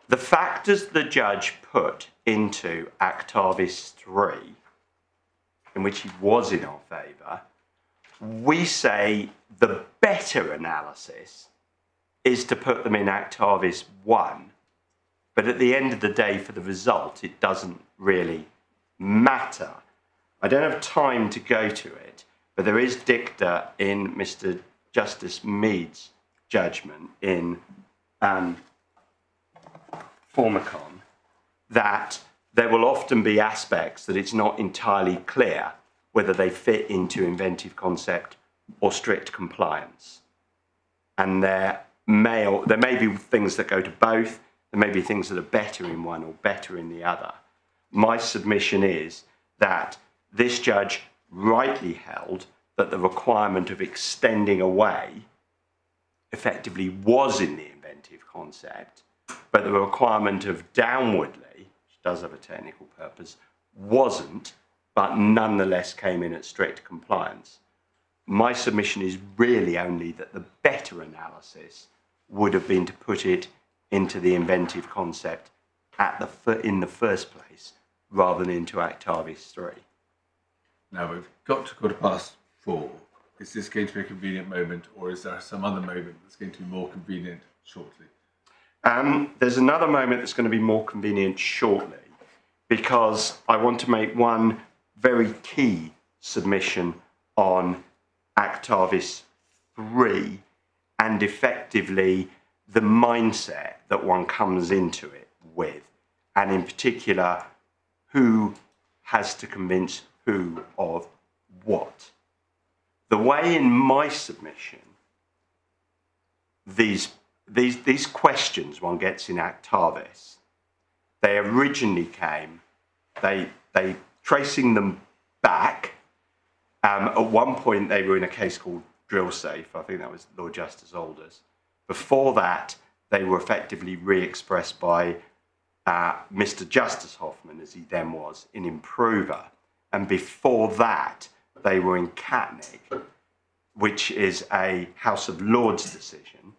The factors the judge put into Actavis 3, in which he was in our favour, we say the better analysis is to put them in Actavis 1, but at the end of the day, for the result, it doesn't really matter. I don't have time to go to it, but there is dicta in Mr. Justice Mead's judgment in Formicon that there will often be aspects that it's not entirely clear whether they fit into inventive concept or strict compliance. And there may be things that go to both, there may be things that are better in one or better in the other. My submission is that this judge rightly held that the requirement of extending away effectively was in the inventive concept, but the requirement of downwardly, which does have a technical purpose, wasn't, but nonetheless came in at strict compliance. My submission is really only that the better analysis would have been to put it into the inventive concept in the first place, rather than into Actavis 3. Now we've got to 4:15. Is this going to be a convenient moment, or is there some other moment that's going to be more convenient shortly? There's another moment that's going to be more convenient shortly, because I want to make one very key submission on Actavis 3 and effectively the mindset that one comes into it with, and in particular, who has to convince who of what? The way in my submission, these questions one gets in Actavis, they originally came, they tracing them back. At one point, they were in a case called Drill Safe. I think that was Lord Justice Alders. Before that, they were effectively re-expressed by Mr. Justice Hoffman, as he then was, in Improver. And before that, they were in Catnick, which is a House of Lords decision.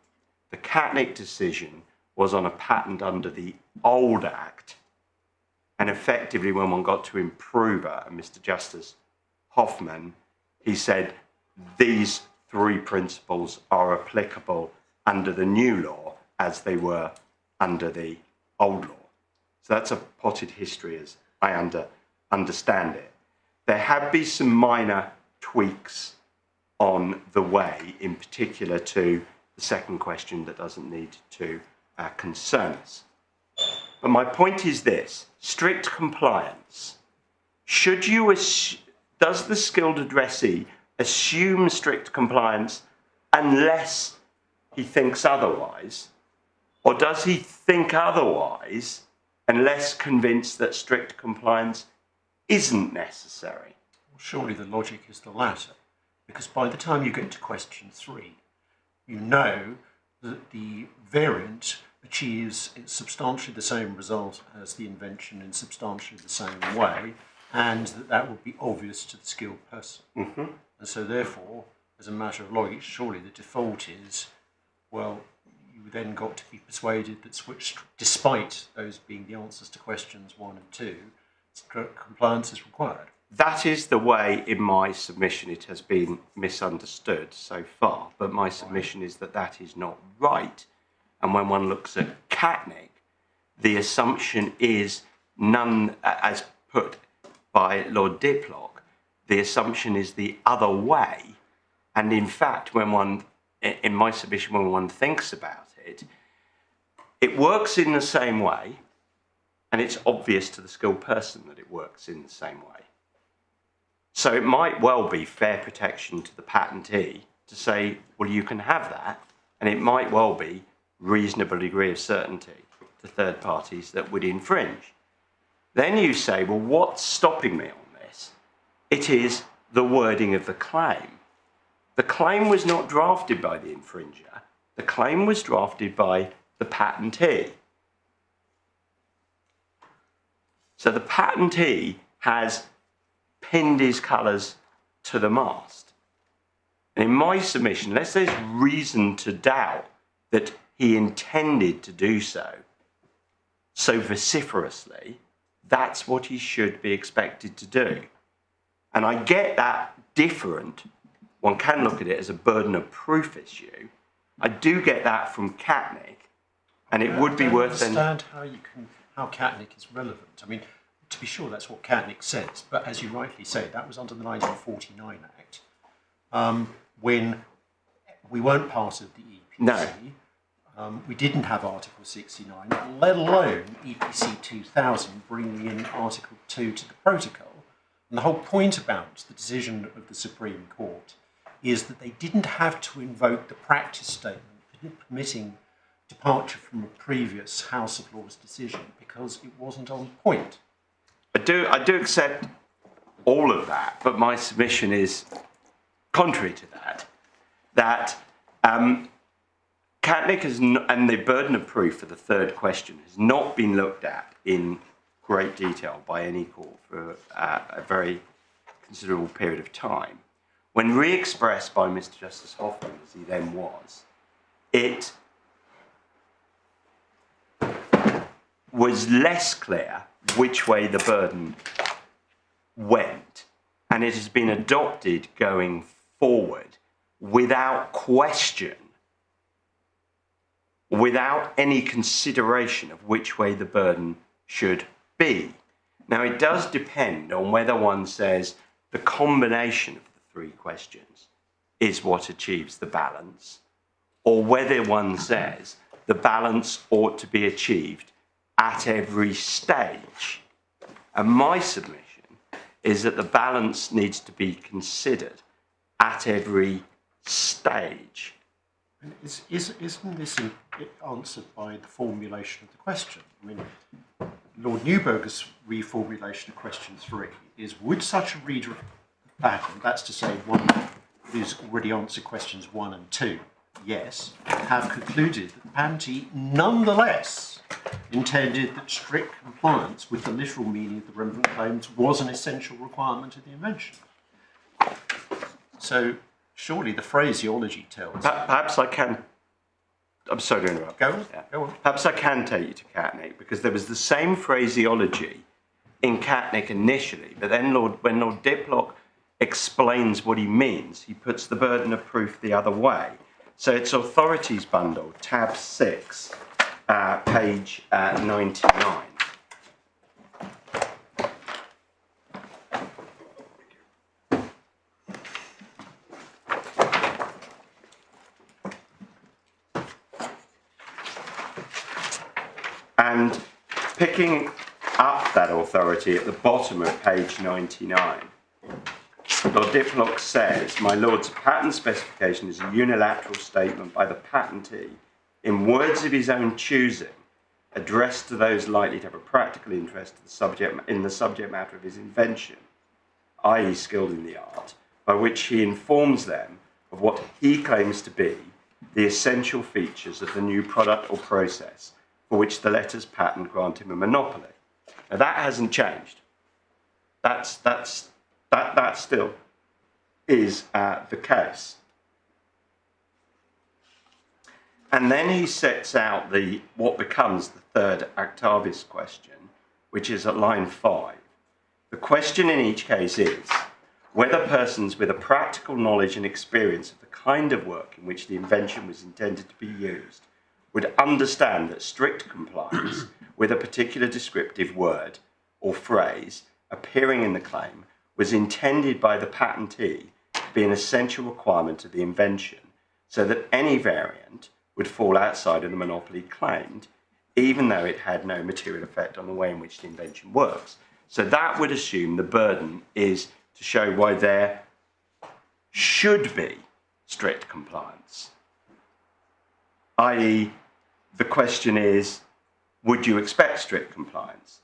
The Catnick decision was on a patent under the old Act. And effectively, when one got to Improver and Mr. Justice Hoffman, he said, these three principles are applicable under the new law as they were under the old law. So that's a potted history as I understand it. There have been some minor tweaks on the way, in particular to the second question that doesn't need to concern us. But my point is this: strict compliance. Does the skilled addressee assume strict compliance unless he thinks otherwise? Or does he think otherwise unless convinced that strict compliance isn't necessary? Well, surely the logic is the latter, because by the time you get to question 3, you know that the variant achieves substantially the same result as the invention in substantially the same way, and that would be obvious to the skilled person. Mm-hmm. And so therefore, as a matter of logic, surely the default is, well, you then got to be persuaded that despite those being the answers to questions 1 and 2, strict compliance is required. That is the way in my submission it has been misunderstood so far, but my submission is that that is not right. And when one looks at Catnick, the assumption is none, as put by Lord Diplock, the assumption is the other way. And in fact, when one, in my submission, when one thinks about it, it works in the same way, and it's obvious to the skilled person that it works in the same way. So it might well be fair protection to the patentee to say, well, you can have that, and it might well be reasonable degree of certainty to third parties that would infringe. Then you say, well, what's stopping me on this? It is the wording of the claim. The claim was not drafted by the infringer. The claim was drafted by the patentee. So the patentee has pinned his colours to the mast. And in my submission, unless there's reason to doubt that he intended to do so vociferously, that's what he should be expected to do. And I get that different. One can look at it as a burden of proof issue. I do get that from Catnick, and it would be worth then... I don't understand how Catnick is relevant. I mean, to be sure, that's what Catnick says, but as you rightly say, that was under the 1949 Act, when we weren't part of the EPC. No. We didn't have Article 69, let alone EPC 2000 bringing in Article 2 to the protocol. And the whole point about the decision of the Supreme Court is that they didn't have to invoke the practice statement permitting departure from a previous House of Lords decision because it wasn't on point. I do accept all of that, but my submission is contrary to that Catnick has and the burden of proof for the third question has not been looked at in great detail by any court for a very considerable period of time. When re-expressed by Mr. Justice Hoffman, as he then was, it was less clear which way the burden went, and it has been adopted going forward without question, without any consideration of which way the burden should be. Now, it does depend on whether one says the combination of the three questions is what achieves the balance, or whether one says the balance ought to be achieved at every stage. And my submission is that the balance needs to be considered at every stage. Isn't this answered by the formulation of the question? I mean, Lord Newberger's reformulation of question 3 is, would such a reader of the pattern, that's to say one who's already answered questions 1 and 2, yes, have concluded that the patentee nonetheless intended that strict compliance with the literal meaning of the relevant claims was an essential requirement of the invention. So surely the phraseology tells... Perhaps I can... I'm sorry to interrupt. Go on. Yeah. Go on. Perhaps I can take you to Catnick, because there was the same phraseology in Catnick initially, but then when Lord Diplock explains what he means, he puts the burden of proof the other way. So it's Authorities Bundle, tab 6, page 99. And picking up that authority at the bottom of page 99, Lord Diplock says, "My Lord's patent specification is a unilateral statement by the patentee in words of his own choosing, addressed to those likely to have a practical interest in the subject matter of his invention, i.e. skilled in the art, by which he informs them of what he claims to be the essential features of the new product or process for which the letters patent grant him a monopoly." Now that hasn't changed. That still is the case. And then he sets out what becomes the third Octavius question, which is at line 5. The question in each case is whether persons with a practical knowledge and experience of the kind of work in which the invention was intended to be used would understand that strict compliance with a particular descriptive word or phrase appearing in the claim was intended by the patentee to be an essential requirement of the invention, so that any variant would fall outside of the monopoly claimed, even though it had no material effect on the way in which the invention works. So that would assume the burden is to show why there should be strict compliance, i.e. the question is, would you expect strict compliance?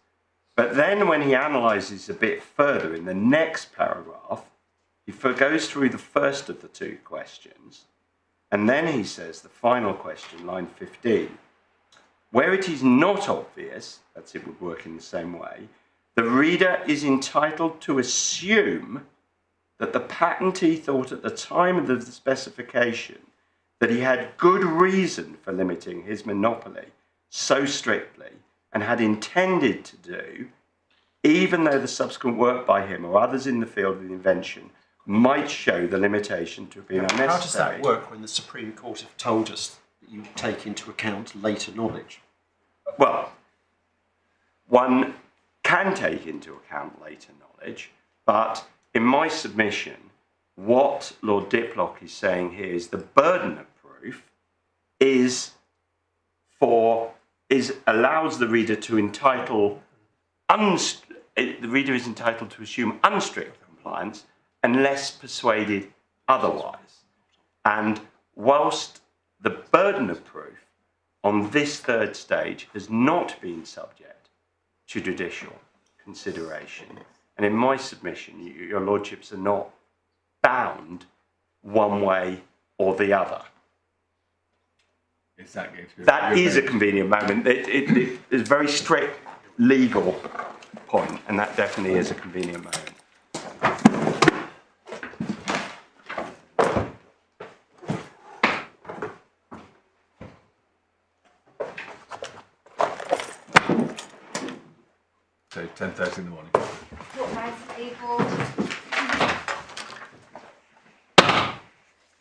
But then when he analyses a bit further in the next paragraph, he goes through the first of the two questions, and then he says the final question, line 15, where it is not obvious, that's it would work in the same way, the reader is entitled to assume that the patentee thought at the time of the specification that he had good reason for limiting his monopoly so strictly and had intended to do, even though the subsequent work by him or others in the field of the invention might show the limitation to have been unnecessary. How does that work when the Supreme Court have told us that you take into account later knowledge? Well, one can take into account later knowledge, but in my submission, what Lord Diplock is saying here is the burden of proof allows the reader to is entitled to assume unstrict compliance unless persuaded otherwise. And whilst the burden of proof on this third stage has not been subject to judicial consideration, and in my submission, your lordships are not bound one way or the other. That is a convenient moment. It is a very strict legal point, and that definitely is a convenient moment. So 10:30 in the morning. Court is able